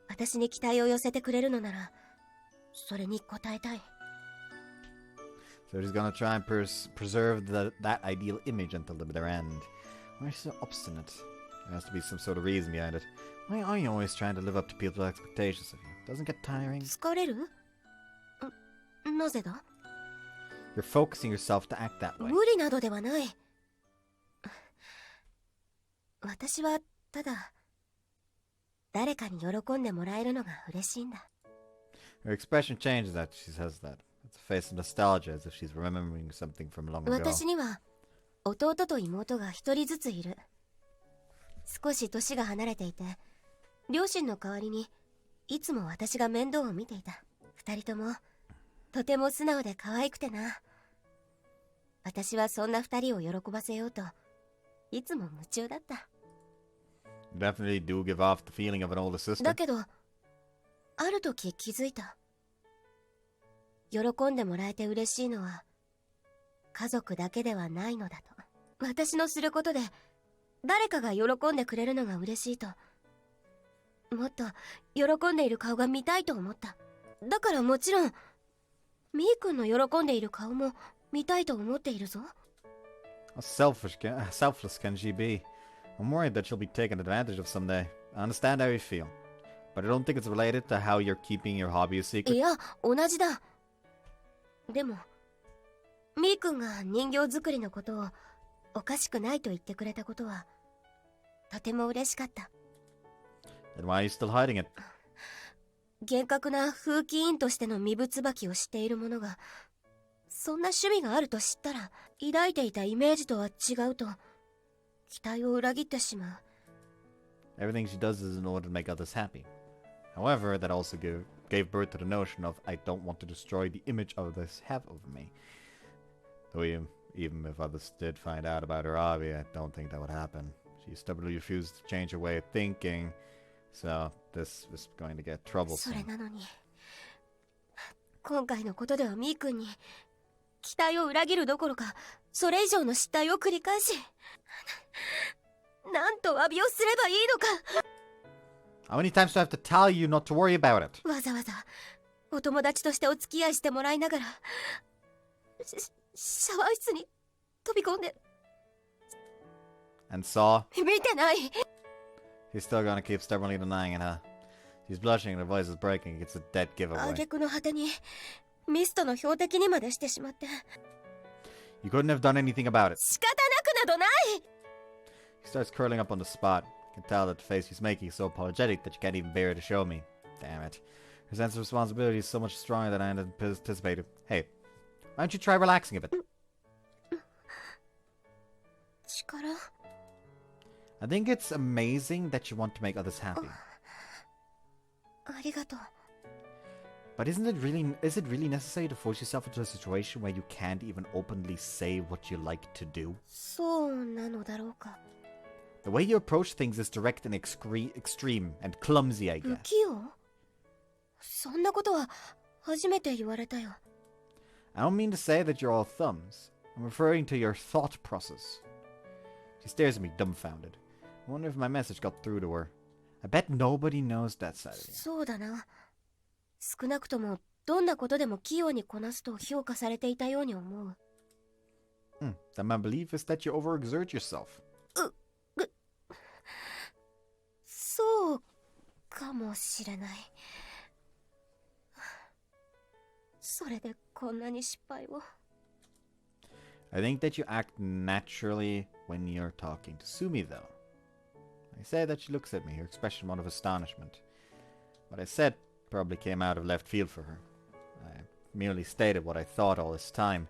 私に期待を寄せてくれるのなら、それに応えたい。 So she's gonna try and preserve that ideal image until the bitter end. Why are you so obstinate? There has to be some sort of reason behind it. Why are you always trying to live up to people's expectations of you? Doesn't it get tiring? 疲れる？なぜだ？ You're focusing yourself to act that way. 無理などではない。私はただ誰かに喜んでもらえるのが嬉しいんだ。 Her expression changes that she says that. It's a face of nostalgia, as if she's remembering something from long ago. 私には弟と妹が一人ずついる。少し年が離れていて、両親の代わりにいつも私が面倒を見ていた。二人ともとても素直で可愛くてな。私はそんな二人を喜ばせようといつも夢中だった。 You definitely do give off the feeling of an older sister. だけど、ある時気づいた。喜んでもらえて嬉しいのは家族だけではないのだと。私のすることで誰かが喜んでくれるのが嬉しいと。もっと喜んでいる顔が見たいと思った。だからもちろんみーくんの喜んでいる顔も見たいと思っているぞ。 How selfless can she be? I'm worried that she'll be taken advantage of someday. I understand how you feel, but I don't think it's related to how you're keeping your hobby a secret. いや、同じだ。でもみーくんが人形作りのことをおかしくないと言ってくれたことはとても嬉しかった。 Then why are you still hiding it? 厳格な風紀委員としての身分椿を知っている者がそんな趣味があると知ったら抱いていたイメージとは違うと期待を裏切ってしまう。 Everything she does is in order to make others happy. However, that also gave birth to the notion of I don't want to destroy the image others have of me. Though even if others did find out about her hobby, I don't think that would happen. She stubbornly refused to change her way of thinking, so this was going to get そ troublesome. れなのに今回のことではみーくんに期待を裏切るどころかそれ以上の失態を繰り返しなんと詫びをすればいいのか。 How many times do I have to tell you not to worry about it? わざわざお友達としてお付き合いしてもらいながらシャワー室に飛び込んで And saw, 見てない。 he's still gonna keep stubbornly denying it, huh? She's blushing and her voice is breaking. It's a dead 挙 giveaway. 句の果てにミストの標的にまでしてしまって。 You couldn't have done anything about it. 仕方なくなどない。 She starts curling up on the spot. You can tell that the face she's making is so apologetic that you can't even bear to show me. Damn it. Her sense of responsibility is so much stronger than I anticipated. Hey, why don't you try relaxing a bit? 力 I think it's amazing that you want to make others happy. ありがとう。 But is it really necessary to force yourself into a situation where you can't even openly say what you like to do? そうなのだろうか。 The way you approach things is direct and extreme and clumsy, I 不 guess. 器用？そんなことは初めて言われたよ。 I don't mean to say that you're all thumbs. I'm referring to your thought process. She stares at me dumbfounded. I wonder if my message got through to her. I bet nobody knows that side of you. そうだな。少なくともどんなことでも器用にこなすと評価されていたように思う。Then my belief is that you overexert yourself. そうかもしれない。それでこんなに失敗を。 I think that you act naturally when you're talking to Sumi, though. I say that she looks at me, her expression one of astonishment. What I said probably came out of left field for her. I merely stated what I thought all this time.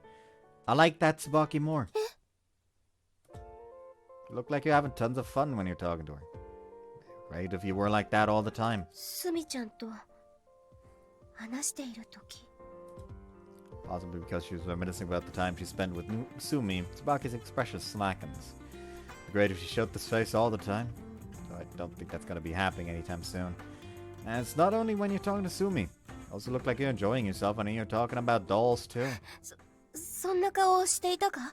I like that Tsubaki more. You look like you're having tons of fun when you're talking to her. Great if you were like that all the time. すみちゃんと話しているとき。 Possibly because she was reminiscing about the time she spent with Sumi, Tsubaki's expression slackens. It'd be great if she showed this face all the time. Though I don't think that's going to be happening anytime soon. And it's not only when you're talking to Sumi. You also look like you're enjoying yourself and you're talking about dolls too. そんな顔をしていたか？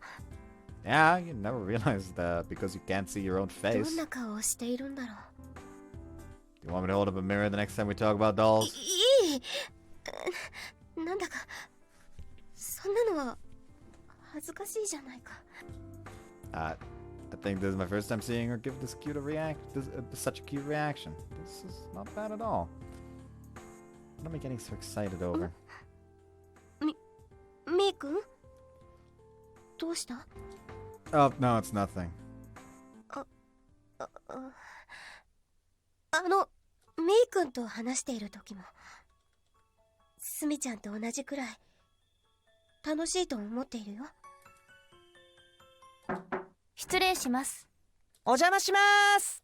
Yeah, you never realized that because you can't see your own ど face. んな顔をしているんだろ Do you want me to hold up a mirror the next time we talk about う。dolls? いい。なんだかそんなのは恥ずかしいじゃないか。I think this is my first time seeing her give this such a cute reaction. This is not bad at all. What am I getting so excited over? みーくん？どうした？ Oh, no, it's nothing. みーくんと話している時もすみちゃんと同じくらい楽しいと思っているよ。失礼します。お邪魔します。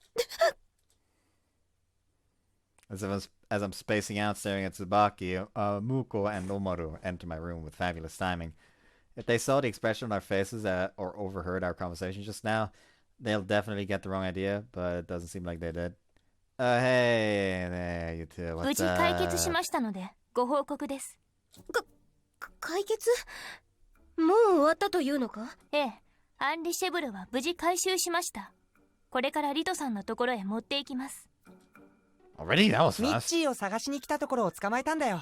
As I'm spacing out staring at Tsubaki, Muko and Omaru enter my room with fabulous timing. If they saw the expression on our faces or overheard our conversation just now, they'll definitely get the wrong idea, but it doesn't seem like they did. Hey there, you two. 無 What's 事解決 up? しましたのでご報告です。解決？もう終わったというのか？ええ、アンリ・シェブルは無事回収しました。これからリトさんのところへ持っていきます。Already? That was ミッ fast. チーを探しに来たところを捕まえたんだよ。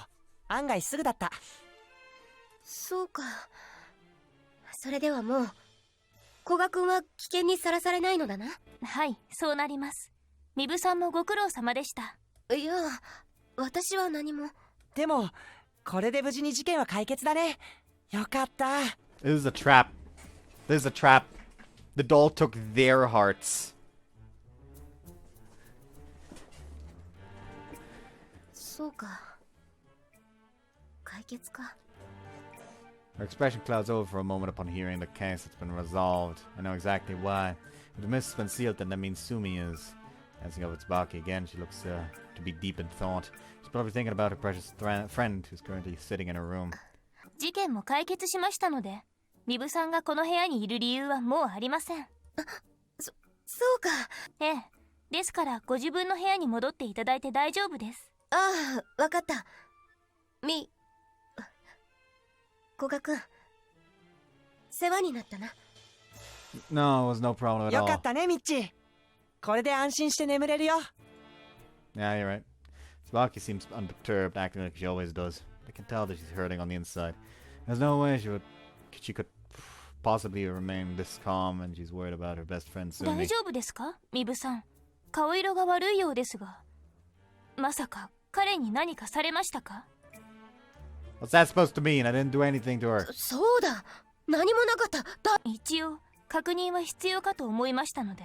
案外すぐだった。そうか。それではもう古賀くんは危険にさらされないのだな。はい、そうなります。ミブさんもご苦労様でした。いや、私は何も。でもこれで無事に事件は解決だね。よかった。 This is a trap. This is a trap. The doll took their hearts. そうか。解決か。 Her expression clouds over for a moment upon hearing the case that's been resolved. I know exactly why. If the mist has been sealed, then that means Sumi is. Glancing over Tsubaki again, she looks to be deep in thought. She's probably thinking about her precious friend who's currently sitting in her room. 事件も解決しましたので、ミブさんがこの部屋にいる理由はもうありません。そうか。ええ、ですからご自分の部屋に戻っていただいて大丈夫です。ああ、わかった。古賀くん、世話になったな。No, it was no problem at よか all. ったねミッチー。これで安心して眠れるよ。 Yeah, you're right. Tsubaki seems unperturbed, acting like she always does. I can tell that she's hurting on the inside. There's no way she could possibly remain this calm when she's worried about her best friend Sumi. 大丈夫ですか、ミブさん。顔色が悪いようですが。まさか彼に何かされましたか？ What's that supposed to mean? I didn't do anything to her. そうだ、何もなかった。一応確認は必要かと思いましたので。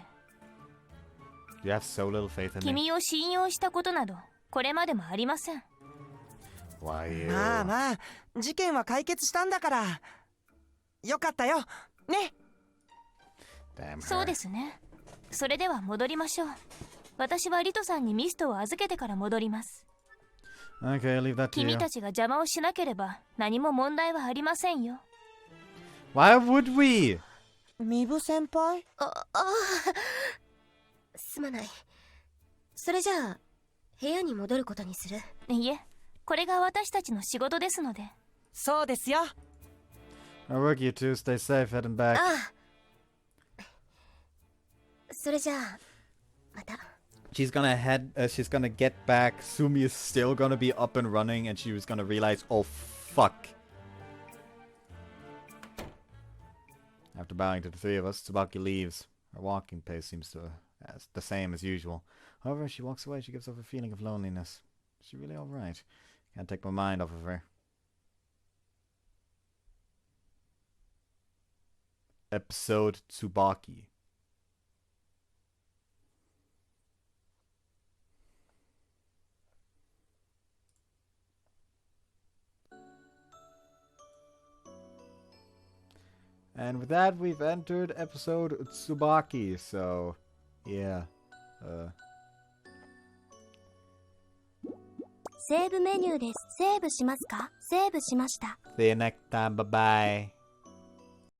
You have so little faith in me. 君を信用したことなどこれまでもありません。 Why you? まあまあ、事件は解決したんだから。よかったよ。ね。Damn her. そうですね。それでは戻りましょう。私はリトさんにミストを預けてから戻ります。Okay, I'll leave that to 君 you. たちが邪魔をしなければ何も問題はありませんよ。 Why would we? ミブ先輩？すまない。それじゃあ部屋に戻ることにする。いえ、これが私たちの仕事ですので。そうですよ。I work you two. Stay safe. Heading back. それじゃあまた。 She's gonna she's gonna get back. Sumi is still gonna be up and running, and she was gonna realize, oh fuck. After bowing to the three of us, Tsubaki leaves. Her walking pace seems the same as usual. However, as she walks away, she gives off a feeling of loneliness. Is she really alright? Can't take my mind off of her. Episode Tsubaki. And with that, we've entered episode Tsubaki, so, yeah. セーブメニューです。セーブしますか？セーブしました。 See you next time, bye bye.